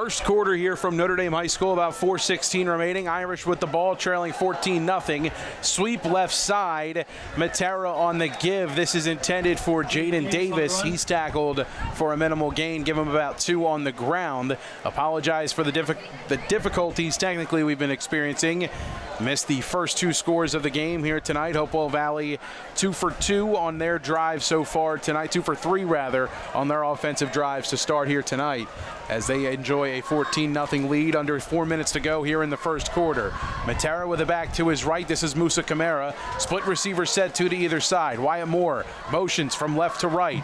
First quarter here from Notre Dame High School, about 4:16 remaining. Irish with the ball, trailing 14-0. Sweep left side. Notre on the give. This is intended for Jaden Davis. He's tackled for a minimal gain. Give him about 2 on the ground. Apologize for the difficulties technically we've been experiencing. Missed the first 2 scores of the game here tonight. Hopewell Valley 2 for 2 on their drive so far tonight. 2 for 3 rather on their offensive drives to start here tonight, as they enjoy a 14-0 lead. Under 4 minutes to go here in the first quarter. Matera with a back to his right. This is Musa Kamara. Split receiver set 2 to either side. Wyatt Moore motions from left to right.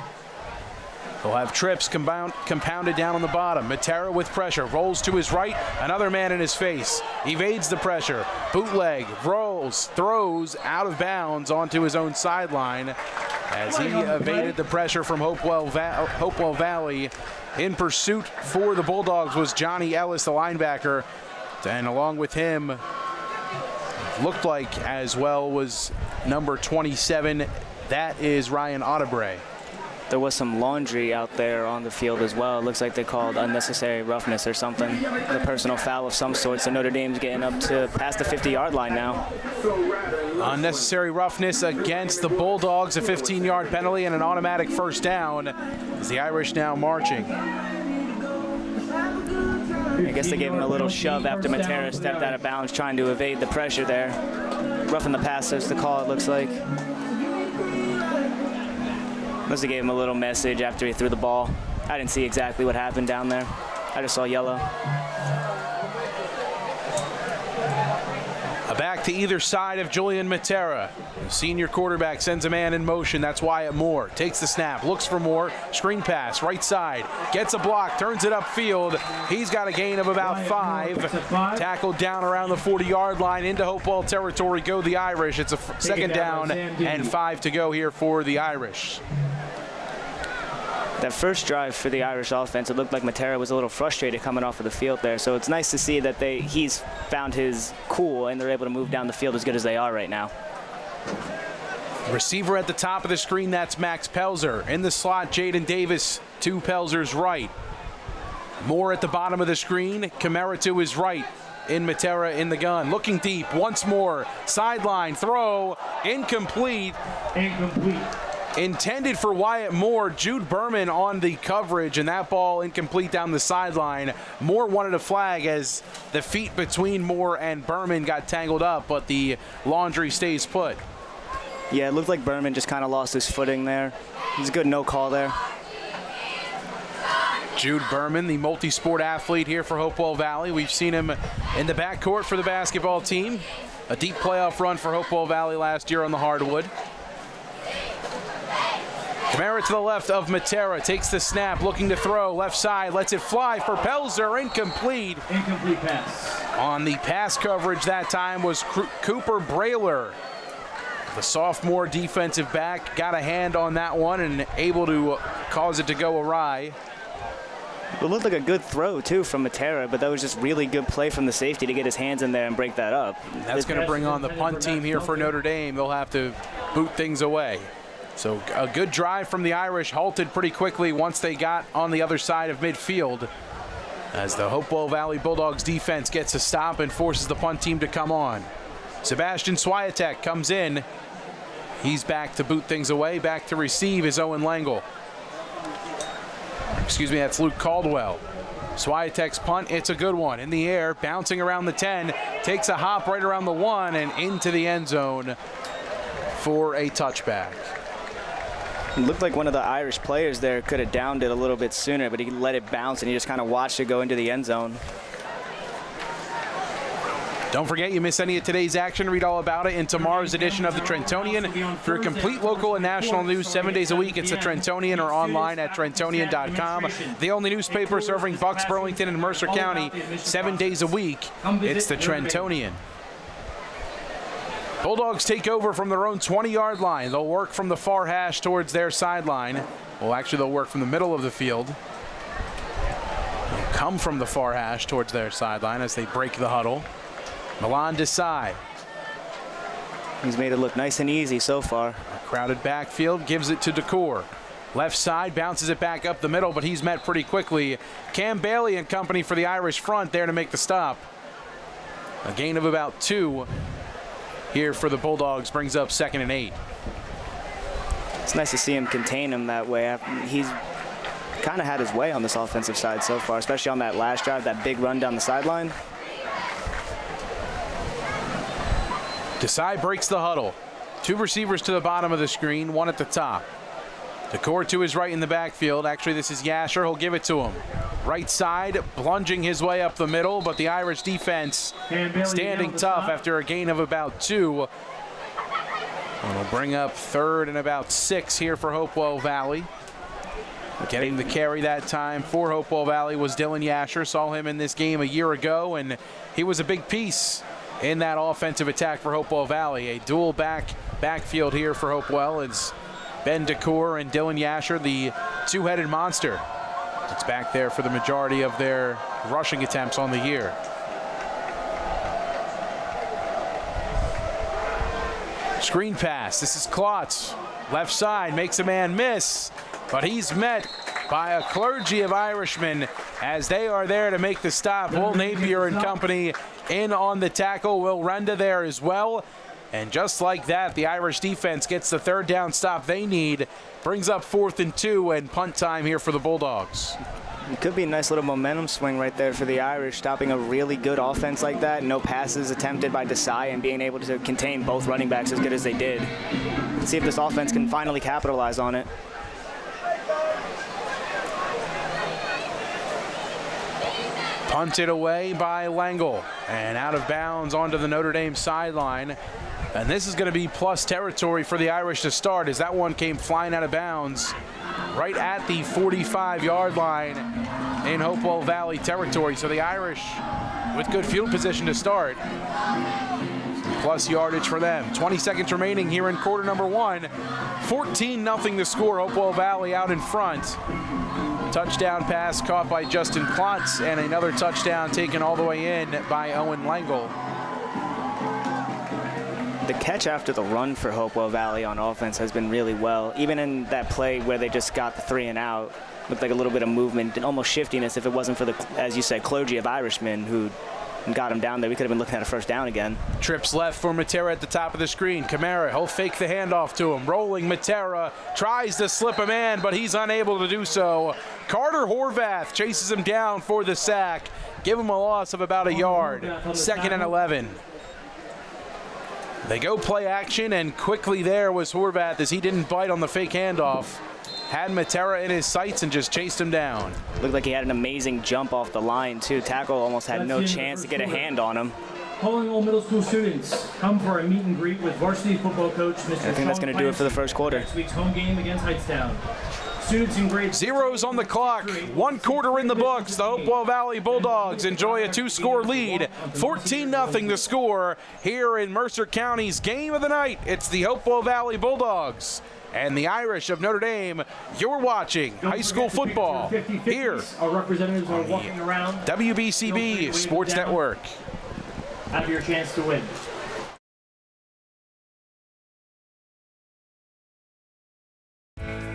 He'll have trips compounded down on the bottom. Matera with pressure, rolls to his right, another man in his face. Evades the pressure, bootleg, rolls, throws out of bounds onto his own sideline as he evaded the pressure from Hopewell Valley. In pursuit for the Bulldogs was Johnny Ellis, the linebacker, and along with him, looked like as well, was number 27. That is Ryan Audebray. There was some laundry out there on the field as well. It looks like they called unnecessary roughness or something. The personal foul of some sort, so Notre Dame's getting up to past the 50-yard line now. Unnecessary roughness against the Bulldogs, a 15-yard penalty and an automatic first down, as the Irish now marching. I guess they gave him a little shove after Matera stepped out of bounds trying to evade the pressure there. Roughing the pass is the call, it looks like. Must have gave him a little message after he threw the ball. I didn't see exactly what happened down there. I just saw yellow. A back to either side of Julian Matera. The senior quarterback sends a man in motion. That's Wyatt Moore. Takes the snap, looks for Moore. Screen pass, right side. Gets a block, turns it upfield. He's got a gain of about 5. Tackled down around the 40-yard line into Hopewell territory. Go the Irish. It's a second down and 5 to go here for the Irish. That first drive for the Irish offense, it looked like Matera was a little frustrated coming off of the field there. So it's nice to see that he's found his cool and they're able to move down the field as good as they are right now. Receiver at the top of the screen, that's Max Pelzer. In the slot, Jaden Davis to Pelzer's right. Moore at the bottom of the screen, Kamara to his right. In Matera in the gun, looking deep once more. Sideline throw, incomplete. Intended for Wyatt Moore. Jude Berman on the coverage, and that ball incomplete down the sideline. Moore wanted a flag as the feet between Moore and Berman got tangled up, but the laundry stays put. Yeah, it looked like Berman just kind of lost his footing there. It was a good no call there. Jude Berman, the multi-sport athlete here for Hopewell Valley. We've seen him in the backcourt for the basketball team. A deep playoff run for Hopewell Valley last year on the hardwood. Kamara to the left of Matera, takes the snap, looking to throw, left side, lets it fly for Pelzer, incomplete. Incomplete pass. On the pass coverage that time was Cooper Brailer. The sophomore defensive back got a hand on that one and able to cause it to go awry. It looked like a good throw, too, from Matera, but that was just really good play from the safety to get his hands in there and break that up. That's going to bring on the punt team here for Notre Dame. They'll have to boot things away. So a good drive from the Irish, halted pretty quickly once they got on the other side of midfield, as the Hopewell Valley Bulldogs defense gets a stop and forces the punt team to come on. Sebastian Swiatek comes in. He's back to boot things away. Back to receive is Owen Langle. Excuse me, that's Luke Caldwell. Swiatek's punt, it's a good one. In the air, bouncing around the 10, takes a hop right around the 1 and into the end zone for a touchback. It looked like one of the Irish players there could have downed it a little bit sooner, but he let it bounce and he just kind of watched it go into the end zone. Don't forget, you miss any of today's action, read all about it in tomorrow's edition of the Trentonian. For complete local and national news 7 days a week, it's the Trentonian or online at trentonian.com. The only newspaper serving Bucks, Burlington, and Mercer County 7 days a week. It's the Trentonian. Bulldogs take over from their own 20-yard line. They'll work from the far hash towards their sideline. Well, actually, they'll work from the middle of the field. They'll come from the far hash towards their sideline as they break the huddle. Milan Desai. He's made it look nice and easy so far. A crowded backfield gives it to Decor. Left side, bounces it back up the middle, but he's met pretty quickly. Cam Bailey and company for the Irish front there to make the stop. A gain of about 2 here for the Bulldogs brings up 2nd and 8. It's nice to see him contain him that way. He's kind of had his way on this offensive side so far, especially on that last drive, that big run down the sideline. Desai breaks the huddle. 2 receivers to the bottom of the screen, 1 at the top. Decor to his right in the backfield. Actually, this is Yasher. He'll give it to him. Right side, plunging his way up the middle, but the Irish defense standing tough after a gain of about 2. It'll bring up 3rd and about 6 here for Hopewell Valley. Getting the carry that time for Hopewell Valley was Dylan Yasher. Saw him in this game a year ago, and he was a big piece in that offensive attack for Hopewell Valley. A dual backfield here for Hopewell. It's Ben Decor and Dylan Yasher, the 2-headed monster. It's back there for the majority of their rushing attempts on the year. Screen pass. This is Klotz. Left side, makes a man miss, but he's met by a clergy of Irishmen as they are there to make the stop. Will Napier and company in on the tackle. Will Renda there as well. And just like that, the Irish defense gets the 3rd down stop they need. Brings up 4th and 2 and punt time here for the Bulldogs. It could be a nice little momentum swing right there for the Irish, stopping a really good offense like that. No passes attempted by Desai and being able to contain both running backs as good as they did. Let's see if this offense can finally capitalize on it. Punted away by Langle and out of bounds onto the Notre Dame sideline. And this is going to be plus territory for the Irish to start, as that one came flying out of bounds right at the 45-yard line in Hopewell Valley territory. So the Irish with good field position to start. Plus yardage for them. 20 seconds remaining here in quarter number 1. 14-0 the score. Hopewell Valley out in front. Touchdown pass caught by Justin Klotz, and another touchdown taken all the way in by Owen Langle. The catch after the run for Hopewell Valley on offense has been really well. Even in that play where they just got the 3 and out, looked like a little bit of movement and almost shiftiness. If it wasn't for the, as you said, clergy of Irishmen who got him down there, we could have been looking at a 1st down again. Trips left for Matera at the top of the screen. Kamara, he'll fake the handoff to him. Rolling Matera, tries to slip a man, but he's unable to do so. Carter Horvath chases him down for the sack. Give him a loss of about a yard. 2nd and 11. They go play action, and quickly there was Horvath as he didn't bite on the fake handoff. Had Matera in his sights and just chased him down. Looked like he had an amazing jump off the line, too. Tackle almost had no chance to get a hand on him. Calling all middle school students, come for a meet and greet with varsity football coach, Mr. I think that's going to do it for the first quarter. Next week's home game against Hightstown. Students in grade Zeros on the clock. 1 quarter in the books. The Hopewell Valley Bulldogs enjoy a 2-score lead. 14-0 the score here in Mercer County's game of the night. It's the Hopewell Valley Bulldogs and the Irish of Notre Dame. You're watching high school football here our representatives are walking around. WBCB Sports Network. Have your chance to win.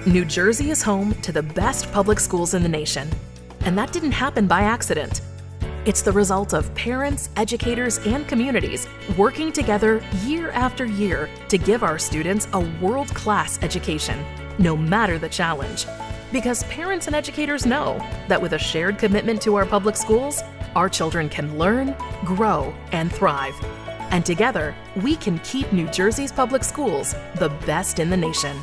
New Jersey is home to the best public schools in the nation. And that didn't happen by accident. It's the result of parents, educators, and communities working together year after year to give our students a world-class education, no matter the challenge. Because parents and educators know that with a shared commitment to our public schools, our children can learn, grow, and thrive. And together, we can keep New Jersey's public schools the best in the nation.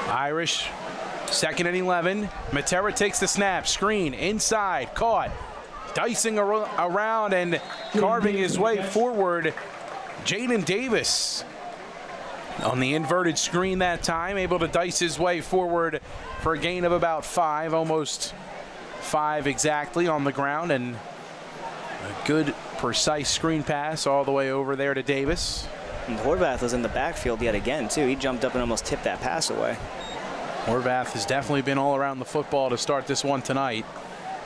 Irish, 2nd and 11. Matera takes the snap, screen, inside, caught. Dicing around and carving his way forward. Jaden Davis on the inverted screen that time, able to dice his way forward for a gain of about 5, almost 5 exactly on the ground, and a good, precise screen pass all the way over there to Davis. And Horvath was in the backfield yet again, too. He jumped up and almost tipped that pass away. Horvath has definitely been all around the football to start this one tonight.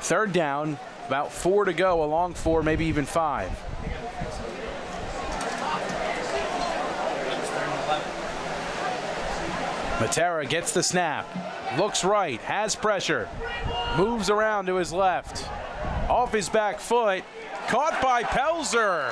3rd down, about 4 to go, a long 4, maybe even 5. Matera gets the snap, looks right, has pressure, moves around to his left, off his back foot, caught by Pelzer.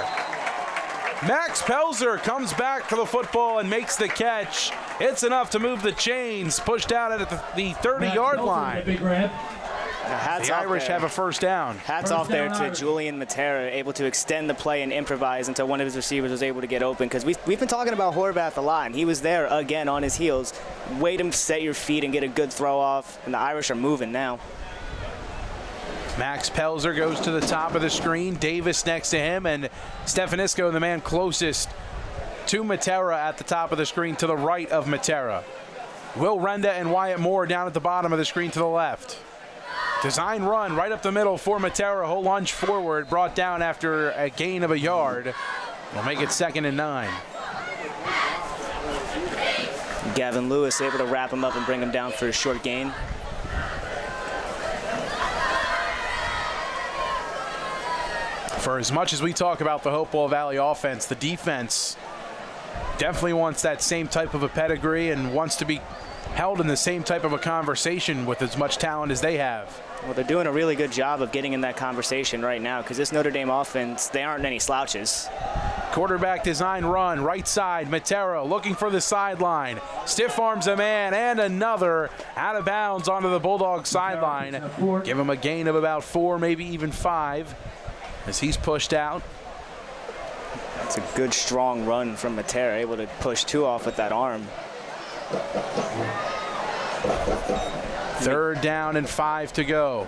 Max Pelzer comes back for the football and makes the catch. It's enough to move the chains, pushed out at the 30-yard line. The Irish have a first down. Hats off there to Julian Matera, able to extend the play and improvise until one of his receivers was able to get open. Because we've been talking about Horvath a lot, and he was there again on his heels. Wait him, set your feet, and get a good throw off. And the Irish are moving now. Max Pelzer goes to the top of the screen. Davis next to him, and Stefanisco, the man closest to Matera at the top of the screen to the right of Matera. Will Renda and Wyatt Moore down at the bottom of the screen to the left. Design run right up the middle for Matera. He'll lunge forward, brought down after a gain of a yard. We'll make it 2nd and 9. Gavin Lewis able to wrap him up and bring him down for a short gain. For as much as we talk about the Hopewell Valley offense, the defense definitely wants that same type of a pedigree and wants to be held in the same type of a conversation with as much talent as they have. Well, they're doing a really good job of getting in that conversation right now because this Notre Dame offense, they aren't any slouches. Quarterback design run, right side, Matera looking for the sideline. Stiff arms a man and another out of bounds onto the Bulldogs sideline. Give him a gain of about 4, maybe even 5 as he's pushed out. That's a good, strong run from Matera, able to push 2 off with that arm. 3rd down and 5 to go.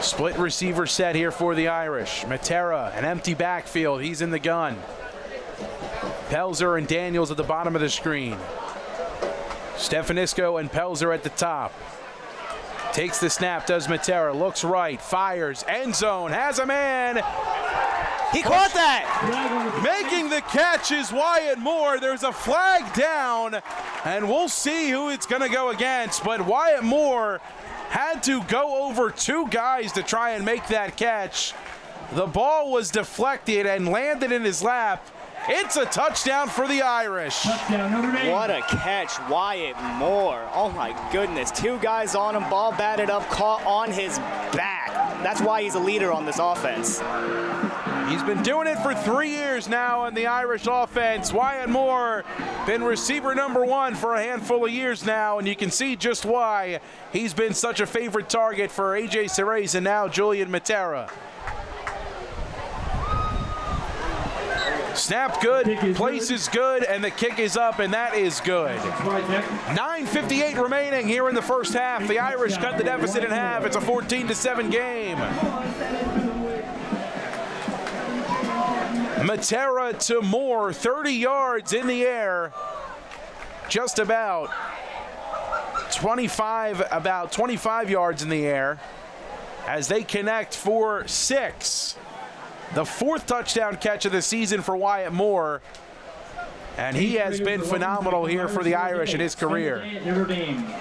Split receiver set here for the Irish. Matera, an empty backfield. He's in the gun. Pelzer and Daniels at the bottom of the screen. Stefanisco and Pelzer at the top. Takes the snap, does Matera. Looks right, fires, end zone, has a man. He caught that! Making the catch is Wyatt Moore. There's a flag down, and we'll see who it's going to go against. But Wyatt Moore had to go over 2 guys to try and make that catch. The ball was deflected and landed in his lap. It's a touchdown for the Irish. What a catch, Wyatt Moore. Oh my goodness, 2 guys on him, ball batted up, caught on his back. That's why he's a leader on this offense. He's been doing it for 3 years now in the Irish offense. Wyatt Moore, been receiver number 1 for a handful of years now, and you can see just why he's been such a favorite target for A.J. Ceres and now Julian Matera. Snap good, place is good, and the kick is up, and that is good. 9:58 remaining here in the first half. The Irish cut the deficit in half. It's a 14-7 game. Matera to Moore, 30 yards in the air. Just about 25 yards in the air as they connect for 6. The 4th touchdown catch of the season for Wyatt Moore. And he has been phenomenal here for the Irish in his career.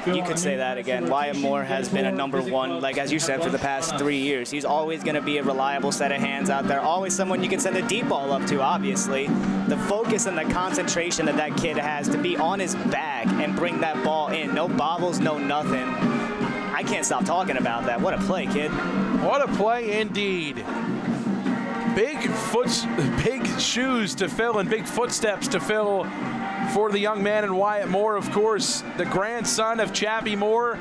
You could say that again. Wyatt Moore has been a number 1, like as you said, for the past 3 years. He's always going to be a reliable set of hands out there. Always someone you can send a deep ball up to, obviously. The focus and the concentration that that kid has to be on his back and bring that ball in. No bobbles, no nothing. I can't stop talking about that. What a play, kid. What a play indeed. Big shoes to fill and big footsteps to fill for the young man and Wyatt Moore, of course, the grandson of Chappie Moore,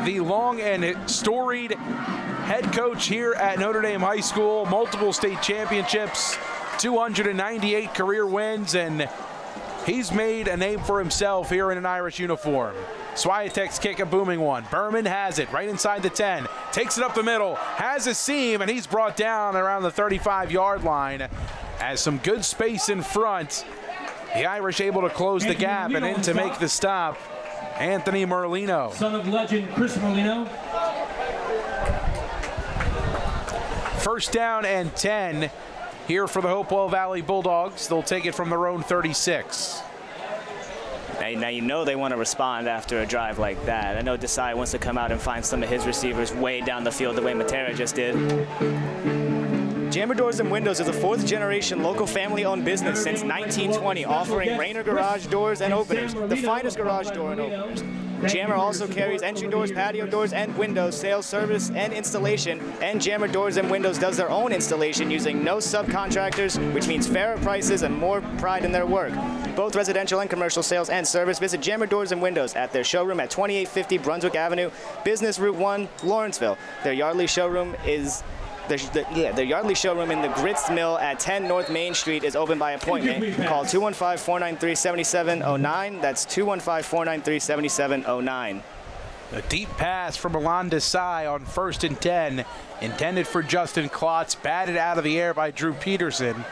the long and storied head coach here at Notre Dame High School, multiple state championships, 298 career wins, and he's made a name for himself here in an Irish uniform. Swiatek's kick, a booming one. Berman has it right inside the 10. Takes it up the middle, has a seam, and he's brought down around the 35-yard line. Has some good space in front. The Irish able to close the gap and in to make the stop. Anthony Merlino. Son of legend Chris Merlino. First down and 10 here for the Hopewell Valley Bulldogs. They'll take it from their own 36. Now you know they want to respond after a drive like that. I know Desai wants to come out and find some of his receivers way down the field the way Matera just did. Jammer Doors and Windows is a 4th-generation local family-owned business since 1920, offering Rainer garage doors and openers, the finest garage door and openers. Jammer also carries entry doors, patio doors, and windows, sales, service, and installation. And Jammer Doors and Windows does their own installation using no subcontractors, which means fairer prices and more pride in their work. Both residential and commercial sales and service. Visit Jammer Doors and Windows at their showroom at 2850 Brunswick Avenue, Business Route 1, Lawrenceville. Their Yardley showroom is their Yardley showroom in the Grits Mill at 10 North Main Street is open by appointment. Call 215-493-7709. That's 215-493-7709. A deep pass from Milan Desai on 1st and 10, intended for Justin Klotz, batted out of the air by Drew Peterson.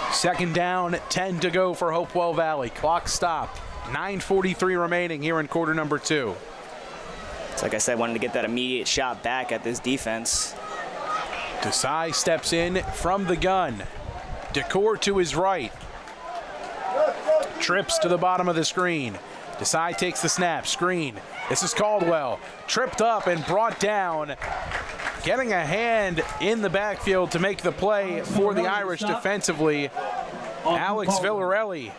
2nd down, 10 to go for Hopewell Valley. Clock stopped. 9:43 remaining here in quarter number 2. So like I said, wanted to get that immediate shot back at this defense. Desai steps in from the gun. Decor to his right. Trips to the bottom of the screen. Desai takes the snap. Screen. This is Caldwell. Tripped up and brought down. Getting a hand in the backfield to make the play for the Irish defensively. Alex Villarelli.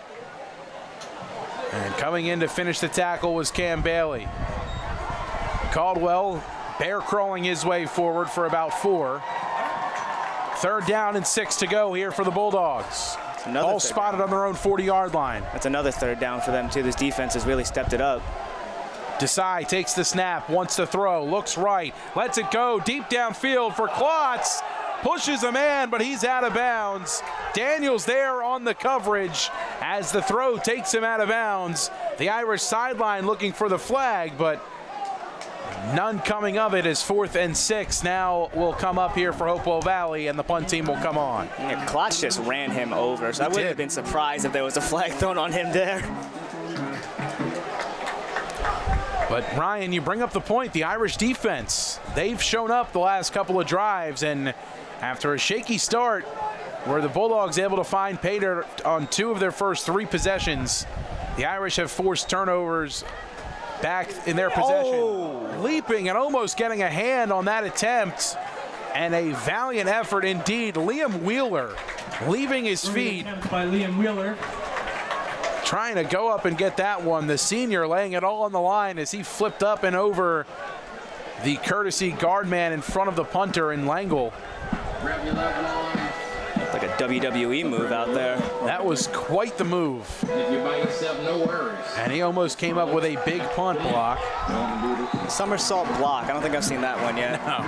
And coming in to finish the tackle was Cam Bailey. Caldwell bear crawling his way forward for about 4. 3rd down and 6 to go here for the Bulldogs. All spotted on their own 40-yard line. That's another 3rd down for them too. This defense has really stepped it up. Desai takes the snap, wants to throw, looks right, lets it go deep downfield for Klotz. Pushes a man, but he's out of bounds. Daniels there on the coverage as the throw takes him out of bounds. The Irish sideline looking for the flag, but none coming of it as 4th and 6 now will come up here for Hopewell Valley, and the punt team will come on. Yeah, Klotz just ran him over, so I wouldn't have been surprised if there was a flag thrown on him there. But Ryan, you bring up the point, the Irish defense, they've shown up the last couple of drives, and after a shaky start where the Bulldogs able to find pay dirt on 2 of their first 3 possessions, the Irish have forced turnovers back in their possession. Leaping and almost getting a hand on that attempt, and a valiant effort indeed. Liam Wheeler leaving his feet. By Liam Wheeler. Trying to go up and get that one. The senior laying it all on the line as he flipped up and over the courtesy guard man in front of the punter in Langle. Like a WWE move out there. That was quite the move. You buy yourself no worries. And he almost came up with a big punt block. Somersault block. I don't think I've seen that one yet. No.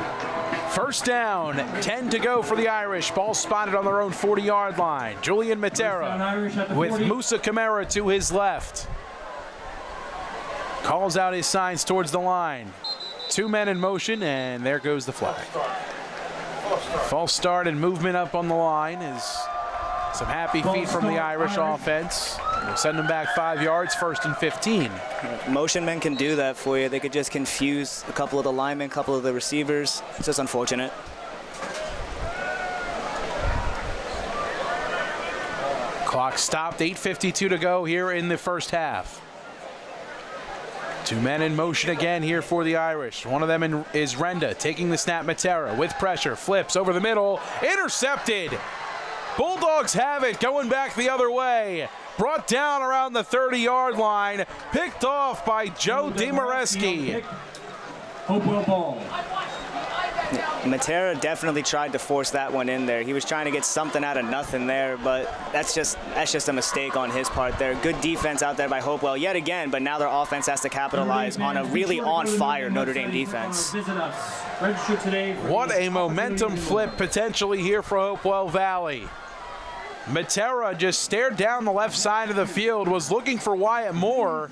1st down, 10 to go for the Irish. Ball spotted on their own 40-yard line. Julian Matera with Musa Kamara to his left. Calls out his signs towards the line. 2 men in motion, and there goes the flag. False start and movement up on the line is some happy feet from the Irish offense. We'll send them back 5 yards, 1st and 15. Motion men can do that for you. They could just confuse a couple of the linemen, a couple of the receivers. It's just unfortunate. Clock stopped, 8:52 to go here in the first half. 2 men in motion again here for the Irish. One of them is Renda, taking the snap. Matera with pressure, flips over the middle, intercepted. Bulldogs have it, going back the other way. Brought down around the 30-yard line, picked off by Joe DeMareski. Hopewell ball. Matera definitely tried to force that one in there. He was trying to get something out of nothing there, but that's just a mistake on his part there. Good defense out there by Hopewell yet again, but now their offense has to capitalize on a really on-fire Notre Dame defense. What a momentum flip potentially here for Hopewell Valley. Matera just stared down the left side of the field, was looking for Wyatt Moore,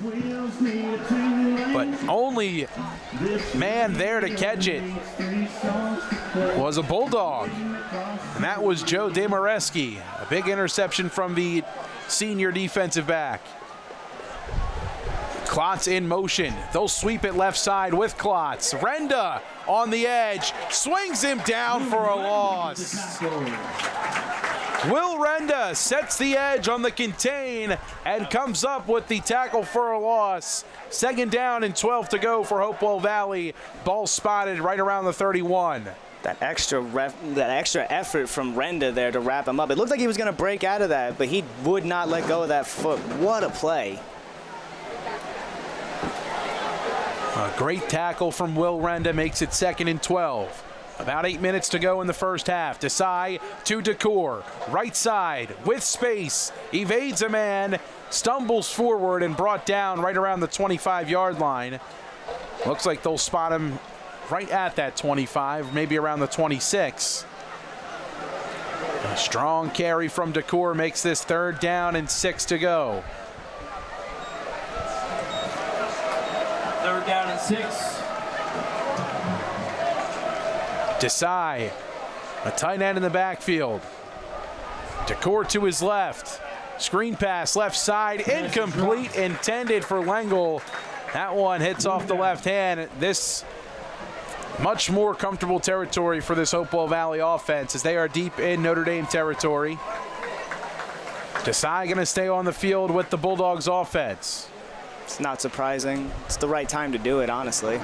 but only man there to catch it was a Bulldog, and that was Joe DeMareski. A big interception from the senior defensive back. Klotz in motion. They'll sweep it left side with Klotz. Renda on the edge, swings him down for a loss. Will Renda sets the edge on the contain and comes up with the tackle for a loss. 2nd down and 12 to go for Hopewell Valley. Ball spotted right around the 31. That extra effort from Renda there to wrap him up. It looked like he was going to break out of that, but he would not let go of that foot. What a play. A great tackle from Will Renda makes it 2nd and 12. About 8 minutes to go in the first half. Desai to Decor. Right side with space. Evades a man. Stumbles forward and brought down right around the 25-yard line. Looks like they'll spot him right at that 25, maybe around the 26. A strong carry from Decor makes this 3rd down and 6 to go. 3rd down and 6. Desai, a tight end in the backfield. Decor to his left. Screen pass left side, incomplete, intended for Lengel. That one hits off the left hand. This much more comfortable territory for this Hopewell Valley offense as they are deep in Notre Dame territory. Desai going to stay on the field with the Bulldogs offense. It's not surprising. It's the right time to do it, honestly.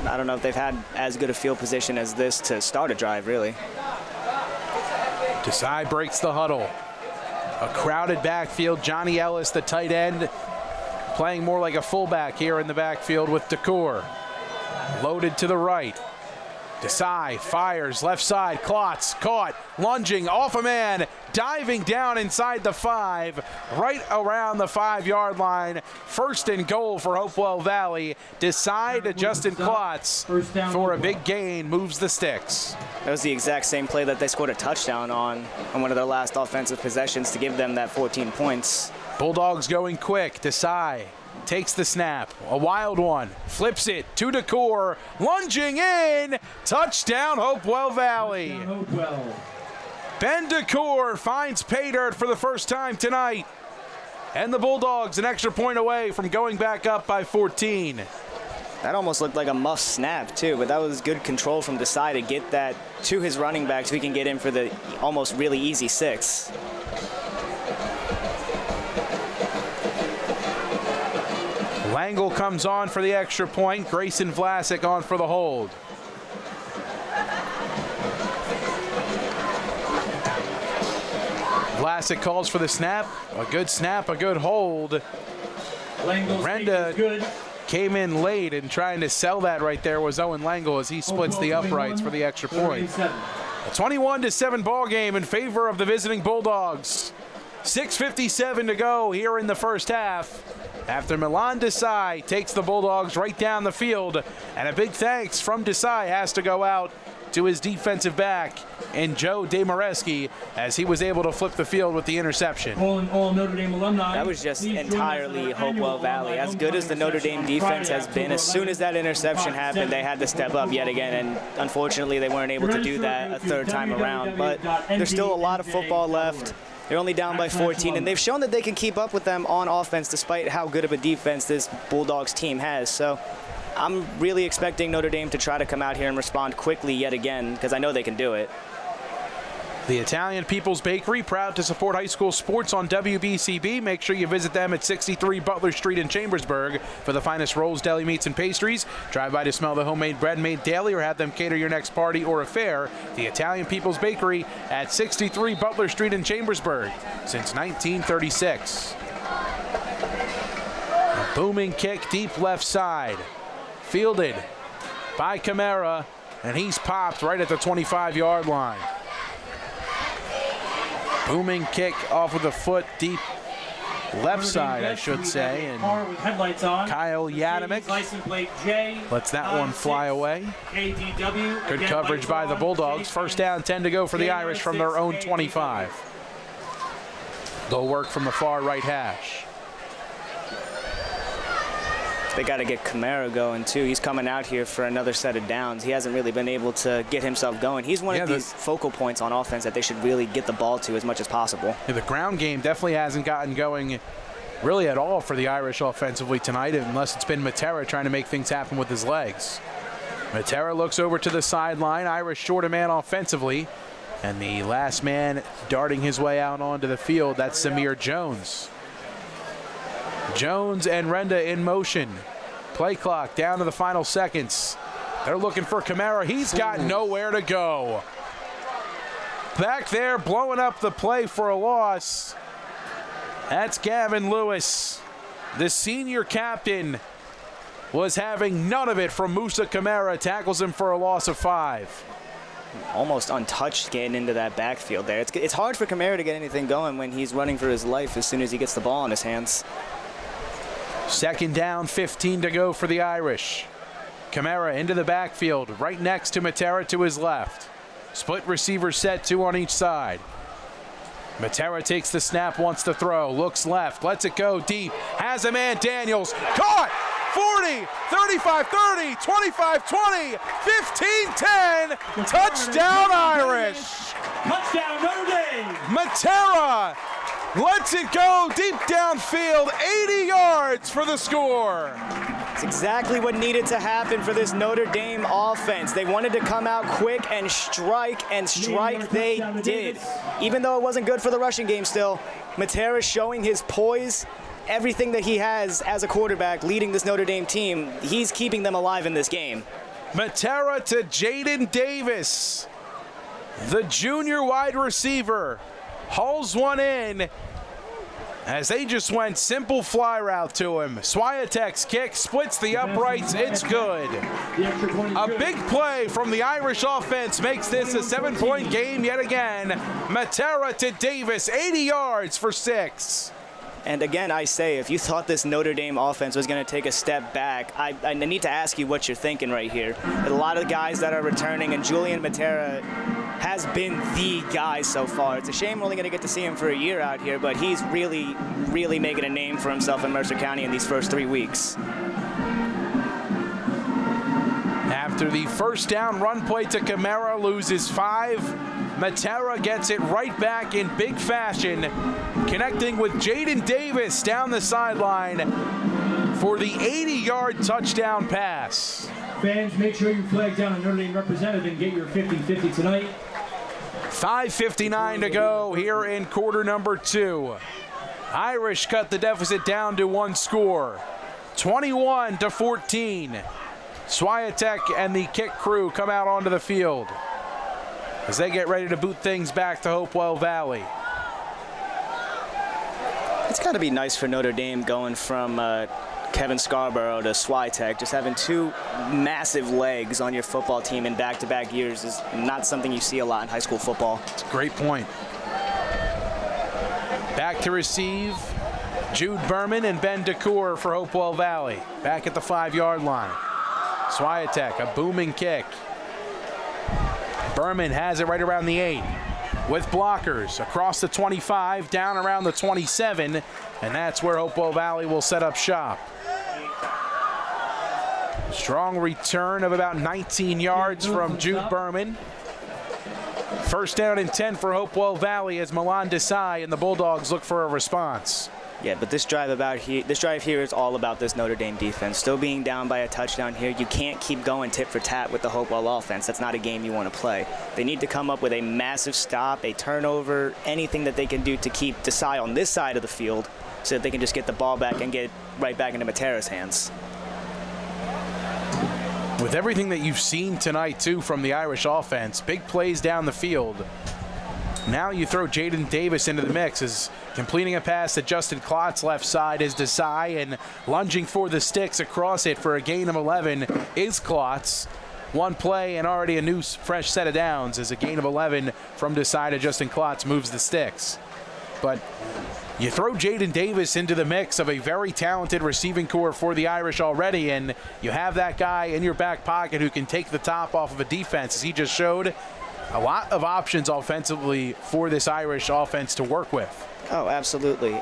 I don't know if they've had as good a field position as this to start a drive, really. Desai breaks the huddle. A crowded backfield. Johnny Ellis, the tight end, playing more like a fullback here in the backfield with Decor. Loaded to the right. Desai fires left side. Klotz caught, lunging off a man, diving down inside the 5, right around the 5-yard line. 1st and goal for Hopewell Valley. Desai to Justin Klotz for a big gain, moves the sticks. That was the exact same play that they scored a touchdown on one of their last offensive possessions to give them that 14 points. Bulldogs going quick. Desai takes the snap, a wild one, flips it to Decor, lunging in, touchdown Hopewell Valley. Hopewell. Ben Decor finds pay dirt for the first time tonight, and the Bulldogs an extra point away from going back up by 14. That almost looked like a muff snap too, but that was good control from Desai to get that to his running back so he can get in for the almost really easy 6. Langle comes on for the extra point. Grayson Vlasic on for the hold. Vlasic calls for the snap. A good hold. Renda came in late, and trying to sell that right there was Owen Langle as he splits the uprights for the extra point. A 21-7 ball game in favor of the visiting Bulldogs. 6:57 to go here in the first half. After Milan Desai takes the Bulldogs right down the field. And a big thanks from Desai has to go out to his defensive back and Joe DeMareschi as he was able to flip the field with the interception. All Notre Dame alumni. That was just entirely Hopewell Valley. As good as the Notre Dame defense has been, as soon as that interception happened, they had to step up yet again. And unfortunately, they weren't able to do that a 3rd time around. But there's still a lot of football left. They're only down by 14, and they've shown that they can keep up with them on offense despite how good of a defense this Bulldogs team has. So I'm really expecting Notre Dame to try to come out here and respond quickly yet again, because I know they can do it. The Italian People's Bakery, proud to support high school sports on WBCB. Make sure you visit them at 63 Butler Street in Chambersburg for the finest rolls, deli meats, and pastries. Drive by to smell the homemade bread made daily or have them cater your next party or affair. The Italian People's Bakery at 63 Butler Street in Chambersburg since 1936. A booming kick deep left side. Fielded by Camara, and he's popped right at the 25-yard line. Booming kick off with a foot deep left side, I should say. And Kyle Yadamick lets that one fly away. Good coverage by the Bulldogs. 1st down, 10 to go for the Irish from their own 25. They'll work from the far right hash. They got to get Camara going, too. He's coming out here for another set of downs. He hasn't really been able to get himself going. He's one of these focal points on offense that they should really get the ball to as much as possible. Yeah, the ground game definitely hasn't gotten going really at all for the Irish offensively tonight, unless it's been Matera trying to make things happen with his legs. Matera looks over to the sideline. Irish short a man offensively. And the last man darting his way out onto the field, that's Samir Jones. Jones and Renda in motion. Play clock down to the final seconds. They're looking for Kamara. He's got nowhere to go. Back there, blowing up the play for a loss. That's Gavin Lewis. The senior captain was having none of it from Musa Kamara. Tackles him for a loss of 5. Almost untouched getting into that backfield there. It's hard for Kamara to get anything going when he's running for his life as soon as he gets the ball in his hands. 2nd down, 15 to go for the Irish. Kamara into the backfield, right next to Matera to his left. Split receiver set, 2 on each side. Matera takes the snap, wants to throw, looks left, lets it go deep, has a man, Daniels, caught! 40, 35, 30, 25, 20, 15, 10, touchdown Irish! Touchdown Notre Dame! Matera lets it go deep downfield, 80 yards for the score. It's exactly what needed to happen for this Notre Dame offense. They wanted to come out quick and strike they did. Even though it wasn't good for the rushing game still, Matera showing his poise, everything that he has as a quarterback leading this Notre Dame team, he's keeping them alive in this game. Matera to Jaden Davis, the junior wide receiver, hauls one in as they just went simple fly route to him. Swiatek's kick splits the uprights. It's good. A big play from the Irish offense makes this a 7-point game yet again. Matera to Davis, 80 yards for 6. And again, I say, if you thought this Notre Dame offense was going to take a step back, I need to ask you what you're thinking right here. A lot of guys that are returning, and Julian Matera has been the guy so far. It's a shame we're only going to get to see him for a year out here, but he's really, really making a name for himself in Mercer County in these first 3 weeks. After the first down run play to Kamara loses 5, Matera gets it right back in big fashion, connecting with Jaden Davis down the sideline for the 80-yard touchdown pass. Fans, make sure you flag down a Notre Dame representative and get your 50-50 tonight. 5:59 to go here in quarter number 2. Irish cut the deficit down to 1 score, 21-14. Swiatek and the kick crew come out onto the field as they get ready to boot things back to Hopewell Valley. It's got to be nice for Notre Dame going from Kevin Scarborough to Swiatek. Just having 2 massive legs on your football team in back-to-back years is not something you see a lot in high school football. It's a great point. Back to receive, Jude Berman and Ben DeCour for Hopewell Valley. Back at the 5-yard line. Swiatek, a booming kick. Berman has it right around the 8 with blockers across the 25, down around the 27, and that's where Hopewell Valley will set up shop. Strong return of about 19 yards from Jude Berman. First down and 10 for Hopewell Valley as Milan Desai and the Bulldogs look for a response. Yeah, but this drive here is all about this Notre Dame defense. Still being down by a touchdown here, you can't keep going tit for tat with the Hopewell offense. That's not a game you want to play. They need to come up with a massive stop, a turnover, anything that they can do to keep Desai on this side of the field so that they can just get the ball back and get it right back into Matera's hands. With everything that you've seen tonight, too, from the Irish offense, big plays down the field. Now you throw Jaden Davis into the mix as completing a pass to Justin Klotz's left side is Desai, and lunging for the sticks across it for a gain of 11 is Klotz. 1 play and already a new fresh set of downs as a gain of 11 from Desai to Justin Klotz moves the sticks. But you throw Jaden Davis into the mix of a very talented receiving core for the Irish already, and you have that guy in your back pocket who can take the top off of a defense, as he just showed. A lot of options offensively for this Irish offense to work with. Oh, absolutely.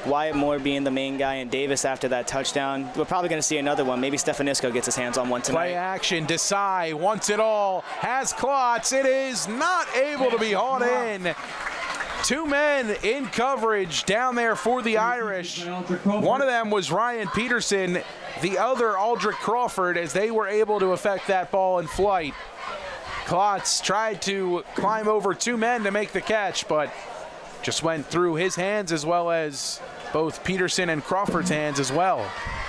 Wyatt Moore being the main guy and Davis after that touchdown. We're probably going to see another one. Maybe Stefanisco gets his hands on one tonight. Play action, Desai wants it all, has Klotz. It is not able to be hauled in. 2 men in coverage down there for the Irish. One of them was Ryan Peterson, the other Aldrich Crawford, as they were able to affect that ball in flight. Klotz tried to climb over 2 men to make the catch, but just went through his hands as well as both Peterson and Crawford's hands as well.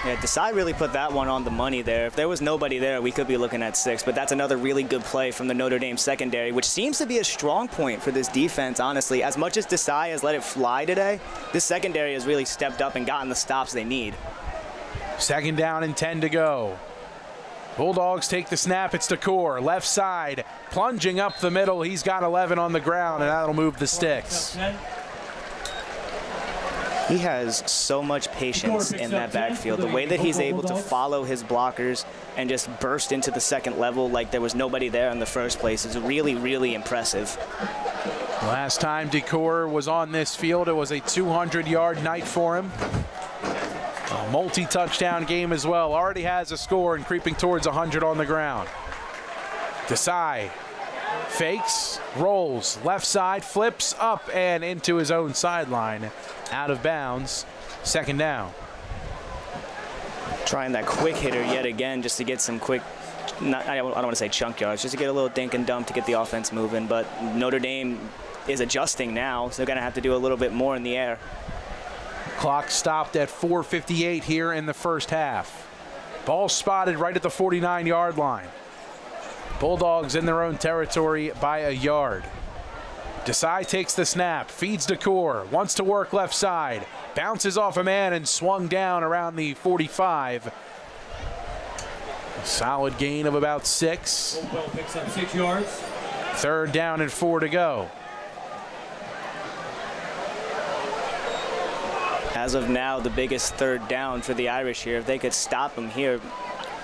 Yeah, Desai really put that one on the money there. If there was nobody there, we could be looking at 6, but that's another really good play from the Notre Dame secondary, which seems to be a strong point for this defense, honestly. As much as Desai has let it fly today, this secondary has really stepped up and gotten the stops they need. 2nd down and 10 to go. Bulldogs take the snap. It's Decor, left side, plunging up the middle. He's got 11 on the ground, and that'll move the sticks. He has so much patience in that backfield. The way that he's able to follow his blockers and just burst into the second level like there was nobody there in the first place is really, really impressive. Last time Decor was on this field, it was a 200-yard night for him. A multi-touchdown game as well. Already has a score and creeping towards 100 on the ground. Desai fakes, rolls, left side, flips up and into his own sideline. Out of bounds, 2nd down. Trying that quick hitter yet again just to get some quick, I don't want to say chunk yards, just to get a little dink and dump to get the offense moving. But Notre Dame is adjusting now, so they're going to have to do a little bit more in the air. Clock stopped at 4:58 here in the first half. Ball spotted right at the 49-yard line. Bulldogs in their own territory by a yard. Desai takes the snap, feeds Decor, wants to work left side, bounces off a man and swung down around the 45. Solid gain of about 6. Hopewell picks up 6 yards. 3rd down and 4 to go. As of now, the biggest 3rd down for the Irish here. If they could stop them here,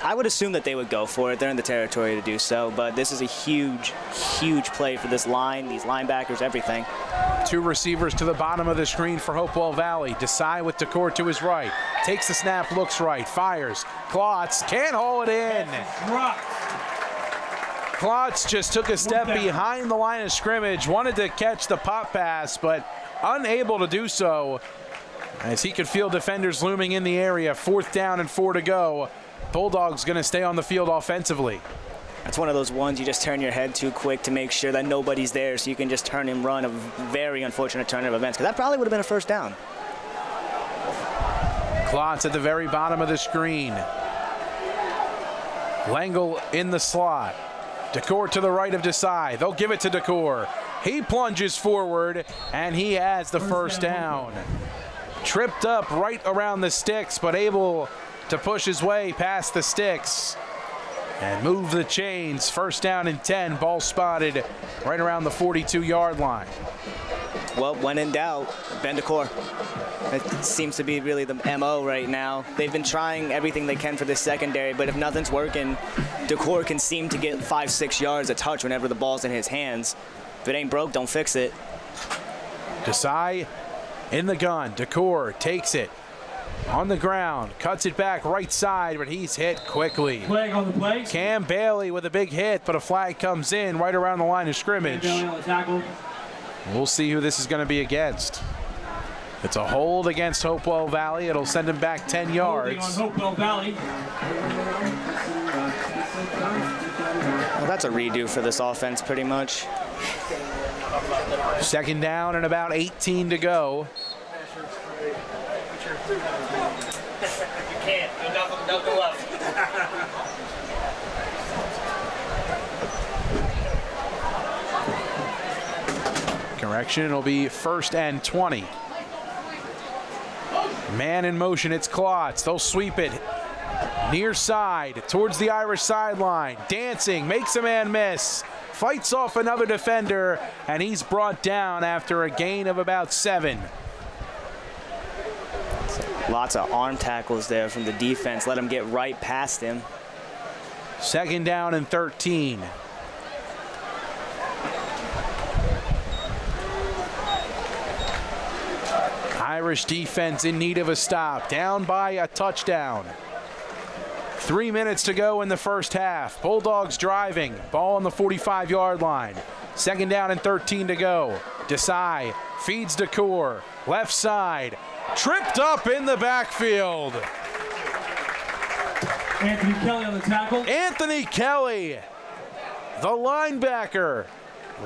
I would assume that they would go for it. They're in the territory to do so, but this is a huge, huge play for this line, these linebackers, everything. 2 receivers to the bottom of the screen for Hopewell Valley. Desai with Decor to his right. Takes the snap, looks right, fires. Klotz can't haul it in. Klotz just took a step behind the line of scrimmage, wanted to catch the pop pass, but unable to do so as he could feel defenders looming in the area. 4th down and 4 to go. Bulldogs going to stay on the field offensively. That's one of those ones you just turn your head too quick to make sure that nobody's there so you can just turn and run. A very unfortunate turn of events, because that probably would have been a 1st down. Klotz at the very bottom of the screen. Langle in the slot. Decor to the right of Desai. They'll give it to Decor. He plunges forward, and he has the 1st down. Tripped up right around the sticks, but able to push his way past the sticks and move the chains. 1st down and 10. Ball spotted right around the 42-yard line. Well, when in doubt, Ben Decor. It seems to be really the MO right now. They've been trying everything they can for this secondary, but if nothing's working, Decor can seem to get 5-6 yards a touch whenever the ball's in his hands. If it ain't broke, don't fix it. Desai in the gun. Decor takes it on the ground, cuts it back right side, but he's hit quickly. Flag on the play. Cam Bailey with a big hit, but a flag comes in right around the line of scrimmage. Bailey on the tackle. We'll see who this is going to be against. It's a hold against Hopewell Valley. It'll send him back 10 yards. On Hopewell Valley. Well, that's a redo for this offense pretty much. 2nd down and about 18 to go. You can't. There's nothing left. Correction, it'll be 1st and 20. Man in motion, it's Klotz. They'll sweep it near side towards the Irish sideline. Dancing, makes a man miss. Fights off another defender, and he's brought down after a gain of about 7. Lots of arm tackles there from the defense. Let him get right past him. 2nd down and 13. Irish defense in need of a stop. Down by a touchdown. 3 minutes to go in the first half. Bulldogs driving. Ball on the 45-yard line. 2nd down and 13 to go. Desai feeds Decor. Left side. Tripped up in the backfield. Anthony Kelly on the tackle. Anthony Kelly, the linebacker,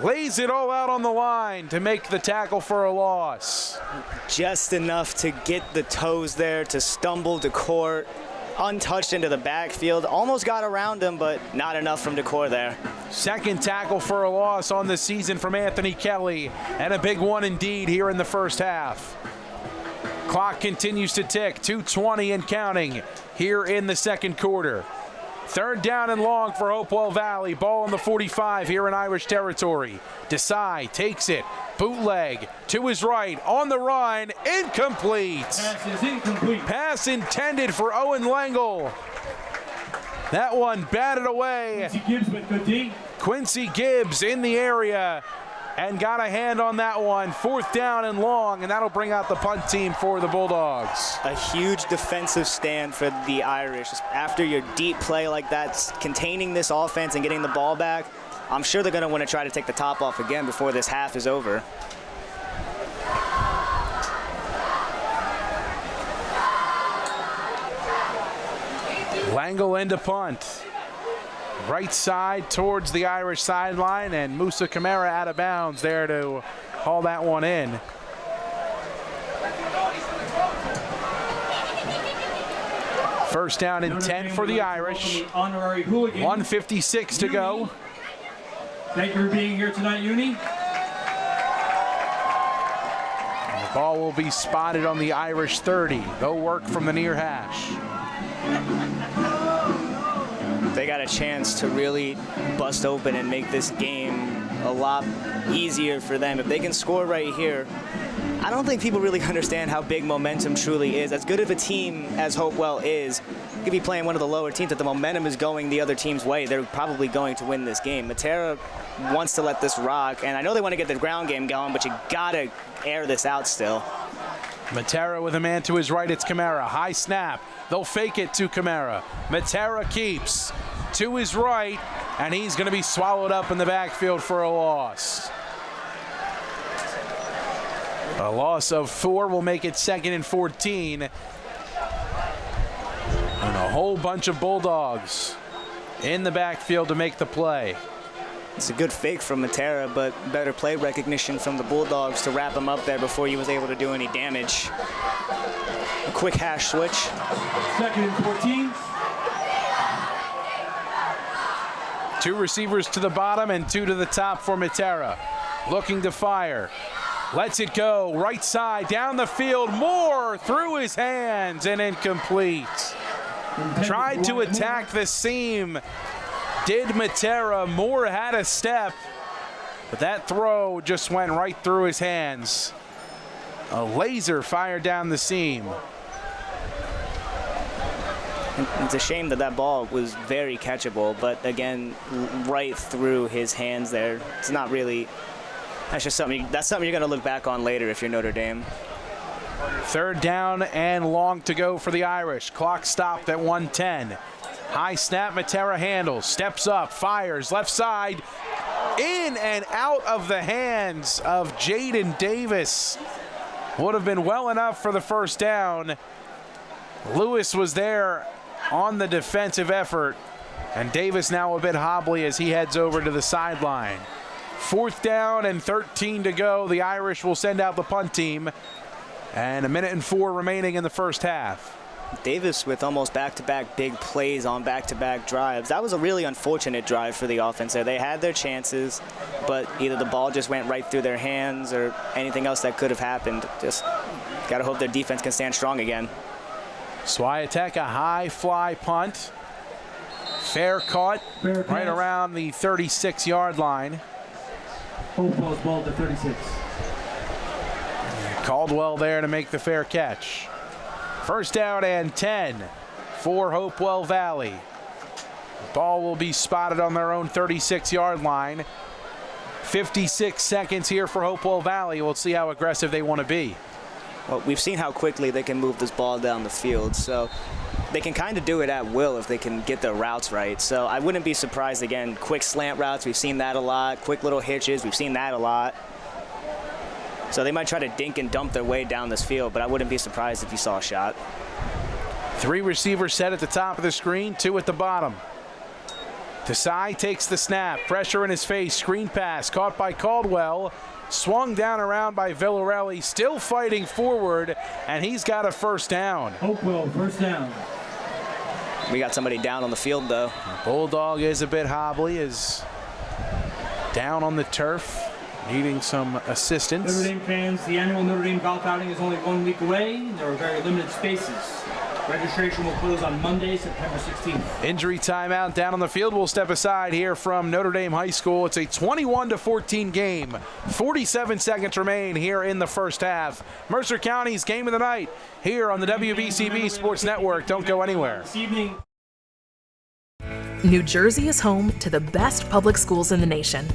lays it all out on the line to make the tackle for a loss. Just enough to get the toes there, to stumble Decor, untouched into the backfield. Almost got around him, but not enough from Decor there. Second tackle for a loss on the season from Anthony Kelly, and a big one indeed here in the first half. Clock continues to tick, 2:20 and counting here in the second quarter. Third down and long for Hopewell Valley. Ball on the 45 here in Irish territory. Desai takes it. Bootleg to his right. On the run. Incomplete. Pass is incomplete. Pass intended for Owen Langle. That one batted away. Quincy Gibbs with good D. Quincy Gibbs in the area and got a hand on that one. Fourth down and long, and that'll bring out the punt team for the Bulldogs. A huge defensive stand for the Irish. After your deep play like that, containing this offense and getting the ball back, I'm sure they're going to want to try to take the top off again before this half is over. Langle into punt. Right side towards the Irish sideline, and Musa Kamara out of bounds there to haul that one in. First down and 10 for the Irish. 1:56 to go. Thank you for being here tonight, Uni. The ball will be spotted on the Irish 30. Go work from the near hash. They got a chance to really bust open and make this game a lot easier for them. If they can score right here, I don't think people really understand how big momentum truly is. As good of a team as Hopewell is, you could be playing one of the lower teams. If the momentum is going the other team's way, they're probably going to win this game. Notre wants to let this rock, and I know they want to get the ground game going, but you gotta air this out still. Matera with a man to his right, it's Kamara. High snap, they'll fake it to Kamara. Matera keeps to his right, and he's gonna be swallowed up in the backfield for a loss. A loss of 4 will make it 2nd and 14. And a whole bunch of Bulldogs in the backfield to make the play. It's a good fake from Matera, but better play recognition from the Bulldogs to wrap him up there before he was able to do any damage. A quick hash switch. 2nd and 14. 2 receivers to the bottom and 2 to the top for Matera. Looking to fire. Lets it go. Right side, down the field. Moore through his hands and incomplete. Tried to attack the seam. Did Matera. Moore had a step, but that throw just went right through his hands. A laser fired down the seam. It's a shame that that ball was very catchable, but again, right through his hands there. It's not really, that's something you're going to look back on later if you're Notre Dame. Third down and long to go for the Irish. Clock stopped at 1:10. High snap, Matera handles, steps up, fires, left side, in and out of the hands of Jaden Davis. Would have been well enough for the first down. Lewis was there on the defensive effort, and Davis now a bit hobbly as he heads over to the sideline. 4th down and 13 to go. The Irish will send out the punt team, and 1:04 remaining in the first half. Davis with almost back-to-back big plays on back-to-back drives. That was a really unfortunate drive for the offense there. They had their chances, but either the ball just went right through their hands or anything else that could have happened. Just got to hope their defense can stand strong again. Swiatek, a high fly punt. Fair caught right around the 36-yard line. Hopewell's ball to 36. Caldwell there to make the fair catch. First down and 10 for Hopewell Valley. The ball will be spotted on their own 36-yard line. 56 seconds here for Hopewell Valley. We'll see how aggressive they want to be. Well, we've seen how quickly they can move this ball down the field, so they can kind of do it at will if they can get their routes right. So I wouldn't be surprised, again, quick slant routes, we've seen that a lot. Quick little hitches, we've seen that a lot. So they might try to dink and dump their way down this field, but I wouldn't be surprised if you saw a shot. 3 receivers set at the top of the screen, 2 at the bottom. Desai takes the snap, pressure in his face, screen pass, caught by Caldwell, swung down around by Villarelli, still fighting forward, and he's got a first down. Hopewell, first down. We got somebody down on the field, though. Bulldog is a bit hobbly, is down on the turf, needing some assistance. Notre Dame fans, the annual Notre Dame golf outing is only 1 week away. There are very limited spaces. Registration will close on Monday, September 16th. Injury timeout down on the field. We'll step aside here from Notre Dame High School. It's a 21-14 game. 47 seconds remain here in the first half. Mercer County's game of the night here on the WBCB Sports Network. Don't go anywhere. This evening. New Jersey is home to the best public schools in the nation.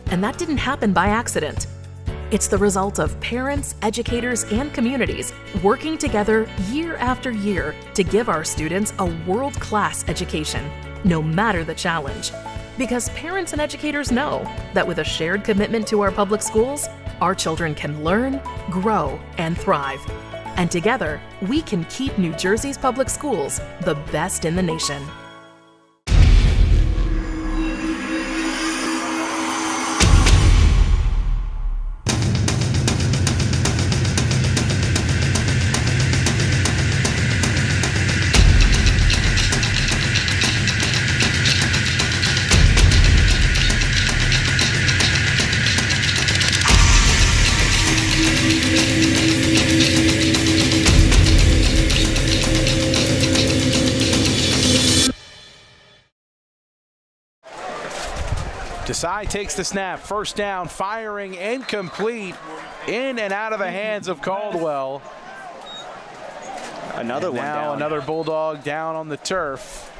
And that didn't happen by accident. It's the result of parents, educators, and communities working together year after year to give our students a world-class education, no matter the challenge. Because parents and educators know that with a shared commitment to our public schools, our children can learn, grow, and thrive. And together, we can keep New Jersey's public schools the best in the nation. Desai takes the snap, first down, firing incomplete, in and out of the hands of Caldwell. Another one down. Another Bulldog down on the turf.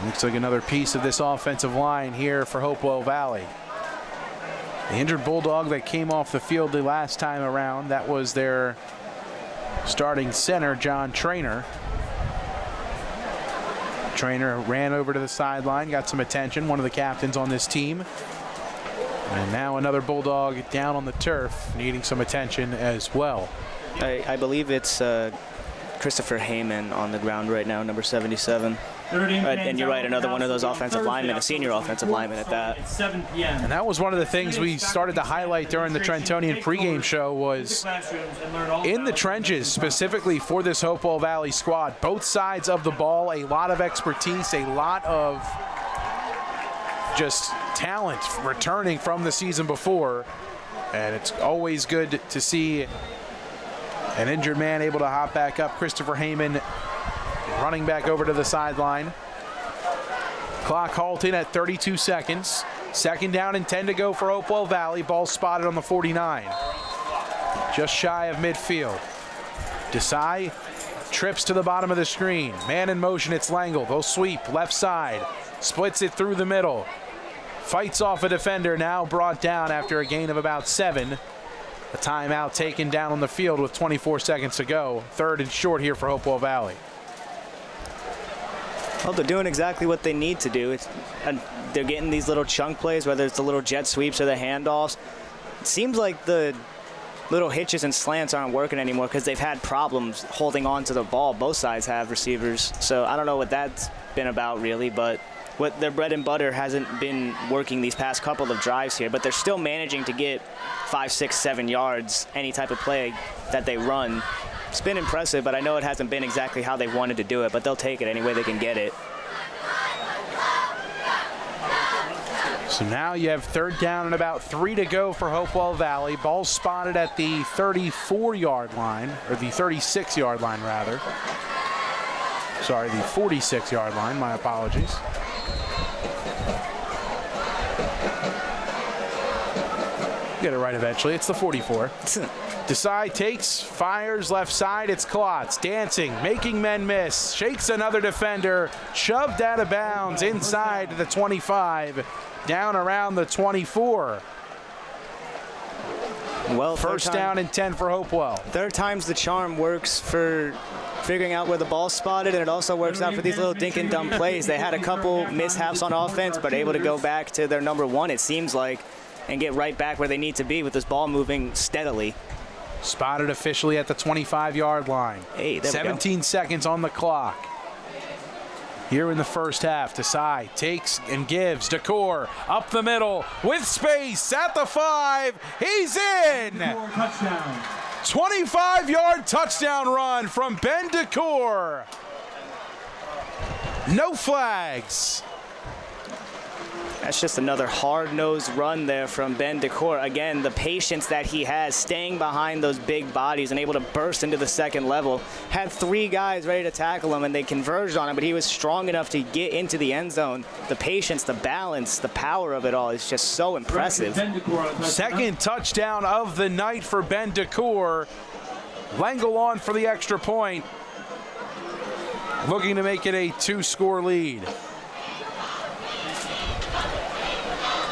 Looks like another piece of this offensive line here for Hopewell Valley. The injured Bulldog that came off the field the last time around, that was their starting center, John Trainer. Trainer ran over to the sideline, got some attention, one of the captains on this team. And now another Bulldog down on the turf, needing some attention as well. I believe it's Christopher Heyman on the ground right now, number 77. And you're right, another one of those offensive linemen, a senior offensive lineman at that. It's 7 p.m. And that was one of the things we started to highlight during the Trentonian pregame show was in the trenches, specifically for this Hopewell Valley squad. Both sides of the ball, a lot of expertise, a lot of just talent returning from the season before. And it's always good to see an injured man able to hop back up. Christopher Heyman running back over to the sideline. Clock halting at 32 seconds. Second down and 10 to go for Hopewell Valley. Ball spotted on the 49. Just shy of midfield. Desai trips to the bottom of the screen. Man in motion, it's Langle. They'll sweep left side. Splits it through the middle. Fights off a defender, now brought down after a gain of about 7. A timeout taken down on the field with 24 seconds to go. Third and short here for Hopewell Valley. Well, they're doing exactly what they need to do. They're getting these little chunk plays, whether it's the little jet sweeps or the handoffs. It seems like the little hitches and slants aren't working anymore because they've had problems holding on to the ball. Both sides have receivers. So I don't know what that's been about really, but what their bread and butter hasn't been working these past couple of drives here, but they're still managing to get 5, 6, 7 yards any type of play that they run. It's been impressive, but I know it hasn't been exactly how they wanted to do it, but they'll take it any way they can get it. So now you have third down and about 3 to go for Hopewell Valley. Ball spotted at the 34-yard line, or the 36-yard line rather. Sorry, the 46-yard line, my apologies. Get it right eventually, it's the 44. Desai takes, fires left side, it's Klotz, dancing, making men miss, shakes another defender, shoved out of bounds inside the 25, down around the 24. Well, first down and 10 for Hopewell. Third time's the charm works for figuring out where the ball's spotted, and it also works out for these little dink and dump plays. They had a couple mishaps on offense, but able to go back to their number one, it seems like, and get right back where they need to be with this ball moving steadily. Spotted officially at the 25-yard line. Hey, there 17 seconds on the clock. here in the first half. Desai takes and gives. Decor up the middle with space at the 5. He's in. Touchdown. 25-yard touchdown run from Ben Decor. No flags. That's just another hard-nosed run there from Ben Decor. Again, the patience that he has, staying behind those big bodies and able to burst into the second level. Had 3 guys ready to tackle him, and they converged on him, but he was strong enough to get into the end zone. The patience, the balance, the power of it all is just so impressive. Second touchdown of the night for Ben Decor. Langle on for the extra point, looking to make it a 2-score lead.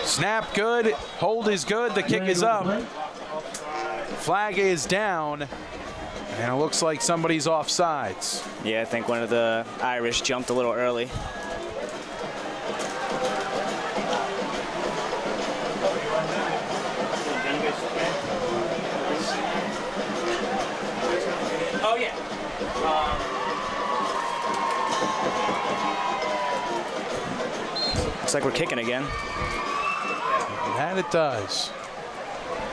Snap good, hold is good, the kick is up. Flag is down, and it looks like somebody's offsides. Yeah, I think one of the Irish jumped a little early. Oh, yeah. Looks like we're kicking again. That it does.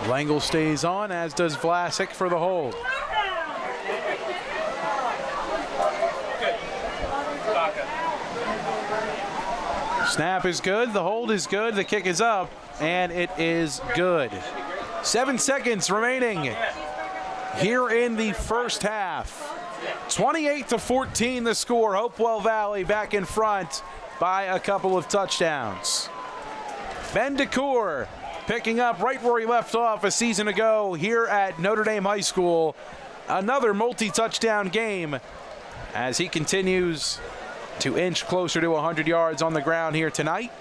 Langle stays on, as does Vlasic for the hold. Snap is good, the hold is good, the kick is up, and it is good. 7 seconds remaining here in the first half. 28-14 the score. Hopewell Valley back in front by a couple of touchdowns. Ben Decor picking up right where he left off a season ago here at Notre Dame High School. Another multi-touchdown game as he continues to inch closer to 100 yards on the ground here tonight.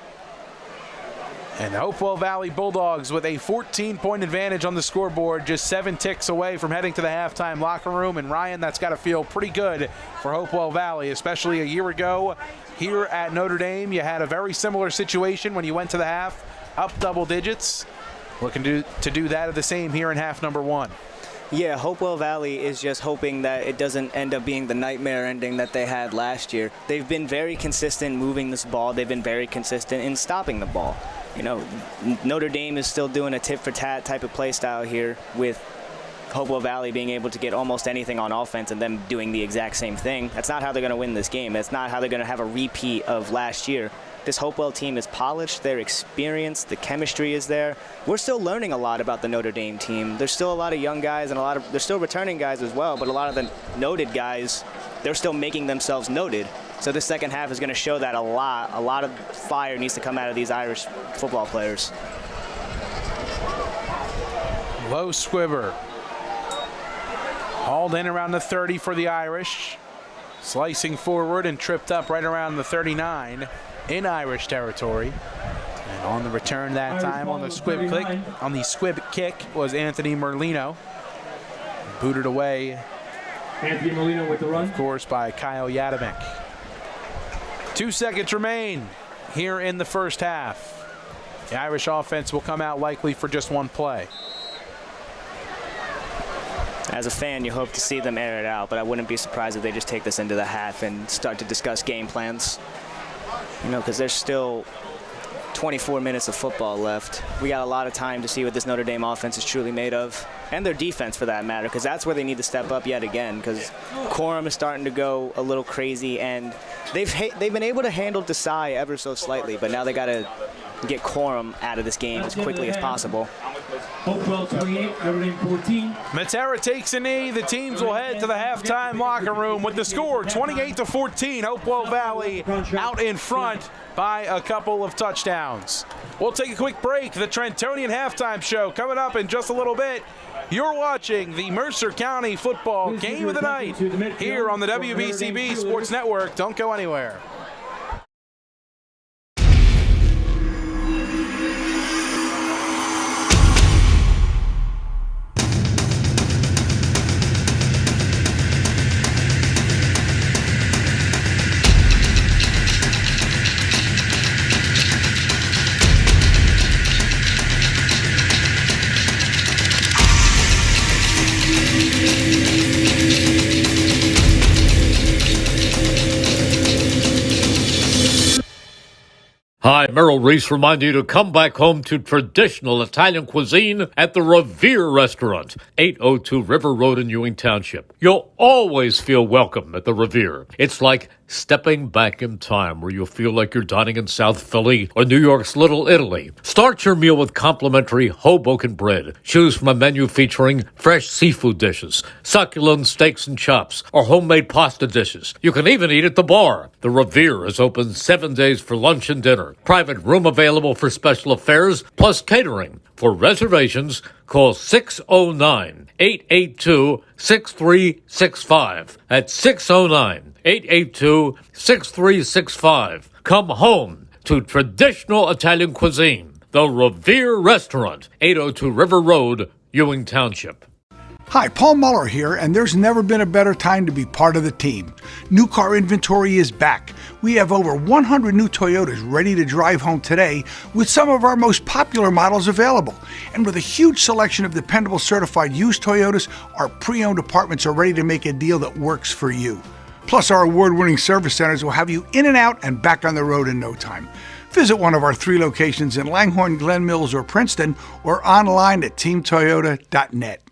And the Hopewell Valley Bulldogs with a 14-point advantage on the scoreboard, just 7 ticks away from heading to the halftime locker room. And Ryan, that's got to feel pretty good for Hopewell Valley, especially a year ago here at Notre Dame. You had a very similar situation when you went to the half, up double digits. Looking to do that of the same here in half number 1. Yeah, Hopewell Valley is just hoping that it doesn't end up being the nightmare ending that they had last year. They've been very consistent moving this ball. They've been very consistent in stopping the ball. You know, Notre Dame is still doing a tit-for-tat type of play style here, with Hopewell Valley being able to get almost anything on offense and them doing the exact same thing. That's not how they're going to win this game. That's not how they're going to have a repeat of last year. This Hopewell team is polished, they're experienced, the chemistry is there. We're still learning a lot about the Notre Dame team. There's still a lot of young guys, and there's still returning guys as well, but a lot of the noted guys, they're still making themselves noted. So this second half is going to show that a lot. A lot of fire needs to come out of these Irish football players. Low squibber. Hauled in around the 30 for the Irish. Slicing forward and tripped up right around the 39 in Irish territory. And on the return that time on the squib kick was Anthony Merlino. Booted away, Anthony Merlino with the run. of course, by Kyle Yadamek. 2 seconds remain here in the first half. The Irish offense will come out likely for just one play. As a fan, you hope to see them air it out, but I wouldn't be surprised if they just take this into the half and start to discuss game plans. You know, because there's still 24 minutes of football left. We got a lot of time to see what this Notre Dame offense is truly made of, and their defense for that matter, because that's where they need to step up yet again, because Quorum is starting to go a little crazy, and they've been able to handle Desai ever so slightly, but now they got to get Quorum out of this game as quickly as possible. Hopewell 28, Notre Dame 14. Matera takes a knee. The teams will head to the halftime locker room with the score 28-14. Hopewell Valley out in front by a couple of touchdowns. We'll take a quick break. The Trentonian halftime show coming up in just a little bit. You're watching the Mercer County football game of the night here on the WBCB Sports Network. Don't go anywhere. Merrill Reese reminds you to come back home to traditional Italian cuisine at the Revere Restaurant, 802 River Road in Ewing Township. You'll always feel welcome at the Revere. It's like stepping back in time where you'll feel like you're dining in South Philly or New York's Little Italy. Start your meal with complimentary Hoboken bread. Choose from a menu featuring fresh seafood dishes, succulent steaks and chops, or homemade pasta dishes. You can even eat at the bar. The Revere is open 7 days for lunch and dinner. Private room available for special affairs, plus catering. For reservations, call 609-882-6365. That's 609-882-6365. Come home to traditional Italian cuisine. The Revere Restaurant, 802 River Road, Ewing Township. Hi, Paul Muller here, and there's never been a better time to be part of the team. New car inventory is back. We have over 100 new Toyotas ready to drive home today with some of our most popular models available. And with a huge selection of dependable certified used Toyotas, our pre-owned departments are ready to make a deal that works for you. Plus, our award-winning service centers will have you in and out and back on the road in no time. Visit one of our 3 locations in Langhorne, Glen Mills, or Princeton, or online at teamtoyota.net.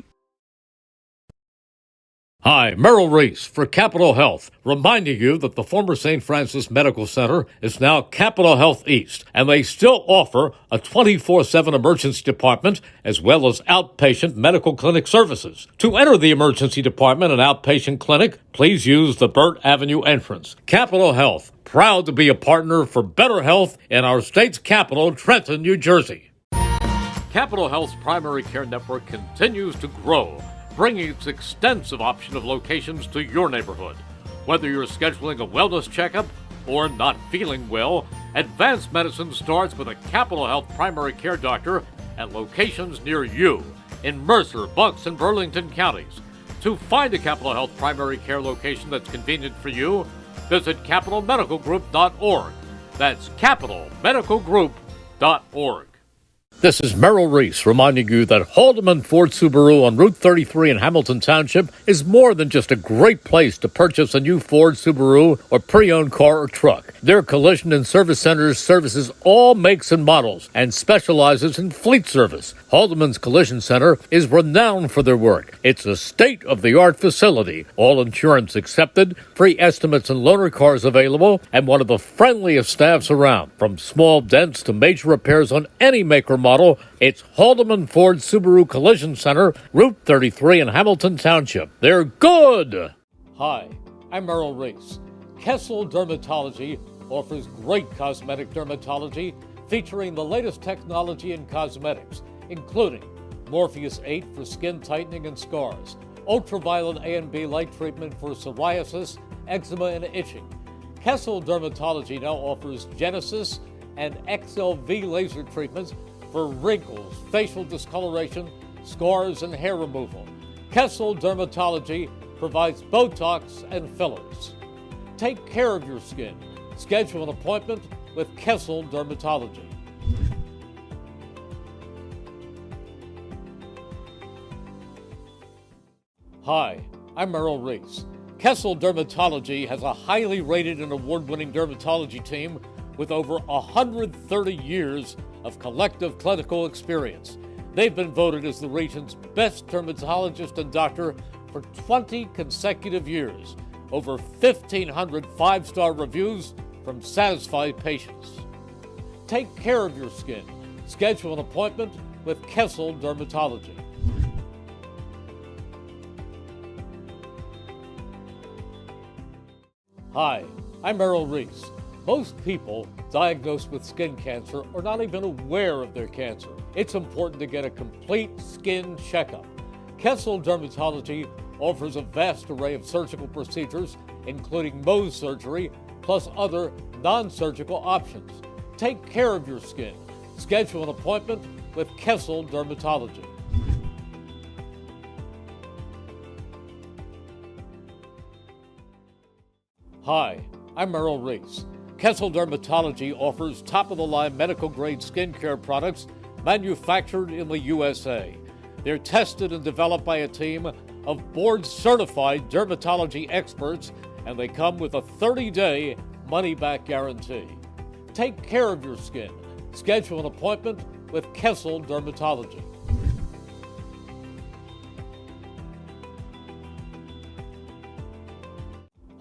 Hi, Merrill Reese for Capital Health, reminding you that the former St. Francis Medical Center is now Capital Health East, and they still offer a 24/7 emergency department as well as outpatient medical clinic services. To enter the emergency department and outpatient clinic, please use the Burt Avenue entrance. Capital Health, proud to be a partner for better health in our state's capital, Trenton, New Jersey. Capital Health's primary care network continues to grow, bringing its extensive option of locations to your neighborhood. Whether you're scheduling a wellness checkup or not feeling well, advanced medicine starts with a Capital Health primary care doctor at locations near you in Mercer, Bucks, and Burlington counties. To find a Capital Health primary care location that's convenient for you, visit capitalmedicalgroup.org. That's capitalmedicalgroup.org. This is Merrill Reese reminding you that Haldeman Ford Subaru on Route 33 in Hamilton Township is more than just a great place to purchase a new Ford, Subaru, or pre-owned car or truck. Their collision and service centers services all makes and models and specializes in fleet service. Haldeman's Collision Center is renowned for their work. It's a state-of-the-art facility, all insurance accepted, free estimates and loaner cars available, and one of the friendliest staffs around. From small dents to major repairs on any make or model, it's Haldeman Ford Subaru Collision Center, Route 33 in Hamilton Township. They're good! Hi, I'm Merrill Reese. Kessel Dermatology offers great cosmetic dermatology featuring the latest technology in cosmetics, including Morpheus 8 for skin tightening and scars, ultraviolet A and B light treatment for psoriasis, eczema, and itching. Kessel Dermatology now offers Genesis and XLV laser treatments for wrinkles, facial discoloration, scars, and hair removal. Kessel Dermatology provides Botox and fillers. Take care of your skin. Schedule an appointment with Kessel Dermatology. Hi, I'm Merrill Reese. Kessel Dermatology has a highly rated and award-winning dermatology team with over 130 years of collective clinical experience. They've been voted as the region's best dermatologist and doctor for 20 consecutive years. Over 1,500 five-star reviews from satisfied patients. Take care of your skin. Schedule an appointment with Kessel Dermatology. Hi, I'm Merrill Reese. Most people diagnosed with skin cancer are not even aware of their cancer. It's important to get a complete skin checkup. Kessel Dermatology offers a vast array of surgical procedures, including Mohs surgery, plus other non-surgical options. Take care of your skin. Schedule an appointment with Kessel Dermatology. Hi, I'm Merrill Reese. Kessel Dermatology offers top-of-the-line medical-grade skincare products manufactured in the USA. They're tested and developed by a team of board-certified dermatology experts, and they come with a 30-day money-back guarantee. Take care of your skin. Schedule an appointment with Kessel Dermatology.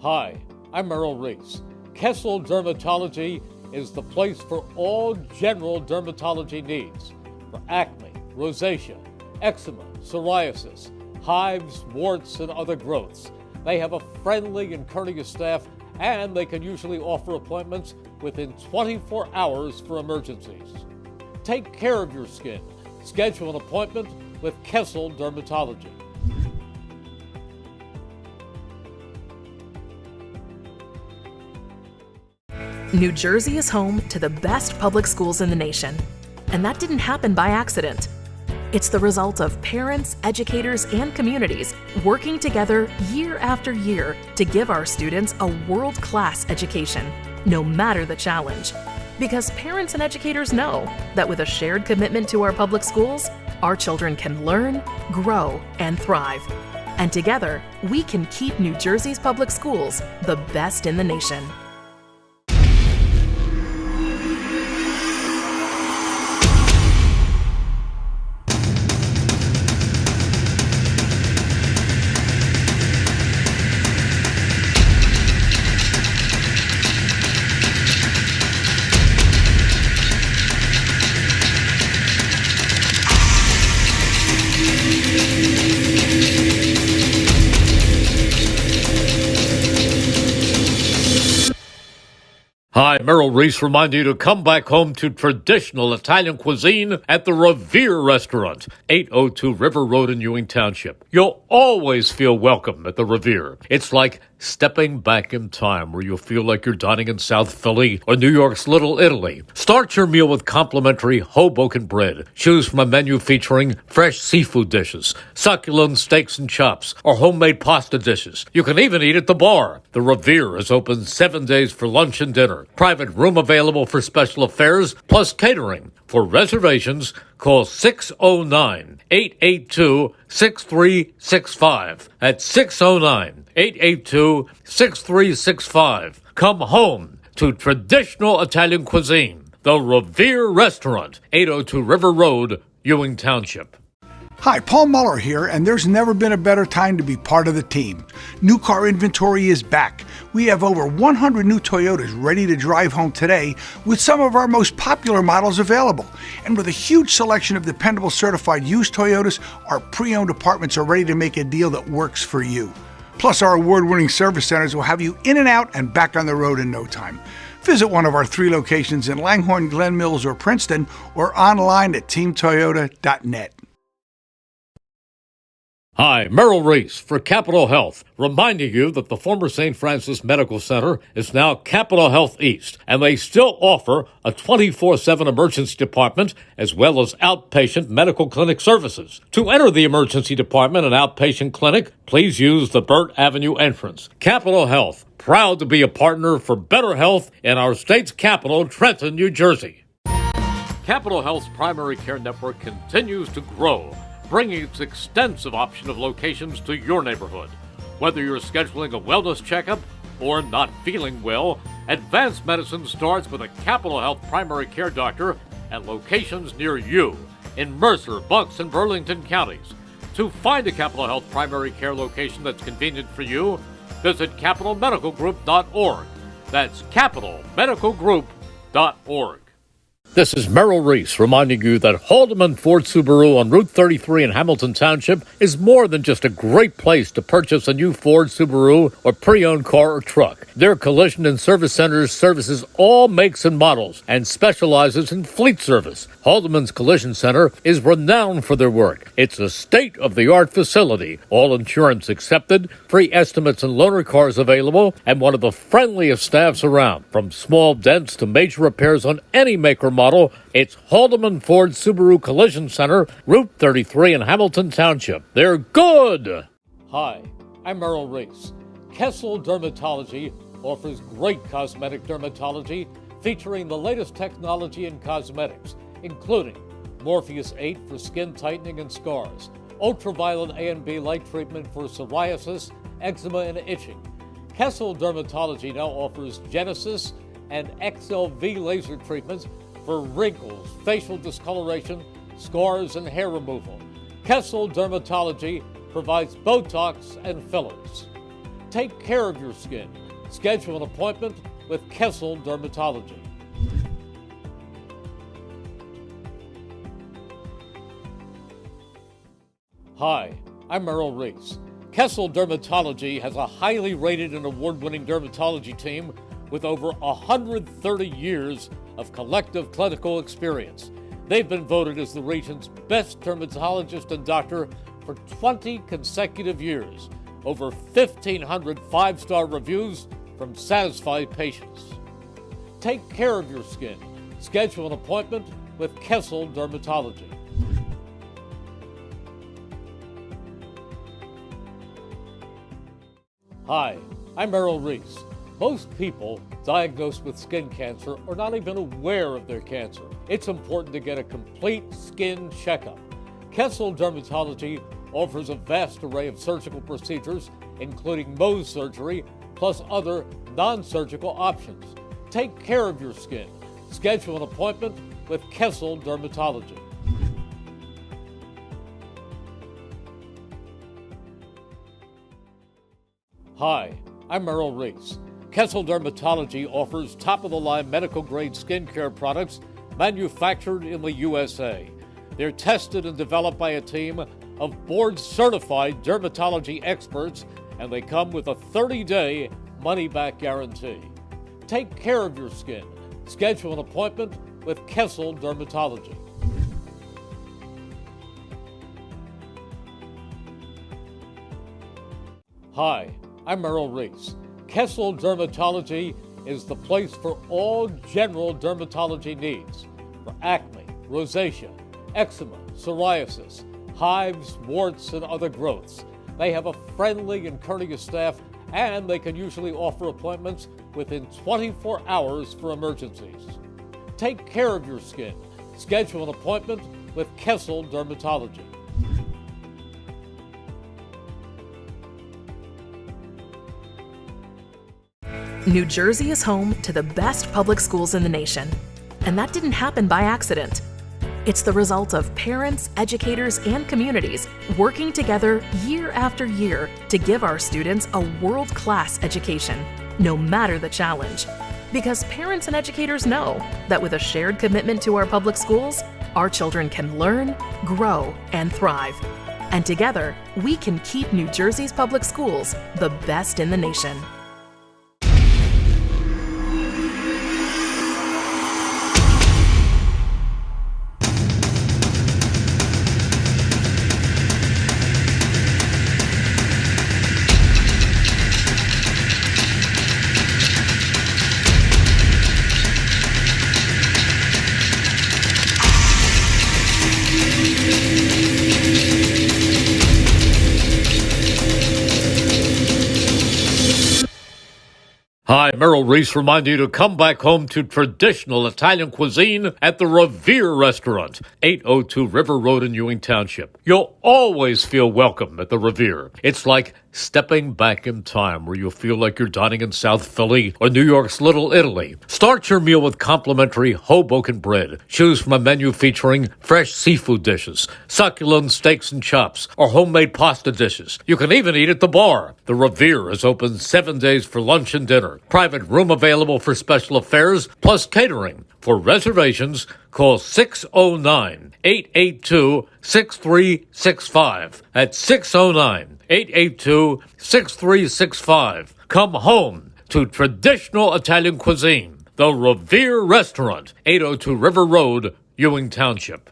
Hi, I'm Merrill Reese. Kessel Dermatology is the place for all general dermatology needs for acne, rosacea, eczema, psoriasis, hives, warts, and other growths. They have a friendly and courteous staff, and they can usually offer appointments within 24 hours for emergencies. Take care of your skin. Schedule an appointment with Kessel Dermatology. New Jersey is home to the best public schools in the nation. And that didn't happen by accident. It's the result of parents, educators, and communities working together year after year to give our students a world-class education, no matter the challenge. Because parents and educators know that with a shared commitment to our public schools, our children can learn, grow, and thrive. And together, we can keep New Jersey's public schools the best in the nation. Hi, Merrill Reese reminding you to come back home to traditional Italian cuisine at the Revere Restaurant, 802 River Road in Ewing Township. You'll always feel welcome at the Revere. It's like stepping back in time where you'll feel like you're dining in South Philly or New York's Little Italy. Start your meal with complimentary Hoboken bread. Choose from a menu featuring fresh seafood dishes, succulent steaks and chops, or homemade pasta dishes. You can even eat at the bar. The Revere is open 7 days for lunch and dinner. Private room available for special affairs, plus catering. For reservations, call 609-882-6365. That's 609-882-6365. Come home to traditional Italian cuisine. The Revere Restaurant, 802 River Road, Ewing Township. Hi, Paul Muller here, and there's never been a better time to be part of the team. New car inventory is back. We have over 100 new Toyotas ready to drive home today with some of our most popular models available. And with a huge selection of dependable certified used Toyotas, our pre-owned departments are ready to make a deal that works for you. Plus, our award-winning service centers will have you in and out and back on the road in no time. Visit one of our 3 locations in Langhorne, Glen Mills, or Princeton, or online at teamtoyota.net. Hi, Merrill Reese for Capital Health, reminding you that the former St. Francis Medical Center is now Capital Health East, and they still offer a 24/7 emergency department as well as outpatient medical clinic services. To enter the emergency department and outpatient clinic, please use the Burt Avenue entrance. Capital Health, proud to be a partner for better health in our state's capital, Trenton, New Jersey. Capital Health's primary care network continues to grow, bringing its extensive option of locations to your neighborhood. Whether you're scheduling a wellness checkup or not feeling well, advanced medicine starts with a Capital Health primary care doctor at locations near you in Mercer, Bucks, and Burlington counties. To find a Capital Health primary care location that's convenient for you, visit capitalmedicalgroup.org. That's capitalmedicalgroup.org. This is Merrill Reese reminding you that Haldeman Ford Subaru on Route 33 in Hamilton Township is more than just a great place to purchase a new Ford Subaru or pre-owned car or truck. Their collision and service centers services all makes and models and specializes in fleet service. Haldeman's Collision Center is renowned for their work. It's a state-of-the-art facility, all insurance accepted, free estimates and loaner cars available, and one of the friendliest staffs around. From small dents to major repairs on any make or model, it's Haldeman Ford Subaru Collision Center, Route 33 in Hamilton Township. They're good! Hi, I'm Merrill Reese. Kessel Dermatology offers great cosmetic dermatology featuring the latest technology in cosmetics, including Morpheus 8 for skin tightening and scars, ultraviolet A and B light treatment for psoriasis, eczema, and itching. Kessel Dermatology now offers Genesis and XLV laser treatments for wrinkles, facial discoloration, scars, and hair removal. Kessel Dermatology provides Botox and fillers. Take care of your skin. Schedule an appointment with Kessel Dermatology. Hi, I'm Merrill Reese. Kessel Dermatology has a highly rated and award-winning dermatology team with over 130 years of collective clinical experience. They've been voted as the region's best dermatologist and doctor for 20 consecutive years. Over 1,500 five-star reviews from satisfied patients. Take care of your skin. Schedule an appointment with Kessel Dermatology. Hi, I'm Merrill Reese. Most people diagnosed with skin cancer are not even aware of their cancer. It's important to get a complete skin checkup. Kessel Dermatology offers a vast array of surgical procedures, including Mohs surgery, plus other non-surgical options. Take care of your skin. Schedule an appointment with Kessel Dermatology. Hi, I'm Merrill Reese. Kessel Dermatology offers top-of-the-line medical-grade skincare products manufactured in the USA. They're tested and developed by a team of board-certified dermatology experts, and they come with a 30-day money-back guarantee. Take care of your skin. Schedule an appointment with Kessel Dermatology. Hi, I'm Merrill Reese. Kessel Dermatology is the place for all general dermatology needs for acne, rosacea, eczema, psoriasis, hives, warts, and other growths. They have a friendly and courteous staff, and they can usually offer appointments within 24 hours for emergencies. Take care of your skin. Schedule an appointment with Kessel Dermatology. New Jersey is home to the best public schools in the nation. And that didn't happen by accident. It's the result of parents, educators, and communities working together year after year to give our students a world-class education, no matter the challenge. Because parents and educators know that with a shared commitment to our public schools, our children can learn, grow, and thrive. And together, we can keep New Jersey's public schools the best in the nation. Hi, Merrill Reese reminding you to come back home to traditional Italian cuisine at the Revere Restaurant, 802 River Road in Ewing Township. You'll always feel welcome at the Revere. It's like stepping back in time where you'll feel like you're dining in South Philly or New York's Little Italy. Start your meal with complimentary Hoboken bread. Choose from a menu featuring fresh seafood dishes, succulent steaks and chops, or homemade pasta dishes. You can even eat at the bar. The Revere is open 7 days for lunch and dinner. Private room available for special affairs, plus catering. For reservations, call 609-882-6365. That's 609-882-6365. Come home to traditional Italian cuisine. The Revere Restaurant, 802 River Road, Ewing Township.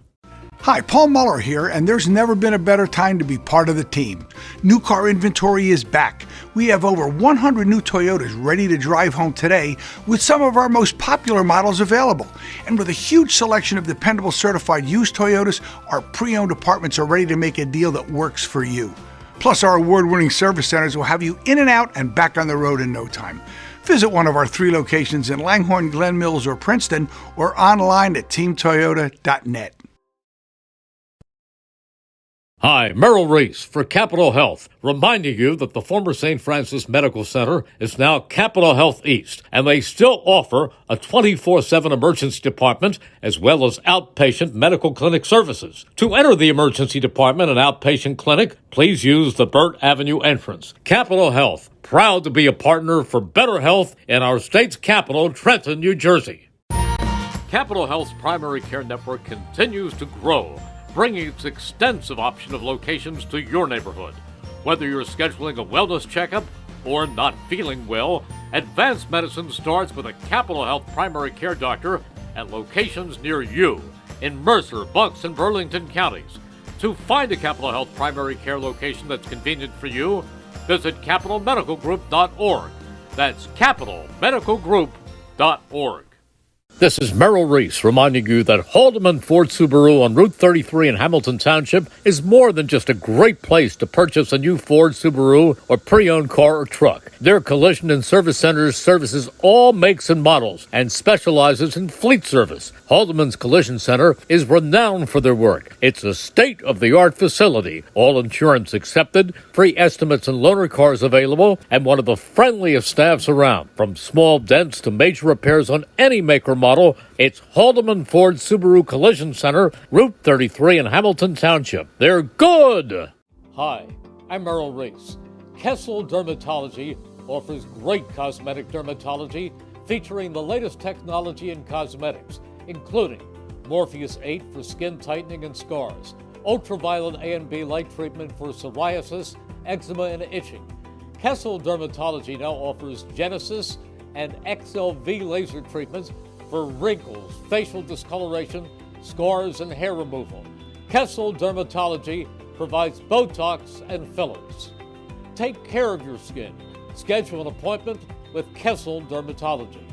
Hi, Paul Muller here, and there's never been a better time to be part of the team. New car inventory is back. We have over 100 new Toyotas ready to drive home today with some of our most popular models available. And with a huge selection of dependable certified used Toyotas, our pre-owned departments are ready to make a deal that works for you. Plus, our award-winning service centers will have you in and out and back on the road in no time. Visit one of our 3 locations in Langhorne, Glen Mills, or Princeton, or online at teamtoyota.net. Hi, Merrill Reese for Capital Health, reminding you that the former St. Francis Medical Center is now Capital Health East, and they still offer a 24/7 emergency department as well as outpatient medical clinic services. To enter the emergency department and outpatient clinic, please use the Burt Avenue entrance. Capital Health, proud to be a partner for better health in our state's capital, Trenton, New Jersey. Capital Health's primary care network continues to grow, bringing its extensive option of locations to your neighborhood. Whether you're scheduling a wellness checkup or not feeling well, advanced medicine starts with a Capital Health primary care doctor at locations near you in Mercer, Bucks, and Burlington counties. To find a Capital Health primary care location that's convenient for you, visit capitalmedicalgroup.org. That's capitalmedicalgroup.org. This is Merrill Reese reminding you that Haldeman Ford Subaru on Route 33 in Hamilton Township is more than just a great place to purchase a new Ford, Subaru, or pre-owned car or truck. Their collision and service centers services all makes and models and specializes in fleet service. Haldeman's Collision Center is renowned for their work. It's a state-of-the-art facility, all insurance accepted, free estimates and loaner cars available, and one of the friendliest staffs around. From small dents to major repairs on any make or model, it's Haldeman Ford Subaru Collision Center, Route 33 in Hamilton Township. They're good! Hi, I'm Merrill Reese. Kessel Dermatology offers great cosmetic dermatology featuring the latest technology in cosmetics, including Morpheus 8 for skin tightening and scars, ultraviolet A and B light treatment for psoriasis, eczema, and itching. Kessel Dermatology now offers Genesis and XLV laser treatments for wrinkles, facial discoloration, scars, and hair removal. Kessel Dermatology provides Botox and fillers. Take care of your skin. Schedule an appointment with Kessel Dermatology.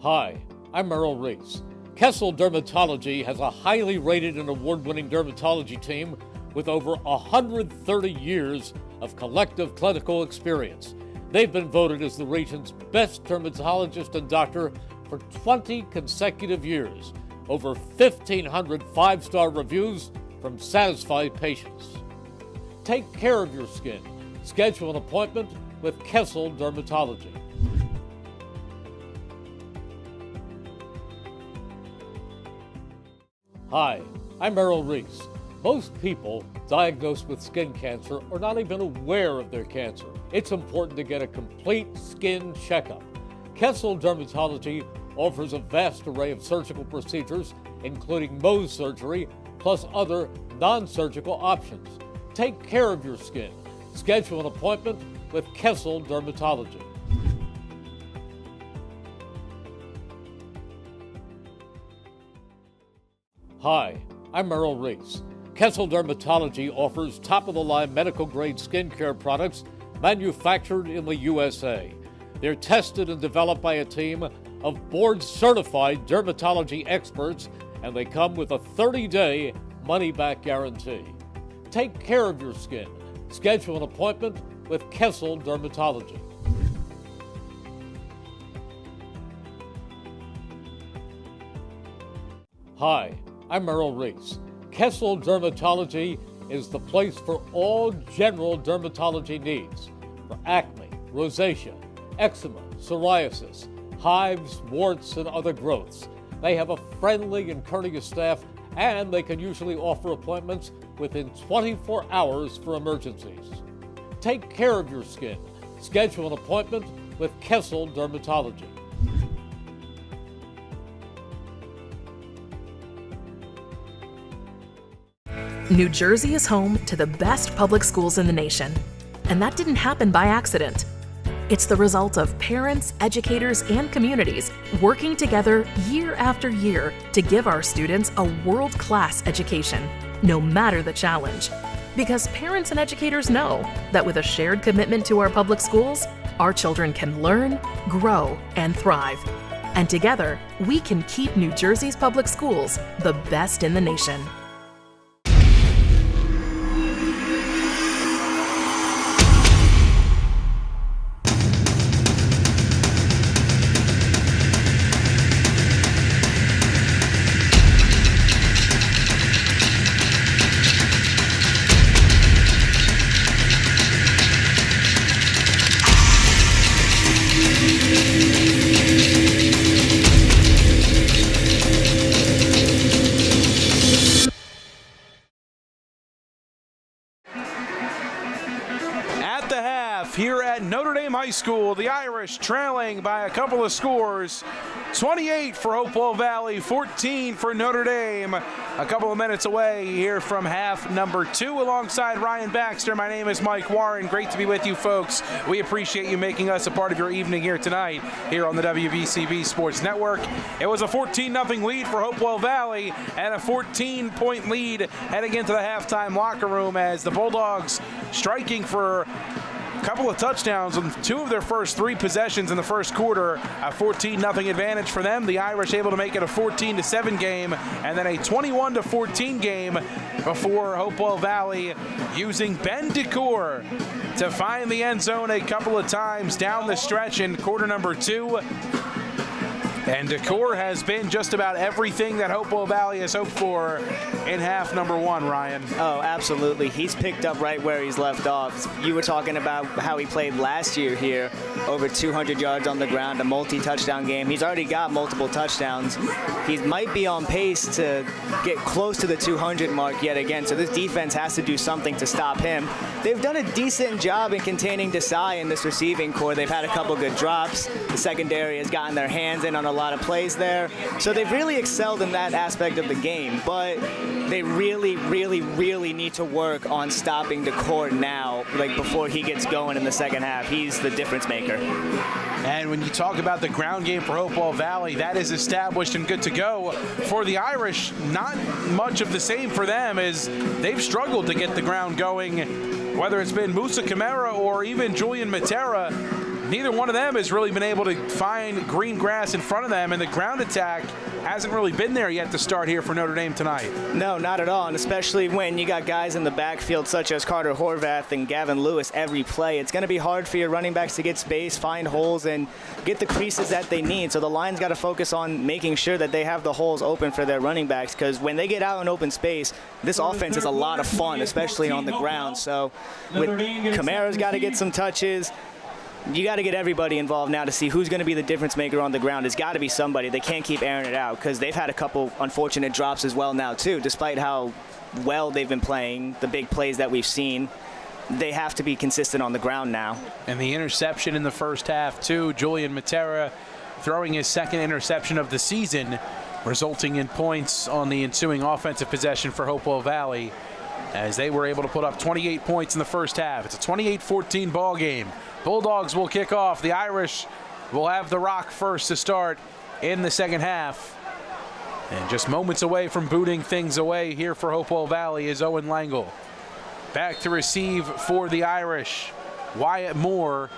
Hi, I'm Merrill Reese. Kessel Dermatology has a highly rated and award-winning dermatology team with over 130 years of collective clinical experience. They've been voted as the region's best dermatologist and doctor for 20 consecutive years. Over 1,500 five-star reviews from satisfied patients. Take care of your skin. Schedule an appointment with Kessel Dermatology. Hi, I'm Merrill Reese. Most people diagnosed with skin cancer are not even aware of their cancer. It's important to get a complete skin checkup. Kessel Dermatology offers a vast array of surgical procedures, including Mohs surgery, plus other non-surgical options. Take care of your skin. Schedule an appointment with Kessel Dermatology. Hi, I'm Merrill Reese. Kessel Dermatology offers top-of-the-line medical-grade skincare products manufactured in the USA. They're tested and developed by a team of board-certified dermatology experts, and they come with a 30-day money-back guarantee. Take care of your skin. Schedule an appointment with Kessel Dermatology. Hi, I'm Merrill Reese. Kessel Dermatology is the place for all general dermatology needs for acne, rosacea, eczema, psoriasis, hives, warts, and other growths. They have a friendly and courteous staff, and they can usually offer appointments within 24 hours for emergencies. Take care of your skin. Schedule an appointment with Kessel Dermatology. New Jersey is home to the best public schools in the nation, and that didn't happen by accident. It's the result of parents, educators, and communities working together year after year to give our students a world-class education, no matter the challenge. Because parents and educators know that with a shared commitment to our public schools, our children can learn, grow, and thrive. And together, we can keep New Jersey's public schools the best in the nation. at Notre Dame High School. The Irish trailing by a couple of scores. 28 for Hopewell Valley, 14 for Notre Dame. A couple of minutes away here from half number 2 alongside Ryan Baxter. My name is Mike Warren. Great to be with you folks. We appreciate you making us a part of your evening here tonight here on the WBCB Sports Network. It was a 14-0 lead for Hopewell Valley and a 14-point lead heading into the halftime locker room as the Bulldogs striking for a couple of touchdowns on 2 of their first 3 possessions in the first quarter. A 14-0 advantage for them. The Irish able to make it a 14-7 game and then a 21-14 game before Hopewell Valley using Ben DeCour to find the end zone a couple of times down the stretch in quarter number 2. And DeCour has been just about everything that Hopewell Valley has hoped for in half number 1, Ryan. Oh, absolutely. He's picked up right where he's left off. You were talking about how he played last year here, over 200 yards on the ground, a multi-touchdown game. He's already got multiple touchdowns. He might be on pace to get close to the 200 mark yet again, so this defense has to do something to stop him. They've done a decent job in containing Desai in this receiving core. They've had a couple good drops. The secondary has gotten their hands in on a lot of plays there. So they've really excelled in that aspect of the game, but they really need to work on stopping DeCour now, like before he gets going in the second half. He's the difference maker. And when you talk about the ground game for Hopewell Valley, that is established and good to go. For the Irish, not much of the same for them, as they've struggled to get the ground going, whether it's been Musa Camara or even Julian Matera. Neither one of them has really been able to find green grass in front of them, and the ground attack hasn't really been there yet to start here for Notre Dame tonight. No, not at all, and especially when you got guys in the backfield such as Carter Horvath and Gavin Lewis every play. It's going to be hard for your running backs to get space, find holes, and get the creases that they need. So the line's got to focus on making sure that they have the holes open for their running backs, because when they get out in open space, this offense is a lot of fun, especially on the ground. So with Kamara's got to get some touches. You got to get everybody involved now to see who's going to be the difference maker on the ground. It's got to be somebody. They can't keep airing it out, because they've had a couple unfortunate drops as well now too. Despite how well they've been playing, the big plays that we've seen, they have to be consistent on the ground now. And the interception in the first half too, Julian Matera throwing his second interception of the season, resulting in points on the ensuing offensive possession for Hopewell Valley, as they were able to put up 28 points in the first half. It's a 28-14 ball game. Bulldogs will kick off. The Irish will have the rock first to start in the second half. And just moments away from booting things away here for Hopewell Valley is Owen Langle. Back to receive for the Irish. Wyatt Moore,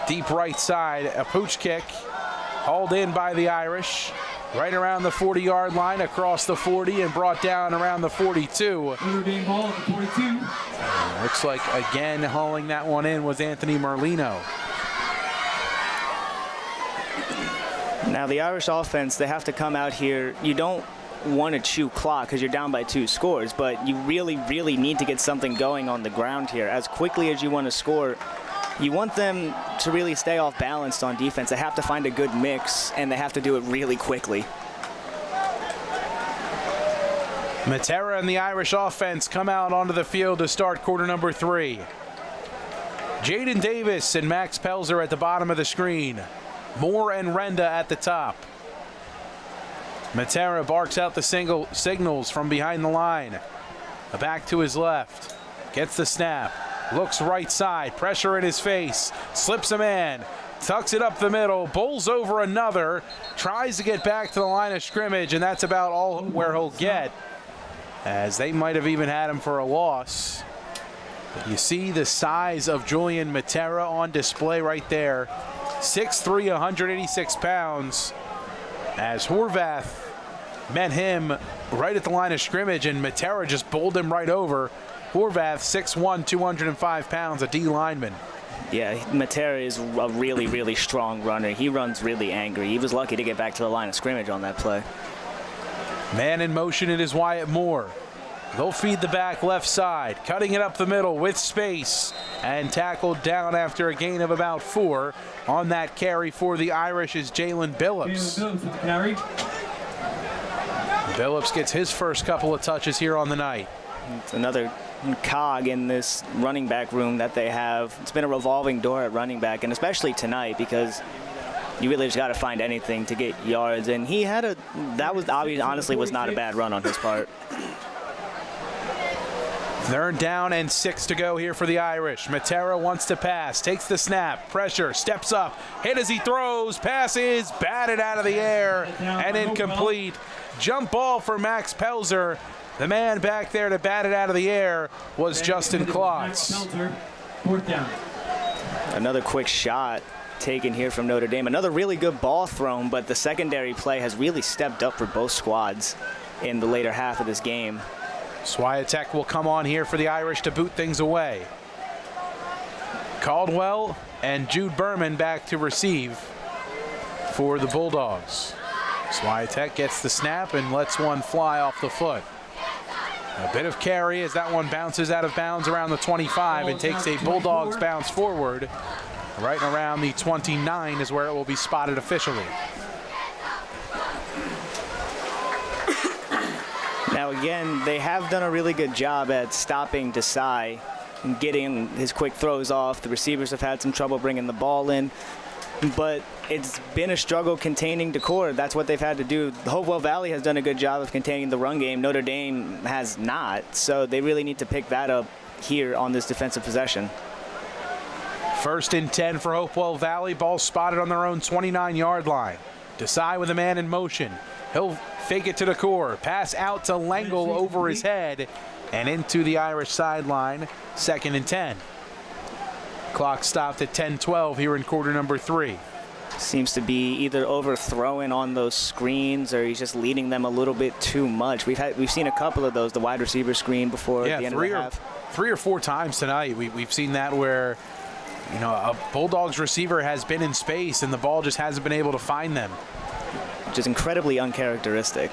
deep right side, a pooch kick, hauled in by the Irish. Right around the 40-yard line, across the 40, and brought down around the 42. Notre Dame ball at the 42. Looks like, again, hauling that one in was Anthony Merlino. Now, the Irish offense, they have to come out here. You don't want to chew clock because you're down by 2 scores, but you really need to get something going on the ground here. As quickly as you want to score, you want them to really stay off balance on defense. They have to find a good mix, and they have to do it really quickly. Matera and the Irish offense come out onto the field to start quarter number 3. Jaden Davis and Max Pelzer at the bottom of the screen. Moore and Renda at the top. Matera barks out the signals from behind the line. Back to his left. Gets the snap. Looks right side, pressure in his face, slips a man, tucks it up the middle, bowls over another, tries to get back to the line of scrimmage, and that's about all where he'll get, as they might have even had him for a loss. But you see the size of Julian Matera on display right there. 6'3", 186 pounds, as Horvath met him right at the line of scrimmage, and Matera just bowled him right over. Horvath, 6'1", 205 pounds, a D lineman. Yeah, Matera is a really strong runner. He runs really angry. He was lucky to get back to the line of scrimmage on that play. Man in motion, it is Wyatt Moore. They'll feed the back left side, cutting it up the middle with space, and tackled down after a gain of about 4. On that carry for the Irish is Jalen Billups. Jalen Billups with the carry. Billups gets his first couple of touches here on the night. It's another cog in this running back room that they have. It's been a revolving door at running back, and especially tonight because you really just got to find anything to get yards. And he had honestly was not a bad run on his part. 3rd down and 6 to go here for the Irish. Matera wants to pass, takes the snap, pressure, steps up, hit as he throws, passes, batted out of the air, and incomplete. Jump ball for Max Pelzer. The man back there to bat it out of the air was Justin Klotz. 4th down. Another quick shot taken here from Notre Dame. Another really good ball thrown, but the secondary play has really stepped up for both squads in the later half of this game. Swiatek will come on here for the Irish to boot things away. Caldwell and Jude Berman back to receive for the Bulldogs. Swiatek gets the snap and lets one fly off the foot. A bit of carry as that one bounces out of bounds around the 25 and takes a Bulldogs bounce forward. Right around the 29 is where it will be spotted officially. Now again, they have done a really good job at stopping Desai and getting his quick throws off. The receivers have had some trouble bringing the ball in, but it's been a struggle containing Decor. That's what they've had to do. The Hopewell Valley has done a good job of containing the run game. Notre Dame has not, so they really need to pick that up here on this defensive possession. 1st and 10 for Hopewell Valley. Ball spotted on their own 29-yard line. Desai with a man in motion. He'll fake it to Decor. Pass out to Langle over his head and into the Irish sideline. 2nd and 10. Clock stopped at 10-12 here in quarter number 3. Seems to be either overthrowing on those screens or he's just leading them a little bit too much. We've seen a couple of those, the wide receiver screen before at the end of the half. 3 or 4 times tonight. We've seen that where, you know, a Bulldogs receiver has been in space and the ball just hasn't been able to find them. Which is incredibly uncharacteristic.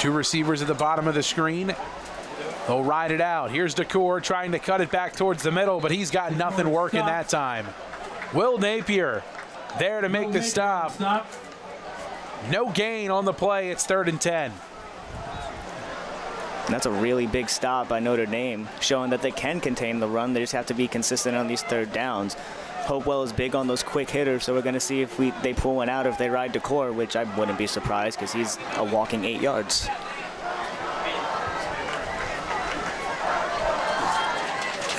2 receivers at the bottom of the screen. They'll ride it out. Here's Decor trying to cut it back towards the middle, but he's got nothing working that time. Will Napier there to make the stop. No gain on the play. It's 3rd and 10. That's a really big stop by Notre Dame, showing that they can contain the run. They just have to be consistent on these 3rd downs. Hopewell is big on those quick hitters, so we're going to see if they pull one out, if they ride Decor, which I wouldn't be surprised because he's a walking 8 yards.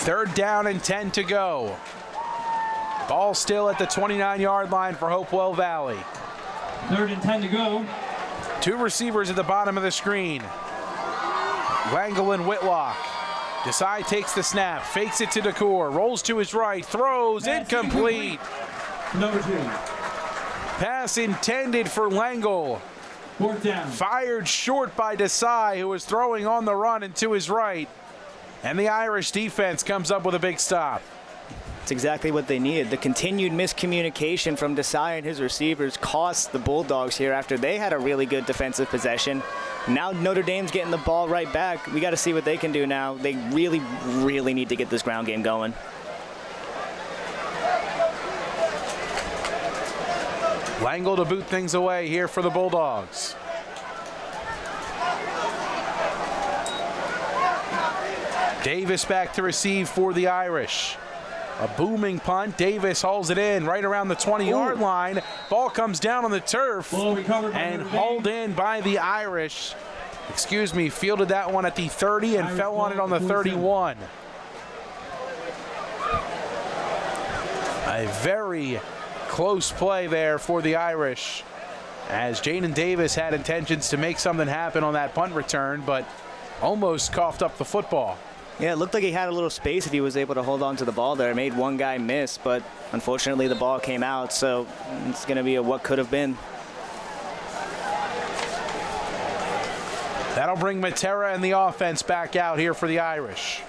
3rd down and 10 to go. Ball still at the 29-yard line for Hopewell Valley. 3rd and 10 to go. 2 receivers at the bottom of the screen. Langle and Whitlock. Desai takes the snap, fakes it to Decor, rolls to his right, throws, incomplete. Number 2. Pass intended for Langle. 4th down. Fired short by Desai, who was throwing on the run and to his right. And the Irish defense comes up with a big stop. It's exactly what they needed. The continued miscommunication from Desai and his receivers cost the Bulldogs here after they had a really good defensive possession. Now Notre Dame's getting the ball right back. We got to see what they can do now. They really, really need to get this ground game going. Langle to boot things away here for the Bulldogs. Davis back to receive for the Irish. A booming punt. Davis hauls it in right around the 20-yard line. Ball comes down on the turf and hauled in by the Irish. Fielded that one at the 30 and fell on it on the 31. A very close play there for the Irish, as Jaden Davis had intentions to make something happen on that punt return, but almost coughed up the football. Yeah, it looked like he had a little space if he was able to hold on to the ball there. It made one guy miss, but unfortunately the ball came out, so it's going to be a what could have been. That'll bring Matera and the offense back out here for the Irish.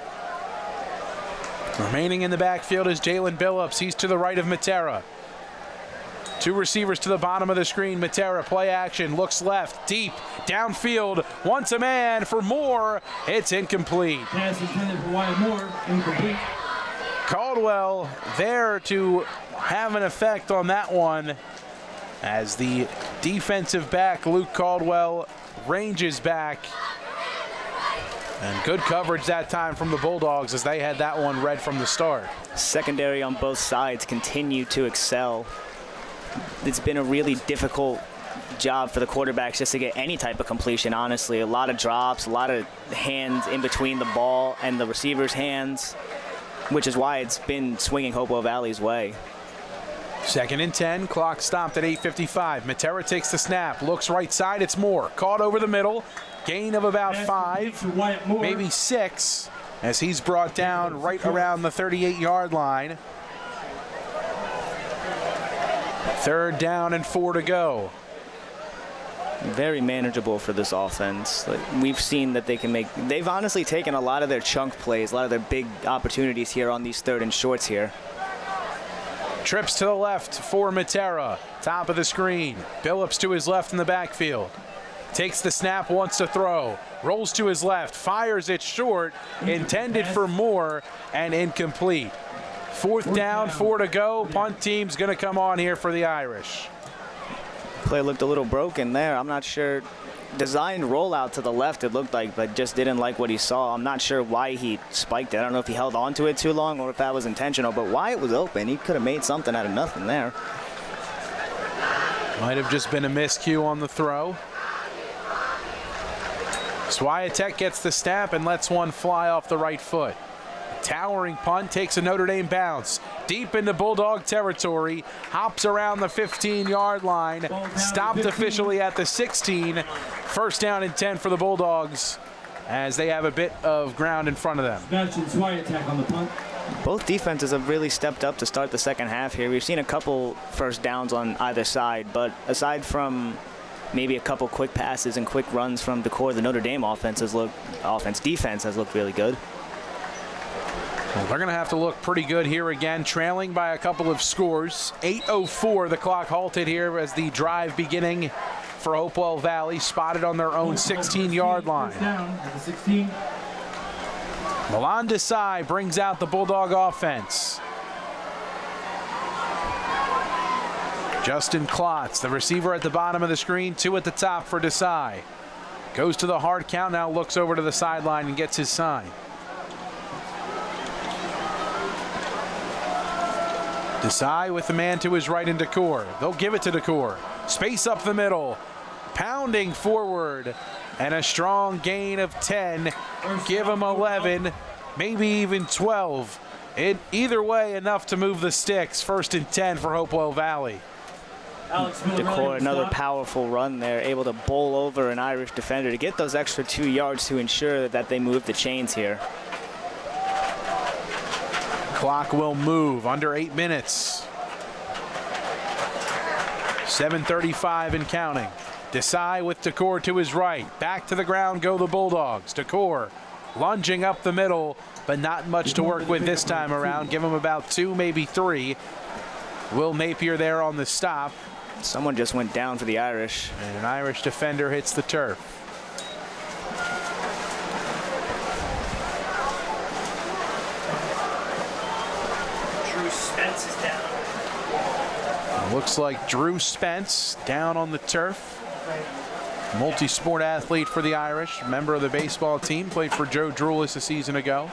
Remaining in the backfield is Jalen Billups. He's to the right of Matera. 2 receivers to the bottom of the screen. Matera, play action, looks left, deep, downfield, wants a man for Moore. It's incomplete. Pass intended for Wyatt Moore, incomplete. Caldwell there to have an effect on that one, as the defensive back, Luke Caldwell, ranges back And good coverage that time from the Bulldogs as they had that one read from the start. Secondary on both sides continue to excel. It's been a really difficult job for the quarterbacks just to get any type of completion, honestly. A lot of drops, a lot of hands in between the ball and the receiver's hands, which is why it's been swinging Hopewell Valley's way. 2nd and 10, clock stopped at 8:55. Notre takes the snap, looks right side, it's Moore. Caught over the middle, gain of about 5, maybe 6, as he's brought down right around the 38-yard line. 3rd down and 4 to go. Very manageable for this offense. Like, we've seen that they can make, they've honestly taken a lot of their chunk plays, a lot of their big opportunities here on these 3rd and shorts here. Trips to the left for Matera. Top of the screen. Billups to his left in the backfield. Takes the snap, wants to throw. Rolls to his left, fires it short. Intended for Moore and incomplete. 4th down, 4 to go. Punt team's going to come on here for the Irish. Play looked a little broken there. I'm not sure. Designed rollout to the left, it looked like, but just didn't like what he saw. I'm not sure why he spiked it. I don't know if he held on to it too long or if that was intentional, but why it was open, he could have made something out of nothing there. Might have just been a miscue on the throw. Swiatek gets the snap and lets one fly off the right foot. Towering punt, takes a Notre Dame bounce. Deep into Bulldog territory, hops around the 15-yard line, stopped officially at the 16. 1st down and 10 for the Bulldogs as they have a bit of ground in front of them. Swiatek on the punt. Both defenses have really stepped up to start the second half here. We've seen a couple 1st downs on either side, but aside from maybe a couple quick passes and quick runs from the core, the Notre Dame defense has looked really good. Well, they're going to have to look pretty good here again, trailing by a couple of scores. 8:04, the clock halted here as the drive beginning for Hopewell Valley, spotted on their own 16-yard line. Milan Desai brings out the Bulldog offense. Justin Klotz, the receiver at the bottom of the screen, 2 at the top for Desai. Goes to the hard count, now looks over to the sideline and gets his sign. Desai with the man to his right in Decor. They'll give it to Decor. Space up the middle. Pounding forward. And a strong gain of 10. Give him 11. Maybe even 12. Either way, enough to move the sticks. 1st and 10 for Hopewell Valley. Decor, another powerful run there. Able to bowl over an Irish defender to get those extra 2 yards to ensure that they move the chains here. Clock will move under 8 minutes. 7:35 and counting. Desai with Decor to his right. Back to the ground go the Bulldogs. Decor lunging up the middle, but not much to work with this time around. Give him about 2, maybe 3. Will Napier there on the stop. Someone just went down for the Irish. And an Irish defender hits the turf. Spence is down. Looks like Drew Spence down on the turf. Multi-sport athlete for the Irish, member of the baseball team, played for Joe Drulis a season ago.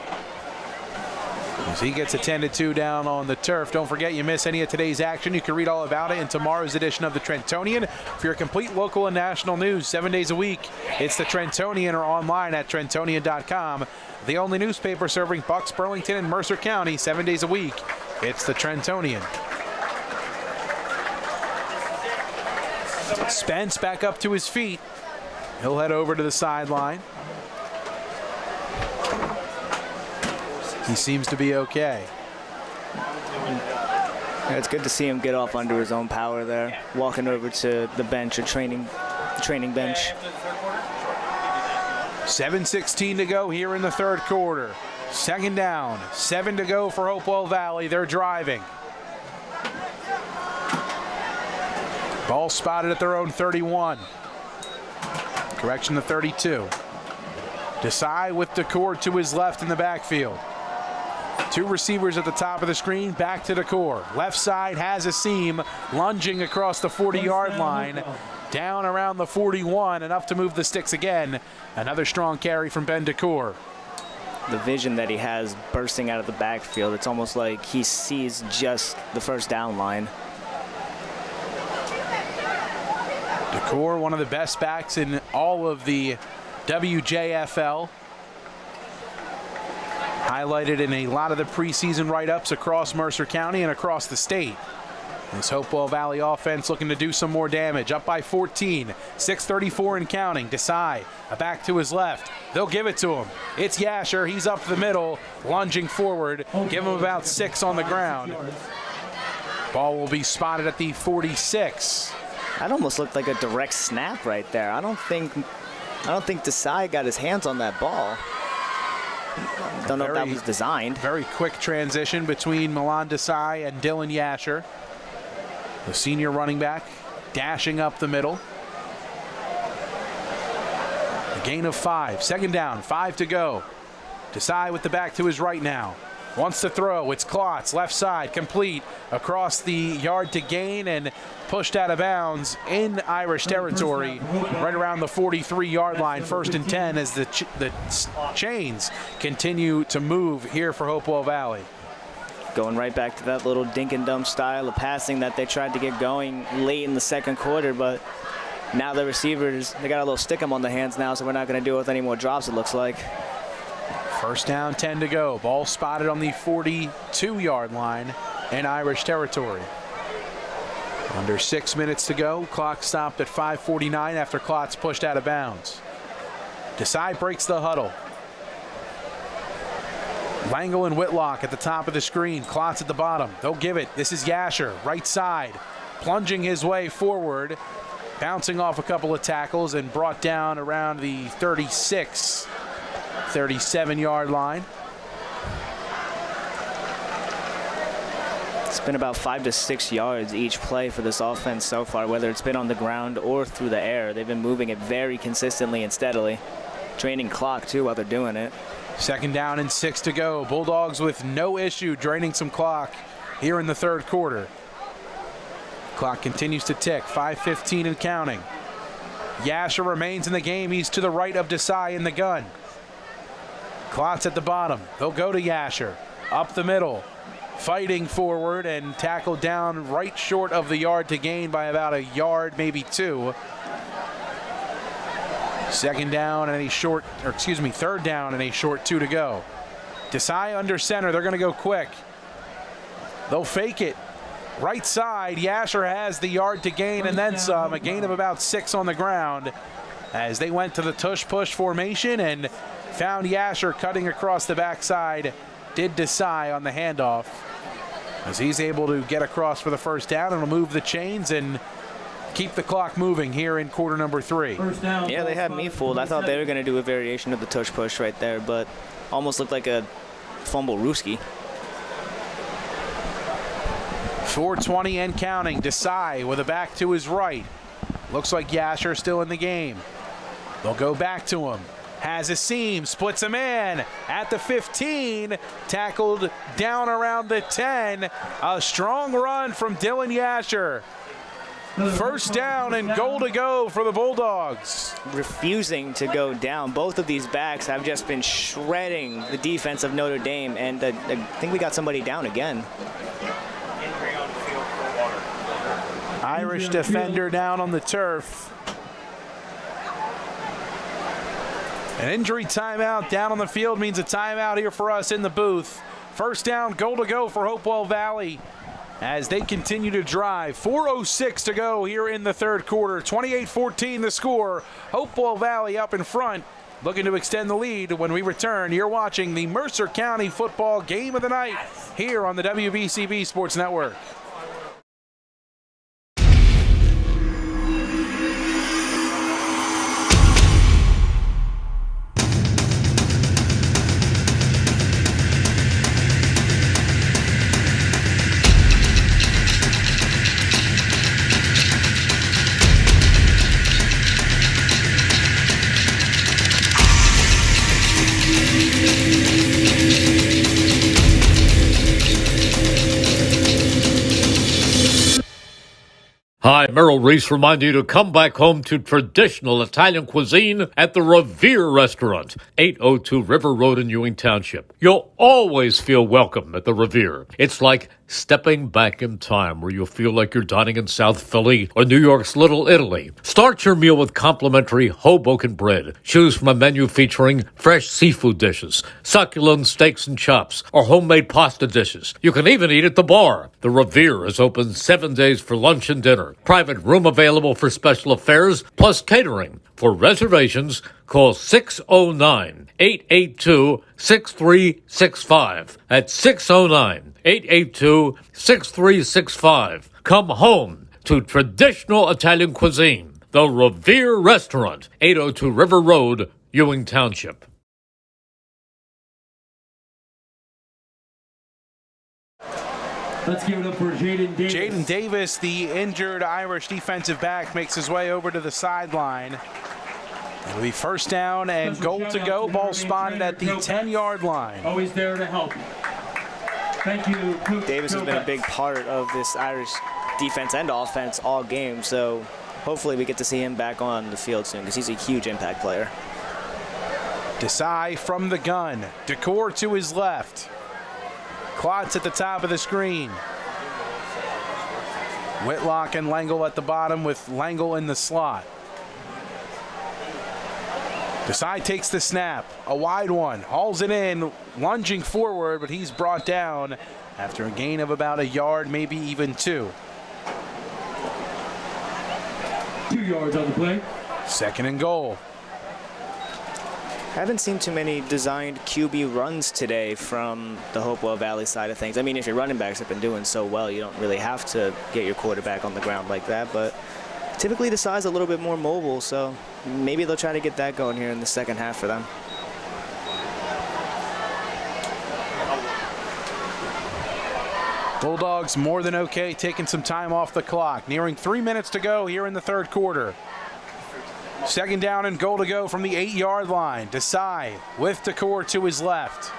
As he gets attended to down on the turf. Don't forget, you miss any of today's action, you can read all about it in tomorrow's edition of the Trentonian. For your complete local and national news 7 days a week, it's the Trentonian or online at Trentonian.com. The only newspaper serving Bucks, Burlington, and Mercer County 7 days a week. It's the Trentonian. Spence back up to his feet. He'll head over to the sideline. He seems to be okay. Yeah, it's good to see him get off under his own power there, walking over to the bench, a training bench. 7:16 to go here in the 3rd quarter. 2nd down, 7 to go for Hopewell Valley. They're driving. Ball spotted at their own 31. Correction, the 32. Desai with Decor to his left in the backfield. 2 receivers at the top of the screen, back to Decor. Left side has a seam, lunging across the 40-yard line. down around the 41, enough to move the sticks again. Another strong carry from Ben DeCour. The vision that he has bursting out of the backfield, it's almost like he sees just the first down line. DeCour, one of the best backs in all of the WJFL. Highlighted in a lot of the preseason write-ups across Mercer County and across the state. This Hopewell Valley offense looking to do some more damage. Up by 14, 6:34 and counting. Desai, a back to his left. They'll give it to him. It's Yasher. He's up the middle, lunging forward. Give him about 6 on the ground. Ball will be spotted at the 46. That almost looked like a direct snap right there. I don't think Desai got his hands on that ball. Don't know if that was designed. Very quick transition between Milan Desai and Dylan Yasher. The senior running back dashing up the middle. A gain of 5. Second down, 5 to go. Desai with the back to his right now. Wants to throw. It's Klotz, left side, complete across the yard to gain and pushed out of bounds in Irish territory, right around the 43-yard line. 1st and 10 as the chains continue to move here for Hopewell Valley. Going right back to that little dink and dump style of passing that they tried to get going late in the second quarter, but now the receivers, they got a little stick 'em on the hands now, so we're not going to deal with any more drops, it looks like. First down, 10 to go. Ball spotted on the 42-yard line in Irish territory. Under 6 minutes to go. Clock stopped at 5:49 after Klotz pushed out of bounds. Desai breaks the huddle. Langle and Whitlock at the top of the screen. Klotz at the bottom. They'll give it. This is Yasher, right side, plunging his way forward, bouncing off a couple of tackles and brought down around the 36, 37-yard line. It's been about 5 to 6 yards each play for this offense so far, whether it's been on the ground or through the air. They've been moving it very consistently and steadily. Draining clock, too, while they're doing it. Second down and 6 to go. Bulldogs with no issue draining some clock here in the third quarter. Clock continues to tick. 5:15 and counting. Yasher remains in the game. He's to the right of Desai in the gun. Klotz at the bottom. They'll go to Yasher. Up the middle. Fighting forward and tackled down right short of the yard to gain by about a yard, maybe 2. Third down and a short 2 to go. Desai under center. They're going to go quick. They'll fake it. Right side, Yasher has the yard to gain and then some. A gain of about 6 on the ground as they went to the tush-push formation and found Yasher cutting across the backside. Did Desai on the handoff as he's able to get across for the first down and will move the chains and keep the clock moving here in quarter number 3. Yeah, they had me fooled. I thought they were going to do a variation of the tush push right there, but almost looked like a fumble Ruski. 4:20 and counting. Desai with a back to his right. Looks like Yasher still in the game. They'll go back to him. Has a seam, splits a man at the 15, tackled down around the 10. A strong run from Dylan Yasher. First down and goal to go for the Bulldogs. Refusing to go down. Both of these backs have just been shredding the defense of Notre Dame, and I think we got somebody down again. Irish defender down on the turf. An injury timeout down on the field means a timeout here for us in the booth. First down, goal to go for Hopewell Valley as they continue to drive. 4:06 to go here in the third quarter. 28-14 the score. Hopewell Valley up in front, looking to extend the lead. When we return, you're watching the Mercer County Football Game of the Night here on the WBCB Sports Network. Hi, Merrill Reese reminding you to come back home to traditional Italian cuisine at the Revere Restaurant, 802 River Road in Ewing Township. You'll always feel welcome at the Revere. It's like stepping back in time where you'll feel like you're dining in South Philly or New York's Little Italy. Start your meal with complimentary Hoboken bread. Choose from a menu featuring fresh seafood dishes, succulent steaks and chops, or homemade pasta dishes. You can even eat at the bar. The Revere is open 7 days for lunch and dinner. Private room available for special affairs, plus catering. For reservations, call 609-882-6365. That's 609-882-6365. Come home to traditional Italian cuisine. The Revere Restaurant, 802 River Road, Ewing Township. Let's give it up for Jaden Davis. Jaden Davis, the injured Irish defensive back, makes his way over to the sideline. It'll be first down and goal to go. Ball spotted at the 10-yard line. Always there to help. Thank you, Coach. Davis has been a big part of this Irish defense and offense all game, so hopefully we get to see him back on the field soon because he's a huge impact player. Desai from the gun. Decor to his left. Klotz at the top of the screen. Whitlock and Langle at the bottom with Langle in the slot. Desai takes the snap. A wide one. Hauls it in, lunging forward, but he's brought down after a gain of about a yard, maybe even 2. 2 yards on the play. Second and goal. Haven't seen too many designed QB runs today from the Hopewell Valley side of things. I mean, if your running backs have been doing so well, you don't really have to get your quarterback on the ground like that. But typically the side's a little bit more mobile, so maybe they'll try to get that going here in the second half for them. Bulldogs more than okay, taking some time off the clock. Nearing 3 minutes to go here in the third quarter. Second down and goal to go from the 8-yard line. Desai with Decor to his left.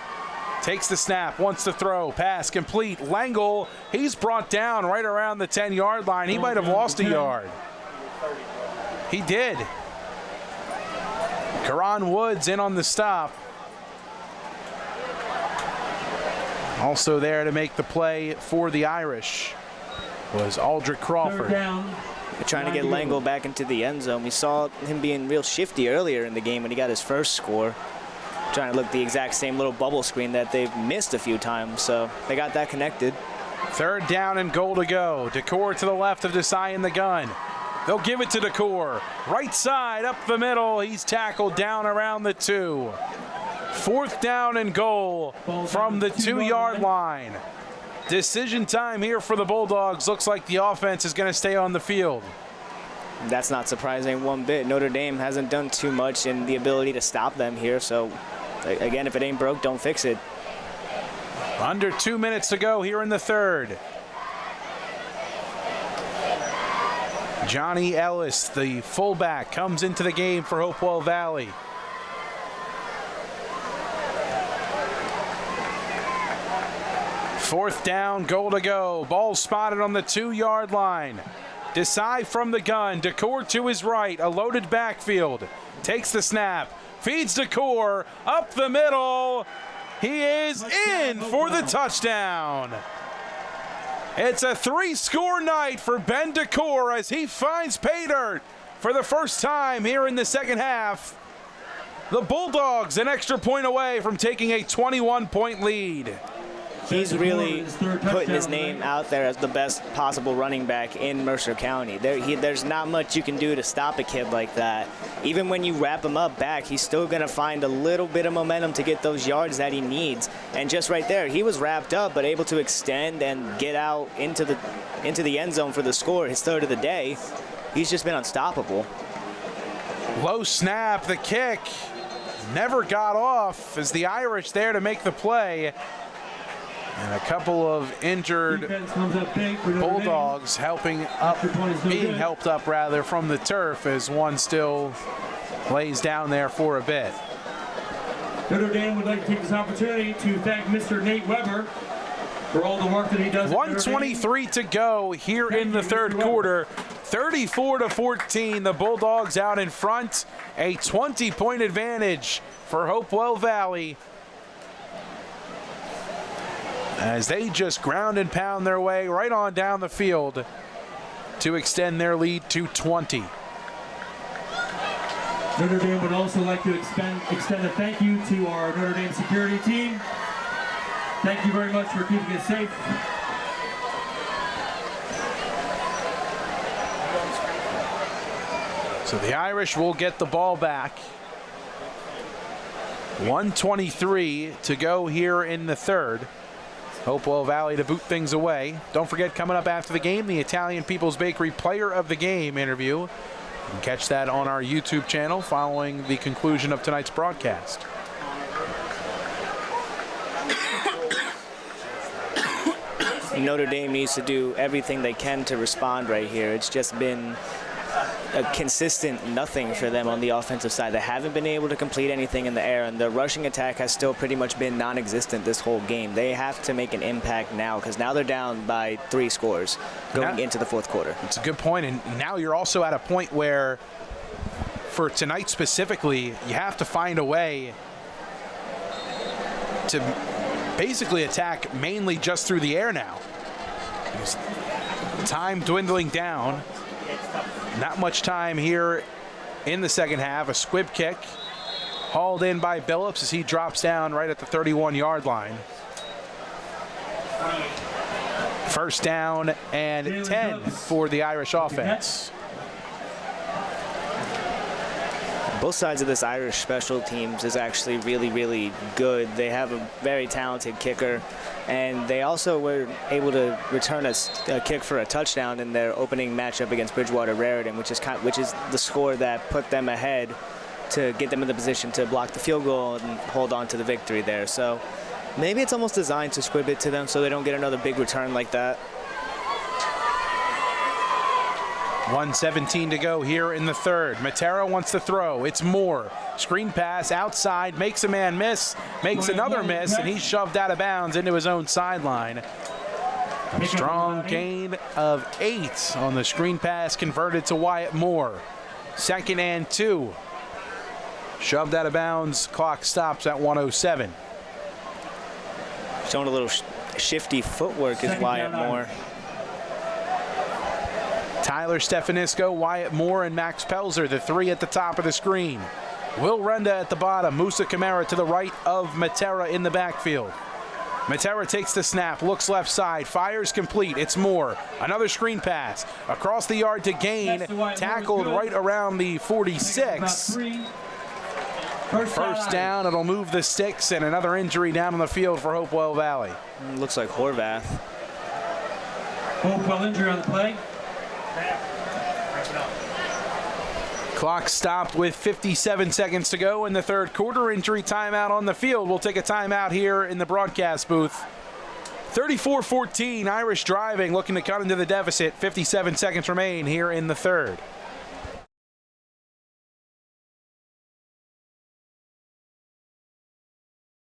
Takes the snap, wants to throw, pass complete. Langle, he's brought down right around the 10-yard line. He might have lost a yard. He did. Karan Woods in on the stop. Also there to make the play for the Irish was Aldrich Crawford. Third down. They're trying to get Langle back into the end zone. We saw him being real shifty earlier in the game when he got his first score. Trying to look the exact same little bubble screen that they've missed a few times, so they got that connected. Third down and goal to go. Decor to the left of Desai in the gun. They'll give it to Decor. Right side, up the middle. He's tackled down around the 2. Fourth down and goal from the 2-yard line. Decision time here for the Bulldogs. Looks like the offense is going to stay on the field. That's not surprising one bit. Notre Dame hasn't done too much in the ability to stop them here, so again, if it ain't broke, don't fix it. Under 2 minutes to go here in the third. Johnny Ellis, the fullback, comes into the game for Hopewell Valley. Fourth down, goal to go. Ball spotted on the 2-yard line. Desai from the gun. Decor to his right. A loaded backfield. Takes the snap. Feeds Decor. Up the middle. He is in for the touchdown. It's a 3-score night for Ben Decor as he finds pay dirt for the first time here in the second half. The Bulldogs an extra point away from taking a 21-point lead. He's really putting his name out there as the best possible running back in Mercer County. There's not much you can do to stop a kid like that. Even when you wrap him up back, he's still going to find a little bit of momentum to get those yards that he needs. And just right there, he was wrapped up but able to extend and get out into the end zone for the score, his third of the day. He's just been unstoppable. Low snap, the kick never got off as the Irish there to make the play. And a couple of injured Bulldogs being helped up rather from the turf as one still lays down there for a bit. Notre Dame would like to take this opportunity to thank Mr. Nate Weber for all the work that he does. 1:23 to go here in the third quarter. 34-14, the Bulldogs out in front. A 20-point advantage for Hopewell Valley as they just ground and pound their way right on down the field to extend their lead to 20. Notre Dame would also like to extend a thank you to our Notre Dame security team. Thank you very much for keeping us safe. So the Irish will get the ball back. 1:23 to go here in the third. Hopewell Valley to boot things away. Don't forget, coming up after the game, the Italian People's Bakery Player of the Game interview. You can catch that on our YouTube channel following the conclusion of tonight's broadcast. Notre Dame needs to do everything they can to respond right here. It's just been a consistent nothing for them on the offensive side. They haven't been able to complete anything in the air, and the rushing attack has still pretty much been non-existent this whole game. They have to make an impact now, because now they're down by 3 scores going into the fourth quarter. It's a good point, and now you're also at a point where, for tonight specifically, you have to find a way to basically attack mainly just through the air now. Time dwindling down. Not much time here in the second half. A squib kick hauled in by Billups as he drops down right at the 31-yard line. First down and 10 for the Irish offense. Both sides of this Irish special teams is actually really, really good. They have a very talented kicker, and they also were able to return a kick for a touchdown in their opening matchup against Bridgewater Raritan, which is the score that put them ahead to get them in the position to block the field goal and hold on to the victory there. So maybe it's almost designed to squib it to them so they don't get another big return like that. 1:17 to go here in the third. Matera wants to throw. It's Moore. Screen pass outside, makes a man miss, makes another miss, and he's shoved out of bounds into his own sideline. A strong gain of 8 on the screen pass converted to Wyatt Moore. 2nd and 2. Shoved out of bounds. Clock stops at 1:07. Showing a little shifty footwork is Wyatt Moore. Tyler Stefanisco, Wyatt Moore, and Max Pelzer, the 3 at the top of the screen. Will Renda at the bottom. Musa Kamara to the right of Matera in the backfield. Matera takes the snap, looks left side, fires complete. It's Moore. Another screen pass. Across the yard to gain. Tackled right around the 46. First down, it'll move the sticks, and another injury down on the field for Hopewell Valley. Looks like Horvath. Hopewell injury on the play. Clock stopped with 57 seconds to go in the third quarter. Injury timeout on the field. We'll take a timeout here in the broadcast booth. 34-14, Irish driving, looking to cut into the deficit. 57 seconds remain here in the third.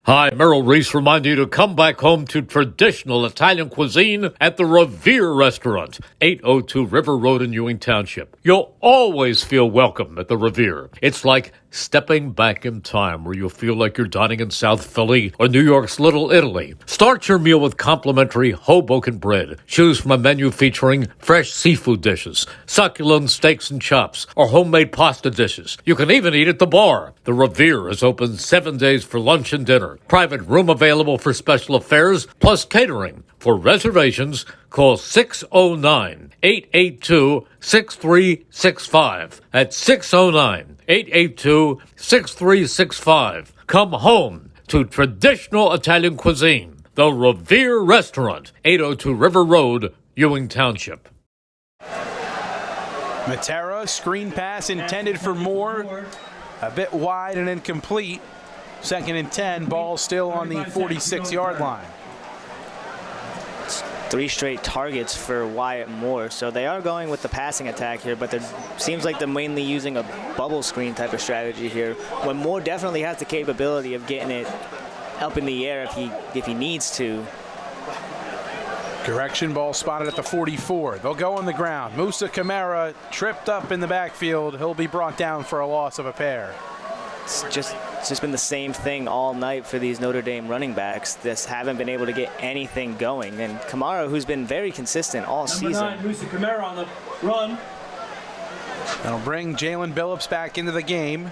Hi, Merrill Reese reminding you to come back home to traditional Italian cuisine at the Revere Restaurant, 802 River Road in Ewing Township. You'll always feel welcome at the Revere. It's like stepping back in time where you'll feel like you're dining in South Philly or New York's Little Italy. Start your meal with complimentary Hoboken bread. Choose from a menu featuring fresh seafood dishes, succulent steaks and chops, or homemade pasta dishes. You can even eat at the bar. The Revere is open 7 days for lunch and dinner. Private room available for special affairs, plus catering. For reservations, call 609-882-6365. That's 609-882-6365. Come home to traditional Italian cuisine. The Revere Restaurant, 802 River Road, Ewing Township. Matera, screen pass intended for Moore. A bit wide and incomplete. 2nd and 10, ball still on the 46-yard line. 3 straight targets for Wyatt Moore, so they are going with the passing attack here, but it seems like they're mainly using a bubble screen type of strategy here, when Moore definitely has the capability of getting it up in the air if he needs to. Correction, ball spotted at the 44. They'll go on the ground. Musa Kamara tripped up in the backfield. He'll be brought down for a loss of a pair. It's just been the same thing all night for these Notre Dame running backs. This haven't been able to get anything going. And Kamara, who's been very consistent all season. Number 9, Musa Kamara on the run. That'll bring Jalen Billups back into the game.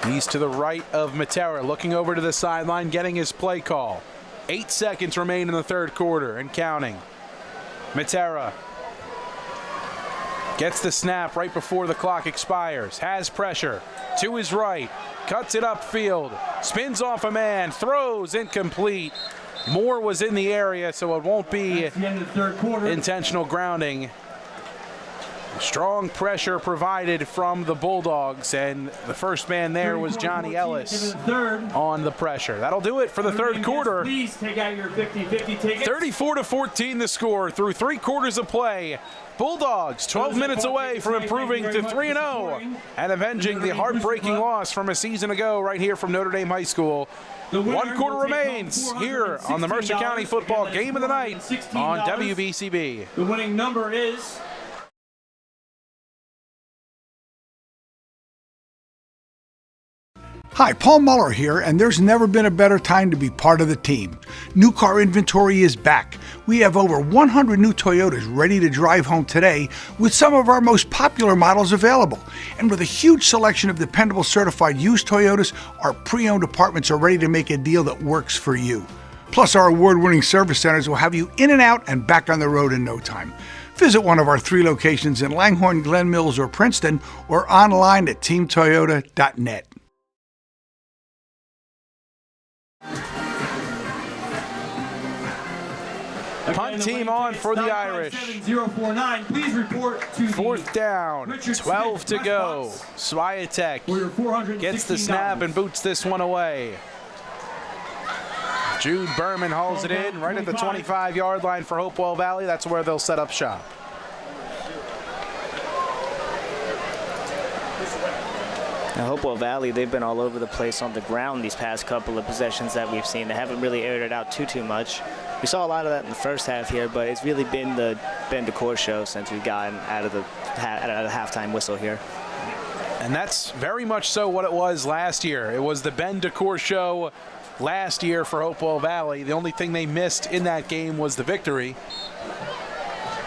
He's to the right of Matera, looking over to the sideline, getting his play call. 8 seconds remain in the third quarter and counting. Matera gets the snap right before the clock expires. Has pressure to his right. Cuts it upfield. Spins off a man. Throws incomplete. Moore was in the area, so it won't be the end of the third quarter. Intentional grounding. Strong pressure provided from the Bulldogs, and the first man there was Johnny Ellis on the pressure. That'll do it for the third quarter. Please take out your 50-50 tickets. 34-14 the score through 3 quarters of play. Bulldogs 12 minutes away from improving to 3-0 and avenging the heartbreaking loss from a season ago right here from Notre Dame High School. 1 quarter remains here on the Mercer County Football Game of the Night on WBCB. The winning number is... Hi, Paul Muller here, and there's never been a better time to be part of the team. New car inventory is back. We have over 100 new Toyotas ready to drive home today with some of our most popular models available. And with a huge selection of dependable certified used Toyotas, our pre-owned departments are ready to make a deal that works for you. Plus, our award-winning service centers will have you in and out and back on the road in no time. Visit one of our 3 locations in Langhorne, Glen Mills, or Princeton, or online at teamtoyota.net. Punt team on for the Irish. 7049. Please report to 4th down, 12 to go. Swiatek gets the snap and boots this one away. Jude Berman hauls it in right at the 25-yard line for Hopewell Valley. That's where they'll set up shop. Now, Hopewell Valley, they've been all over the place on the ground these past couple of possessions that we've seen. They haven't really aired it out too much. We saw a lot of that in the first half here, but it's really been the Ben DeCour show since we've gotten out of the halftime whistle here. And that's very much so what it was last year. It was the Ben DeCour show last year for Hopewell Valley. The only thing they missed in that game was the victory,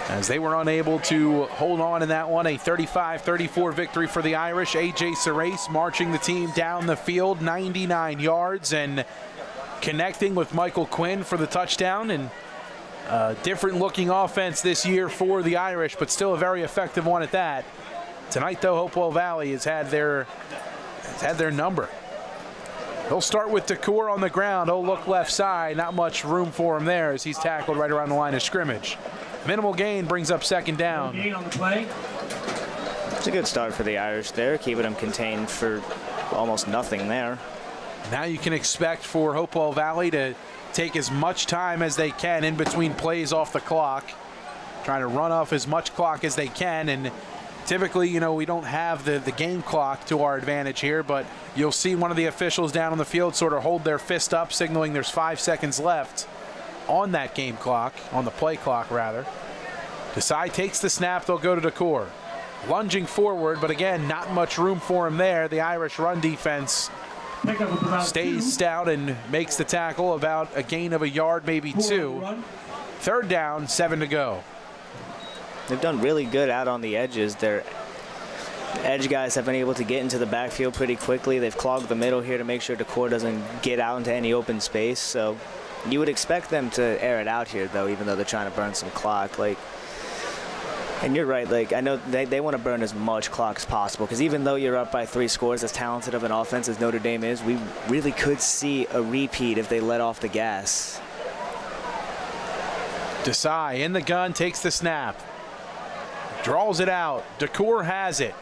as they were unable to hold on in that one. A 35-34 victory for the Irish. A.J. Serace marching the team down the field 99 yards and connecting with Michael Quinn for the touchdown. And different looking offense this year for the Irish, but still a very effective one at that. Tonight, though, Hopewell Valley has had their number. He'll start with DeCour on the ground. He'll look left side. Not much room for him there as he's tackled right around the line of scrimmage. Minimal gain brings up 2nd down. Gain on the play. It's a good start for the Irish there, keeping them contained for almost nothing there. Now you can expect for Hopewell Valley to take as much time as they can in between plays off the clock, trying to run off as much clock as they can. And typically, you know, we don't have the game clock to our advantage here, but you'll see one of the officials down on the field sort of hold their fist up, signaling there's 5 seconds left on that game clock, on the play clock rather. Desai takes the snap. They'll go to DeCour. Lunging forward, but again, not much room for him there. The Irish run defense stays stout and makes the tackle. About a gain of a yard, maybe 2. 3rd down, 7 to go. They've done really good out on the edges. Their edge guys have been able to get into the backfield pretty quickly. They've clogged the middle here to make sure DeCour doesn't get out into any open space. So you would expect them to air it out here, though, even though they're trying to burn some clock. And you're right, I know they want to burn as much clock as possible, because even though you're up by 3 scores, as talented of an offense as Notre Dame is, we really could see a repeat if they let off the gas. Desai in the gun, takes the snap. Draws it out. DeCour has it.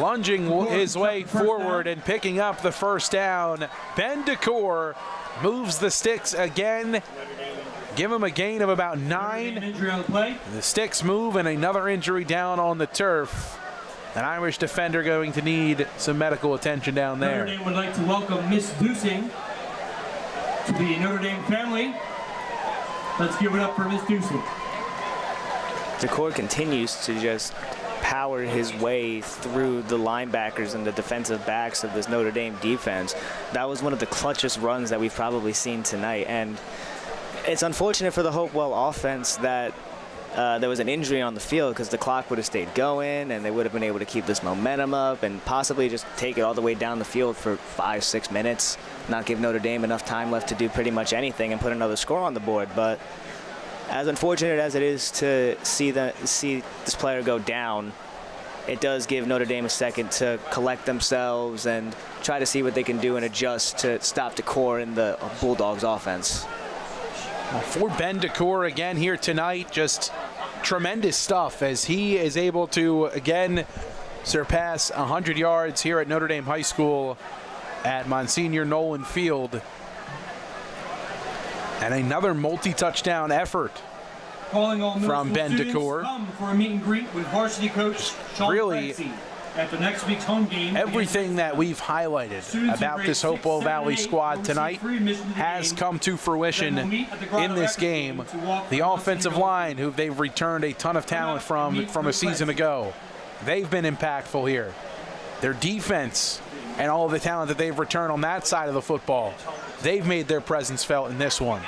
Lunging his way forward and picking up the 1st down. Ben DeCour moves the sticks again. Give him a gain of about 9. The sticks move and another injury down on the turf. An Irish defender going to need some medical attention down there. Notre Dame would like to welcome Miss Dusing to the Notre Dame family. Let's give it up for Miss Deucey. Decor continues to just power his way through the linebackers and the defensive backs of this Notre Dame defense. That was one of the clutchest runs that we've probably seen tonight. And it's unfortunate for the Hopewell offense that there was an injury on the field, because the clock would have stayed going and they would have been able to keep this momentum up and possibly just take it all the way down the field for 5-6 minutes, not give Notre Dame enough time left to do pretty much anything and put another score on the board. But as unfortunate as it is to see this player go down, it does give Notre Dame a second to collect themselves and try to see what they can do and adjust to stop Decor in the Bulldogs offense. For Ben Decor again here tonight, just tremendous stuff as he is able to again surpass 100 yards here at Notre Dame High School at Monsignor Nolan Field. And another multi-touchdown effort Calling all from Ben Decor. Come for a meet and greet with varsity coach Sean Really, Clancy after next week's home game. everything that we've highlighted about this Hopewell Valley squad tonight has come to fruition in this game. The offensive line, who they've returned a ton of talent from a season ago, they've been impactful here. Their defense and all of the talent that they've returned on that side of the football, they've made their presence felt in this one.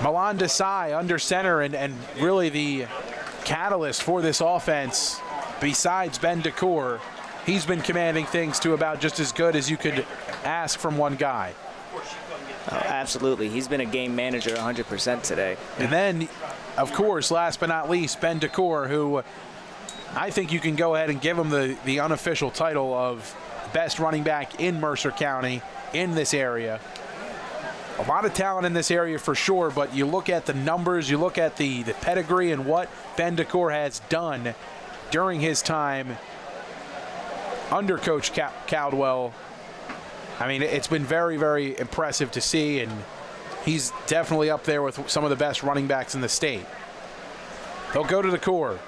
Milan Desai under center and really the catalyst for this offense besides Ben Decor. He's been commanding things to about just as good as you could ask from one guy. Oh, absolutely. He's been a game manager 100% today. And then, of course, last but not least, Ben Decor, who I think you can go ahead and give him the unofficial title of best running back in Mercer County in this area. A lot of talent in this area for sure, but you look at the numbers, you look at the pedigree and what Ben Decor has done during his time under Coach Caldwell. I mean, it's been very, very impressive to see, and he's definitely up there with some of the best running backs in the state. He'll go to Decor.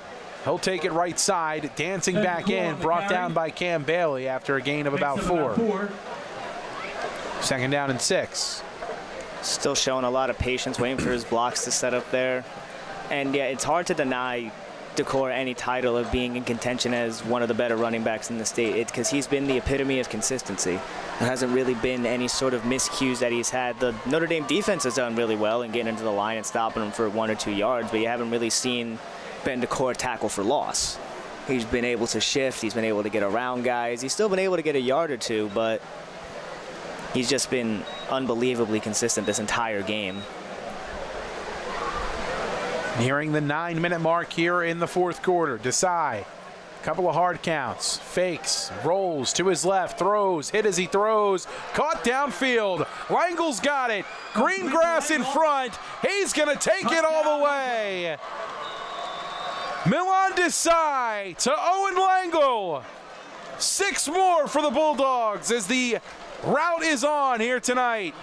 He'll take it right side, dancing back in, brought down by Cam Bailey after a gain of about 4. Second down and 6. Still showing a lot of patience, waiting for his blocks to set up there. And yeah, it's hard to deny Decor any title of being in contention as one of the better running backs in the state, because he's been the epitome of consistency. There hasn't really been any sort of miscues that he's had. The Notre Dame defense has done really well in getting into the line and stopping him for 1 or 2 yards, but you haven't really seen Ben Decor tackle for loss. He's been able to shift, he's been able to get around guys, he's still been able to get a yard or two, but he's just been unbelievably consistent this entire game. Nearing the 9-minute mark here in the fourth quarter. Desai, couple of hard counts, fakes, rolls to his left, throws, hit as he throws, caught downfield. Langle's got it. Green grass in front. He's going to take it all the way. Milan Desai to Owen Langle. 6 more for the Bulldogs as the route is on here tonight.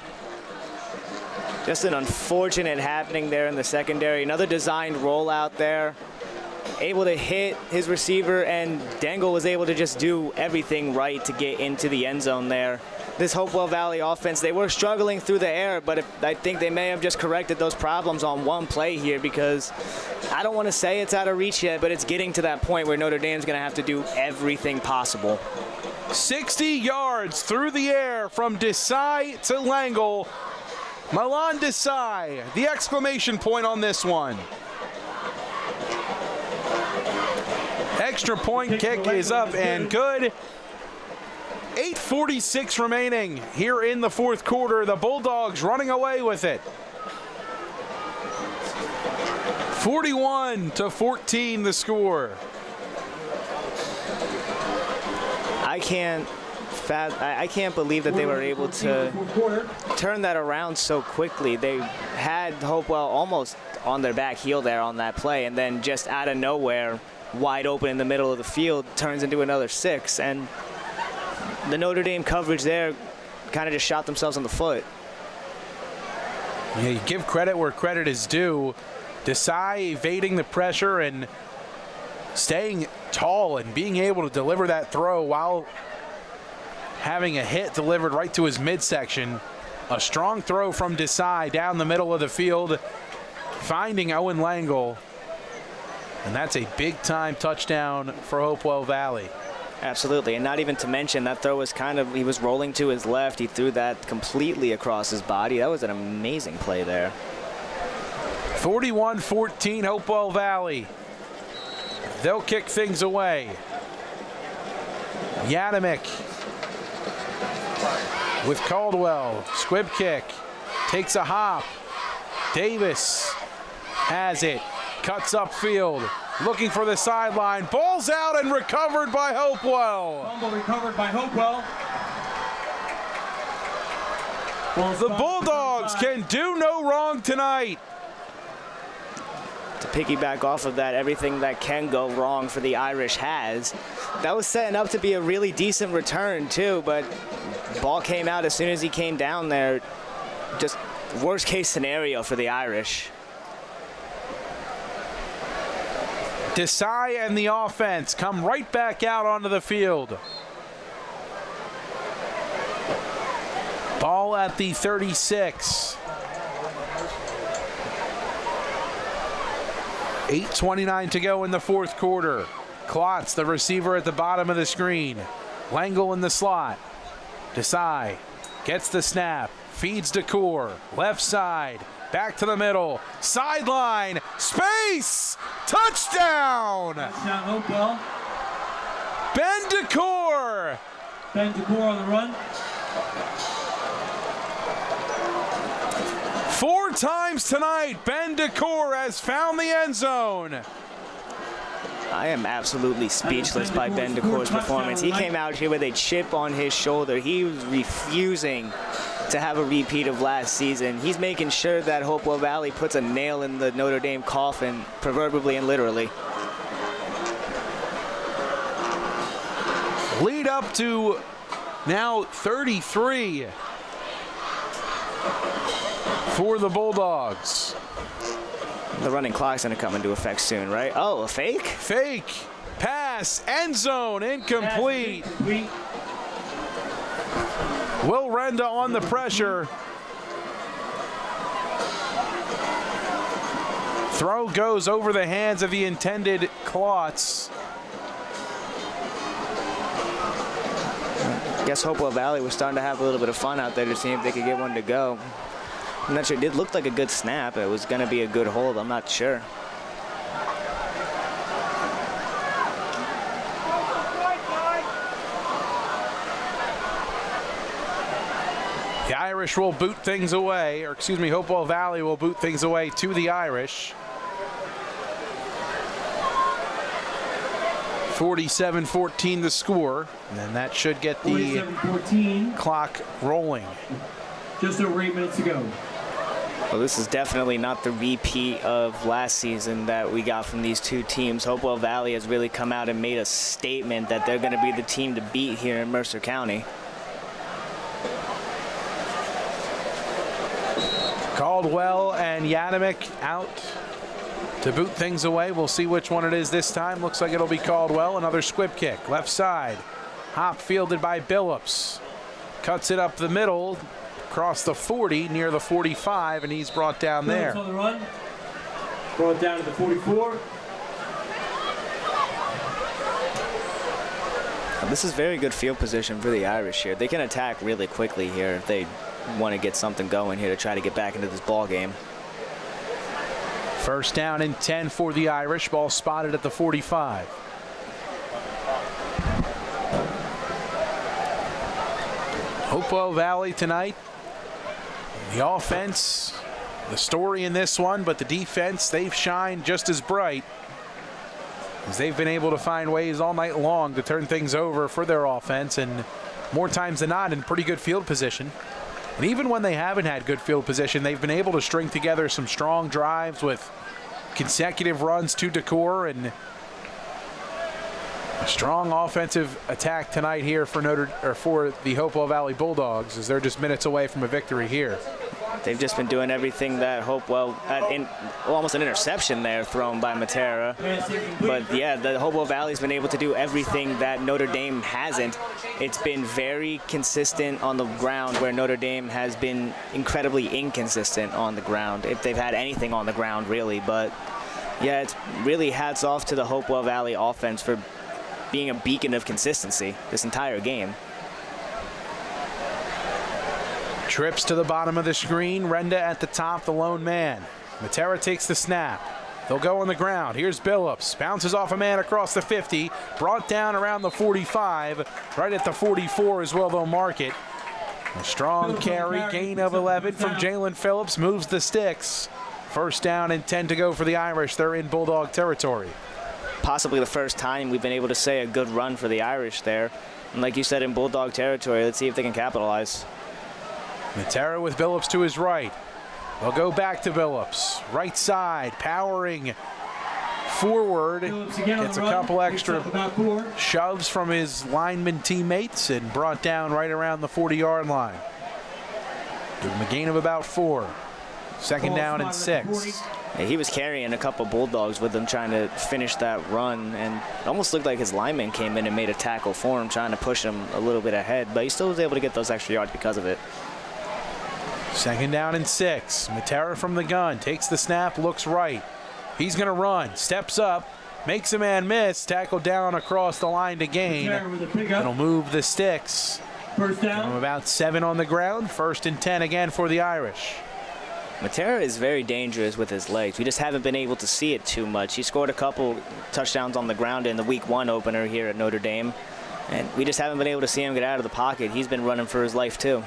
Just an unfortunate happening there in the secondary. Another designed rollout there. Able to hit his receiver, and Dangle was able to just do everything right to get into the end zone there. This Hopewell Valley offense, they were struggling through the air, but I think they may have just corrected those problems on one play here, because I don't want to say it's out of reach yet, but it's getting to that point where Notre Dame's going to have to do everything possible. 60 yards through the air from Desai to Langle. Milan Desai, the exclamation point on this one. Extra point kick is up and good. 8:46 remaining here in the fourth quarter. The Bulldogs running away with it. 41-14 the score. I can't believe that they were able to turn that around so quickly. They had Hopewell almost on their back heel there on that play, and then just out of nowhere, wide open in the middle of the field, turns into another 6. And the Notre Dame coverage there kind of just shot themselves in the foot. Yeah, you give credit where credit is due. Desai evading the pressure and staying tall and being able to deliver that throw while having a hit delivered right to his midsection. A strong throw from Desai down the middle of the field, finding Owen Langle. And that's a big-time touchdown for Hopewell Valley. Absolutely, and not even to mention that throw was he was rolling to his left. He threw that completely across his body. That was an amazing play there. 41-14 Hopewell Valley. They'll kick things away. Yanamick with Caldwell. Squib kick. Takes a hop. Davis has it. Cuts upfield. Looking for the sideline. Ball's out and recovered by Hopewell. Fumble recovered by Hopewell. The Bulldogs can do no wrong tonight. To piggyback off of that, everything that can go wrong for the Irish has. That was setting up to be a really decent return too, but ball came out as soon as he came down there. Just worst case scenario for the Irish. Desai and the offense come right back out onto the field. Ball at the 36. 8:29 to go in the fourth quarter. Klotz, the receiver at the bottom of the screen. Langle in the slot. Desai gets the snap, feeds Decor, left side, back to the middle, sideline, space, touchdown! Touchdown Hopewell. Ben Decor! Ben Decor on the run. 4 times tonight, Ben Decor has found the end zone. I am absolutely speechless by Ben Decor's performance. He came out here with a chip on his shoulder. He was refusing to have a repeat of last season. He's making sure that Hopewell Valley puts a nail in the Notre Dame coffin, proverbially and literally. Lead up to now 33 for the Bulldogs. The running clock's going to come into effect soon, right? Oh, a fake? Fake. Pass. End zone. Incomplete. Will Renda on the pressure. Throw goes over the hands of the intended Klotz. I guess Hopewell Valley was starting to have a little bit of fun out there to see if they could get one to go. I'm not sure. It did look like a good snap. It was going to be a good hold. I'm not sure. The Irish will boot things away, or excuse me, Hopewell Valley will boot things away to the Irish. 47-14 the score, and then that should get the 47-14. clock rolling. Just over 8 minutes to go. Well, this is definitely not the repeat of last season that we got from these two teams. Hopewell Valley has really come out and made a statement that they're going to be the team to beat here in Mercer County. Caldwell and Yanamick out to boot things away. We'll see which one it is this time. Looks like it'll be Caldwell. Another squib kick, left side. Hop fielded by Billups. Cuts it up the middle, across the 40, near the 45, and he's brought down there. On the run. Brought down to the 44. This is very good field position for the Irish here. They can attack really quickly here if they want to get something going here to try to get back into this ball game. First down and 10 for the Irish. Ball spotted at the 45. Hopewell Valley tonight. The offense, the story in this one, but the defense, they've shined just as bright as they've been able to find ways all night long to turn things over for their offense, and more times than not in pretty good field position. And even when they haven't had good field position, they've been able to string together some strong drives with consecutive runs to Decor, and a strong offensive attack tonight here for for the Hopewell Valley Bulldogs, as they're just minutes away from a victory here. They've just been doing everything that Hopewell, almost an interception there thrown by Matera. But yeah, the Hopewell Valley's been able to do everything that Notre Dame hasn't. It's been very consistent on the ground, where Notre Dame has been incredibly inconsistent on the ground, if they've had anything on the ground really. But yeah, it's really hats off to the Hopewell Valley offense for being a beacon of consistency this entire game. Trips to the bottom of the screen. Renda at the top, the lone man. Matera takes the snap. They'll go on the ground. Here's Billups. Bounces off a man across the 50. Brought down around the 45. Right at the 44 as well, they'll mark it. A strong carry, gain of 11 from Jalen Phillips. Moves the sticks. First down and 10 to go for the Irish. They're in Bulldog territory. Possibly the first time we've been able to say a good run for the Irish there. And like you said, in Bulldog territory, let's see if they can capitalize. Matera with Billups to his right. They'll go back to Billups. Right side, powering forward. Gets a couple extra shoves from his lineman teammates and brought down right around the 40-yard line. Give him a gain of about 4. Second down and 6. Yeah, he was carrying a couple Bulldogs with him trying to finish that run, and it almost looked like his lineman came in and made a tackle for him, trying to push him a little bit ahead, but he still was able to get those extra yards because of it. Second down and 6. Matera from the gun, takes the snap, looks right. He's going to run, steps up, makes a man miss, tackle down across the line to gain. It'll move the sticks. First down. From about 7 on the ground, 1st and 10 again for the Irish. Matera is very dangerous with his legs. We just haven't been able to see it too much. He scored a couple touchdowns on the ground in the Week 1 opener here at Notre Dame, and we just haven't been able to see him get out of the pocket. He's been running for his life too.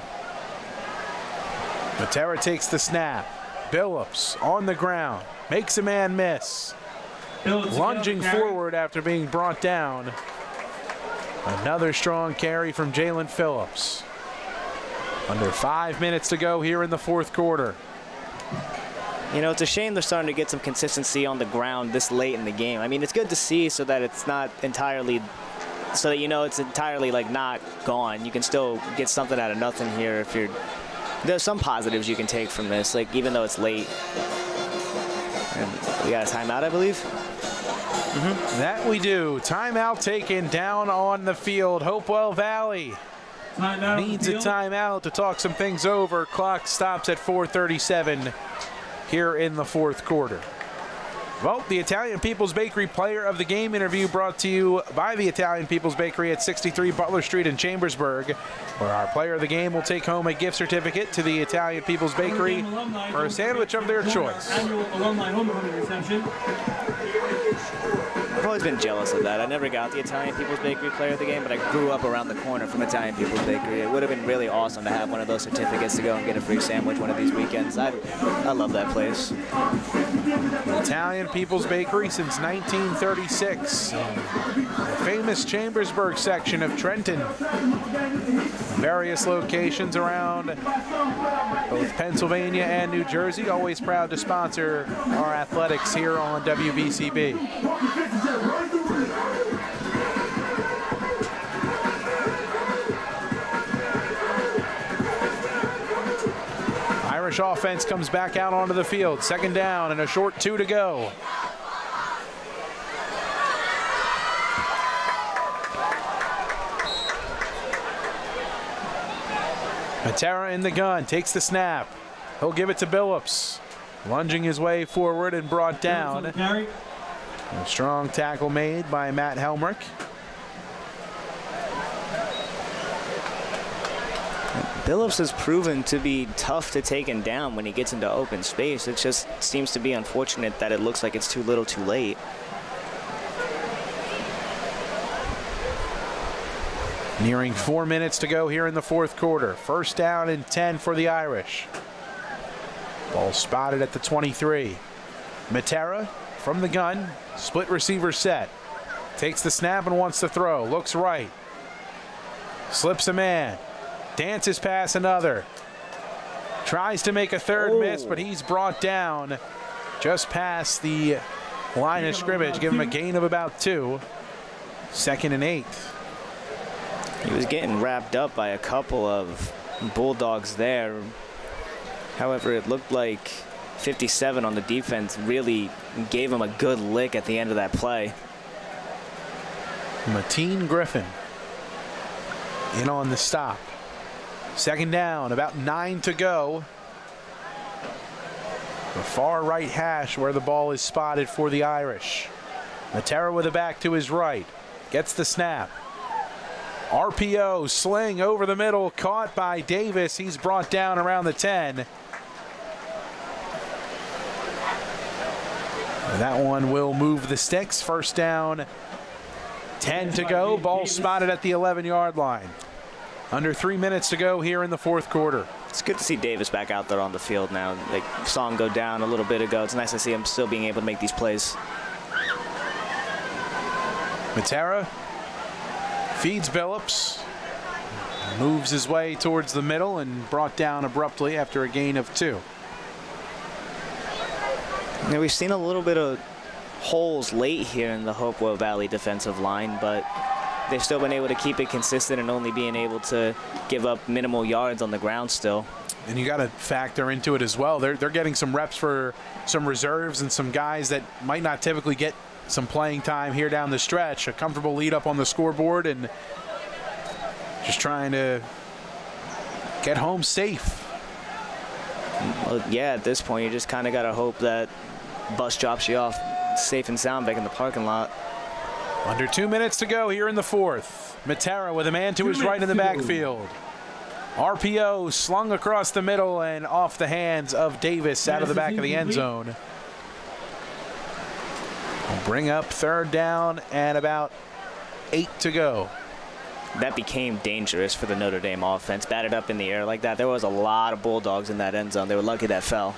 Matera takes the snap. Billups on the ground. Makes a man miss. Lunging forward after being brought down. Another strong carry from Jalen Phillips. Under 5 minutes to go here in the 4th quarter. You know, it's a shame they're starting to get some consistency on the ground this late in the game. I mean, it's good to see so that it's not entirely, so that you know it's entirely like not gone. You can still get something out of nothing here if you're, there's some positives you can take from this, like even though it's late. And we got a timeout, I believe. That we do. Timeout taken down on the field. Hopewell Valley needs a timeout to talk some things over. Clock stops at 4:37 here in the 4th quarter. Well, the Italian People's Bakery Player of the Game interview brought to you by the Italian People's Bakery at 63 Butler Street in Chambersburg, where our Player of the Game will take home a gift certificate to the Italian People's Bakery for a sandwich of their choice. Annual alumni homecoming reception. I've always been jealous of that. I never got the Italian People's Bakery Player of the Game, but I grew up around the corner from Italian People's Bakery. It would have been really awesome to have one of those certificates to go and get a free sandwich one of these weekends. I love that place. Italian People's Bakery since 1936. The famous Chambersburg section of Trenton. Various locations around both Pennsylvania and New Jersey. Always proud to sponsor our athletics here on WBCB. Irish offense comes back out onto the field. Second down and a short 2 to go. Matera in the gun, takes the snap. He'll give it to Billups. Lunging his way forward and brought down. A strong tackle made by Matt Helmrich. Billups has proven to be tough to take him down when he gets into open space. It just seems to be unfortunate that it looks like it's too little too late. Nearing 4 minutes to go here in the 4th quarter. First down and 10 for the Irish. Ball spotted at the 23. Matera from the gun, split receiver set. Takes the snap and wants to throw. Looks right. Slips a man. Dances past another. Tries to make a third miss, but he's brought down just past the line of scrimmage. Give him a gain of about 2. 2nd and 8. He was getting wrapped up by a couple of Bulldogs there. However, it looked like 57 on the defense really gave him a good lick at the end of that play. Mateen Griffin in on the stop. Second down, about 9 to go. The far right hash where the ball is spotted for the Irish. Notre with a back to his right. Gets the snap. RPO, sling over the middle, caught by Davis. He's brought down around the 10. And that one will move the sticks. First down, 10 to go. Ball spotted at the 11-yard line. Under 3 minutes to go here in the fourth quarter. It's good to see Davis back out there on the field now. They saw him go down a little bit ago. It's nice to see him still being able to make these plays. Matera feeds Billups. Moves his way towards the middle and brought down abruptly after a gain of 2. Now, we've seen a little bit of holes late here in the Hopewell Valley defensive line, but they've still been able to keep it consistent and only being able to give up minimal yards on the ground still. And you got to factor into it as well. They're getting some reps for some reserves and some guys that might not typically get some playing time here down the stretch. A comfortable lead up on the scoreboard and just trying to get home safe. Well, yeah, at this point, you just kind of got to hope that bus drops you off safe and sound back in the parking lot. Under 2 minutes to go here in the fourth. Matera with a man to his right in the backfield. RPO slung across the middle and off the hands of Davis out of the back of the end zone. We'll bring up third down and about 8 to go. That became dangerous for the Notre Dame offense. Batted up in the air like that. There was a lot of Bulldogs in that end zone. They were lucky that fell.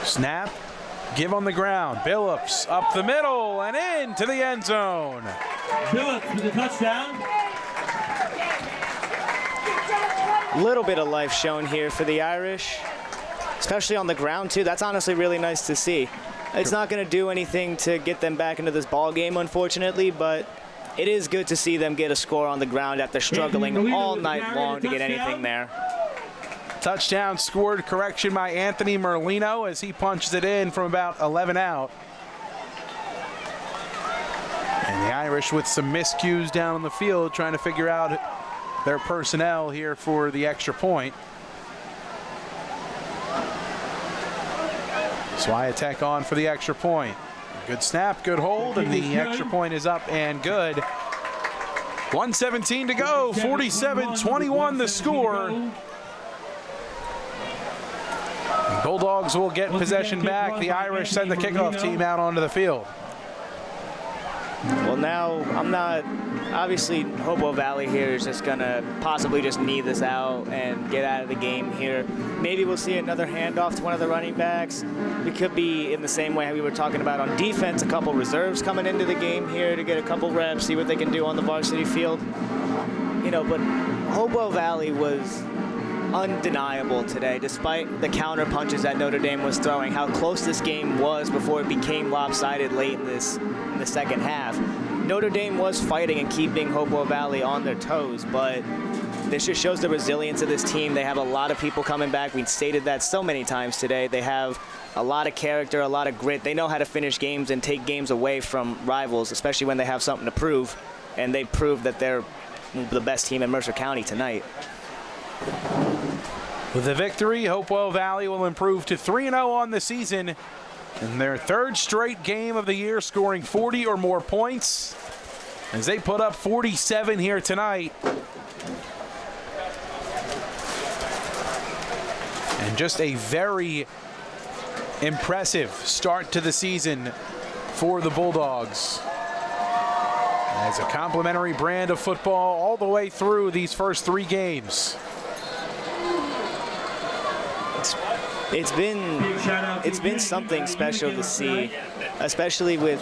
Snap, give on the ground. Billups up the middle and into the end zone. Billups with a touchdown. Little bit of life shown here for the Irish, especially on the ground too. That's honestly really nice to see. It's not going to do anything to get them back into this ball game, unfortunately, but it is good to see them get a score on the ground after struggling all night long to get anything there. Touchdown scored, correction by Anthony Merlino as he punches it in from about 11 out. And the Irish with some miscues down on the field trying to figure out their personnel here for the extra point. Swiatek on for the extra point. Good snap, good hold, and the extra point is up and good. 1:17 to go, 47-21 the score. Bulldogs will get possession back. The Irish send the kickoff team out onto the field. Well, now obviously Hopewell Valley here is just gonna possibly just knee this out and get out of the game here. Maybe we'll see another handoff to one of the running backs. We could be in the same way we were talking about on defense, a couple reserves coming into the game here to get a couple reps, see what they can do on the varsity field. You know, but Hopewell Valley was undeniable today, despite the counter punches that Notre Dame was throwing, how close this game was before it became lopsided late in the second half. Notre Dame was fighting and keeping Hopewell Valley on their toes, but this just shows the resilience of this team. They have a lot of people coming back. We stated that so many times today. They have a lot of character, a lot of grit. They know how to finish games and take games away from rivals, especially when they have something to prove, and they proved that they're the best team in Mercer County tonight. With the victory, Hopewell Valley will improve to 3-0 on the season in their third straight game of the year, scoring 40 or more points as they put up 47 here tonight. And just a very impressive start to the season for the Bulldogs. As a complimentary brand of football all the way through these first 3 games. It's been something special to see, especially with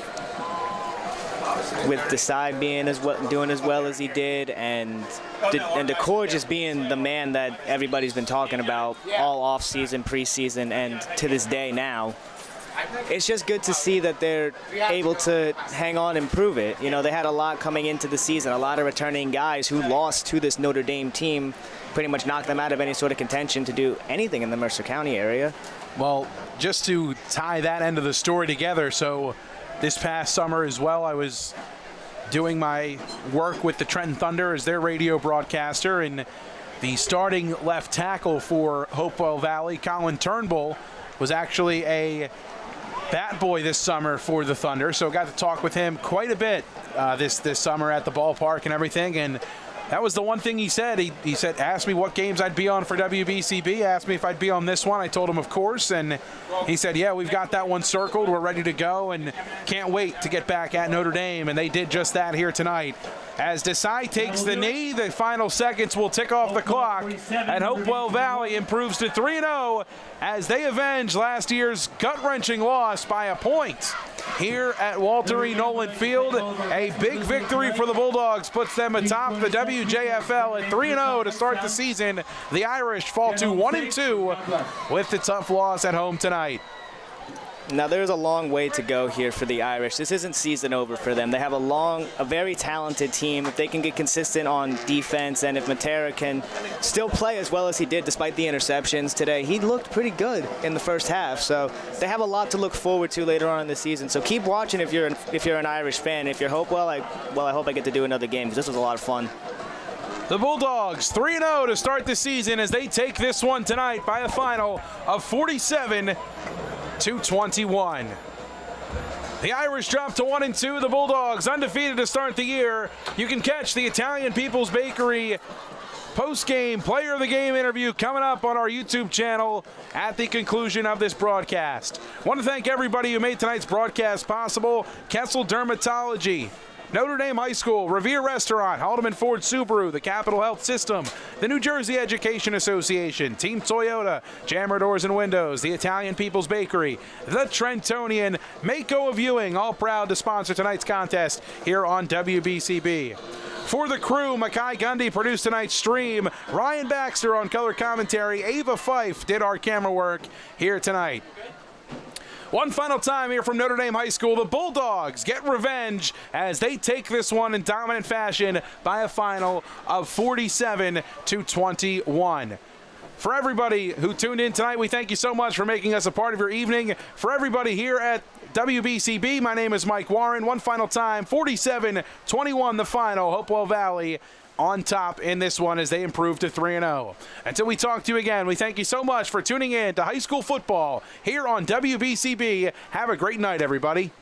Desai being doing as well as he did, and DeCour just being the man that everybody's been talking about all off-season, preseason, and to this day now. it's just good to see that they're able to hang on and prove it. You know, they had a lot coming into the season, a lot of returning guys who lost to this Notre Dame team, pretty much knocked them out of any sort of contention to do anything in the Mercer County area. Well, just to tie that end of the story together, so this past summer as well, I was doing my work with the Trenton Thunder as their radio broadcaster, and the starting left tackle for Hopewell Valley, Colin Turnbull, was actually a bat boy this summer for the Thunder, so got to talk with him quite a bit this summer at the ballpark and everything, and that was the one thing he said. He said, asked me what games I'd be on for WBCB, asked me if I'd be on this one. I told him, of course, and he said, yeah, we've got that one circled. We're ready to go and can't wait to get back at Notre Dame, and they did just that here tonight. As Desai takes the knee, the final seconds will tick off the clock, and Hopewell Valley improves to 3-0 as they avenge last year's gut-wrenching loss by a point. Here at Walter E. Nolan Field, a big victory for the Bulldogs puts them atop the WJFL at 3-0 to start the season. The Irish fall to 1-2 with the tough loss at home tonight. Now, there's a long way to go here for the Irish. This isn't season over for them. They have a very talented team. If they can get consistent on defense, and if Notre can still play as well as he did despite the interceptions today, he looked pretty good in the first half. So they have a lot to look forward to later on in the season. So keep watching if you're an Irish fan. If you're Hopewell, I hope I get to do another game because this was a lot of fun. The Bulldogs 3-0 to start the season as they take this one tonight by a final of 47-21. The Irish drop to 1-2. The Bulldogs undefeated to start the year. You can catch the Italian People's Bakery post-game player of the game interview coming up on our YouTube channel at the conclusion of this broadcast. I want to thank everybody who made tonight's broadcast possible. Kessel Dermatology, Notre Dame High School, Revere Restaurant, Haldeman Ford Subaru, the Capital Health System, the New Jersey Education Association, Team Toyota, Jammer Doors and Windows, the Italian People's Bakery, the Trentonian, Mako of Ewing, all proud to sponsor tonight's contest here on WBCB. For the crew, Makai Gundy produced tonight's stream, Ryan Baxter on color commentary, Ava Fife did our camera work here tonight. One final time here from Notre Dame High School, the Bulldogs get revenge as they take this one in dominant fashion by a final of 47-21. For everybody who tuned in tonight, we thank you so much for making us a part of your evening. For everybody here at WBCB, my name is Mike Warren. One final time, 47-21 the final. Hopewell Valley on top in this one as they improve to 3-0. Until we talk to you again, we thank you so much for tuning in to high school football here on WBCB. Have a great night, everybody.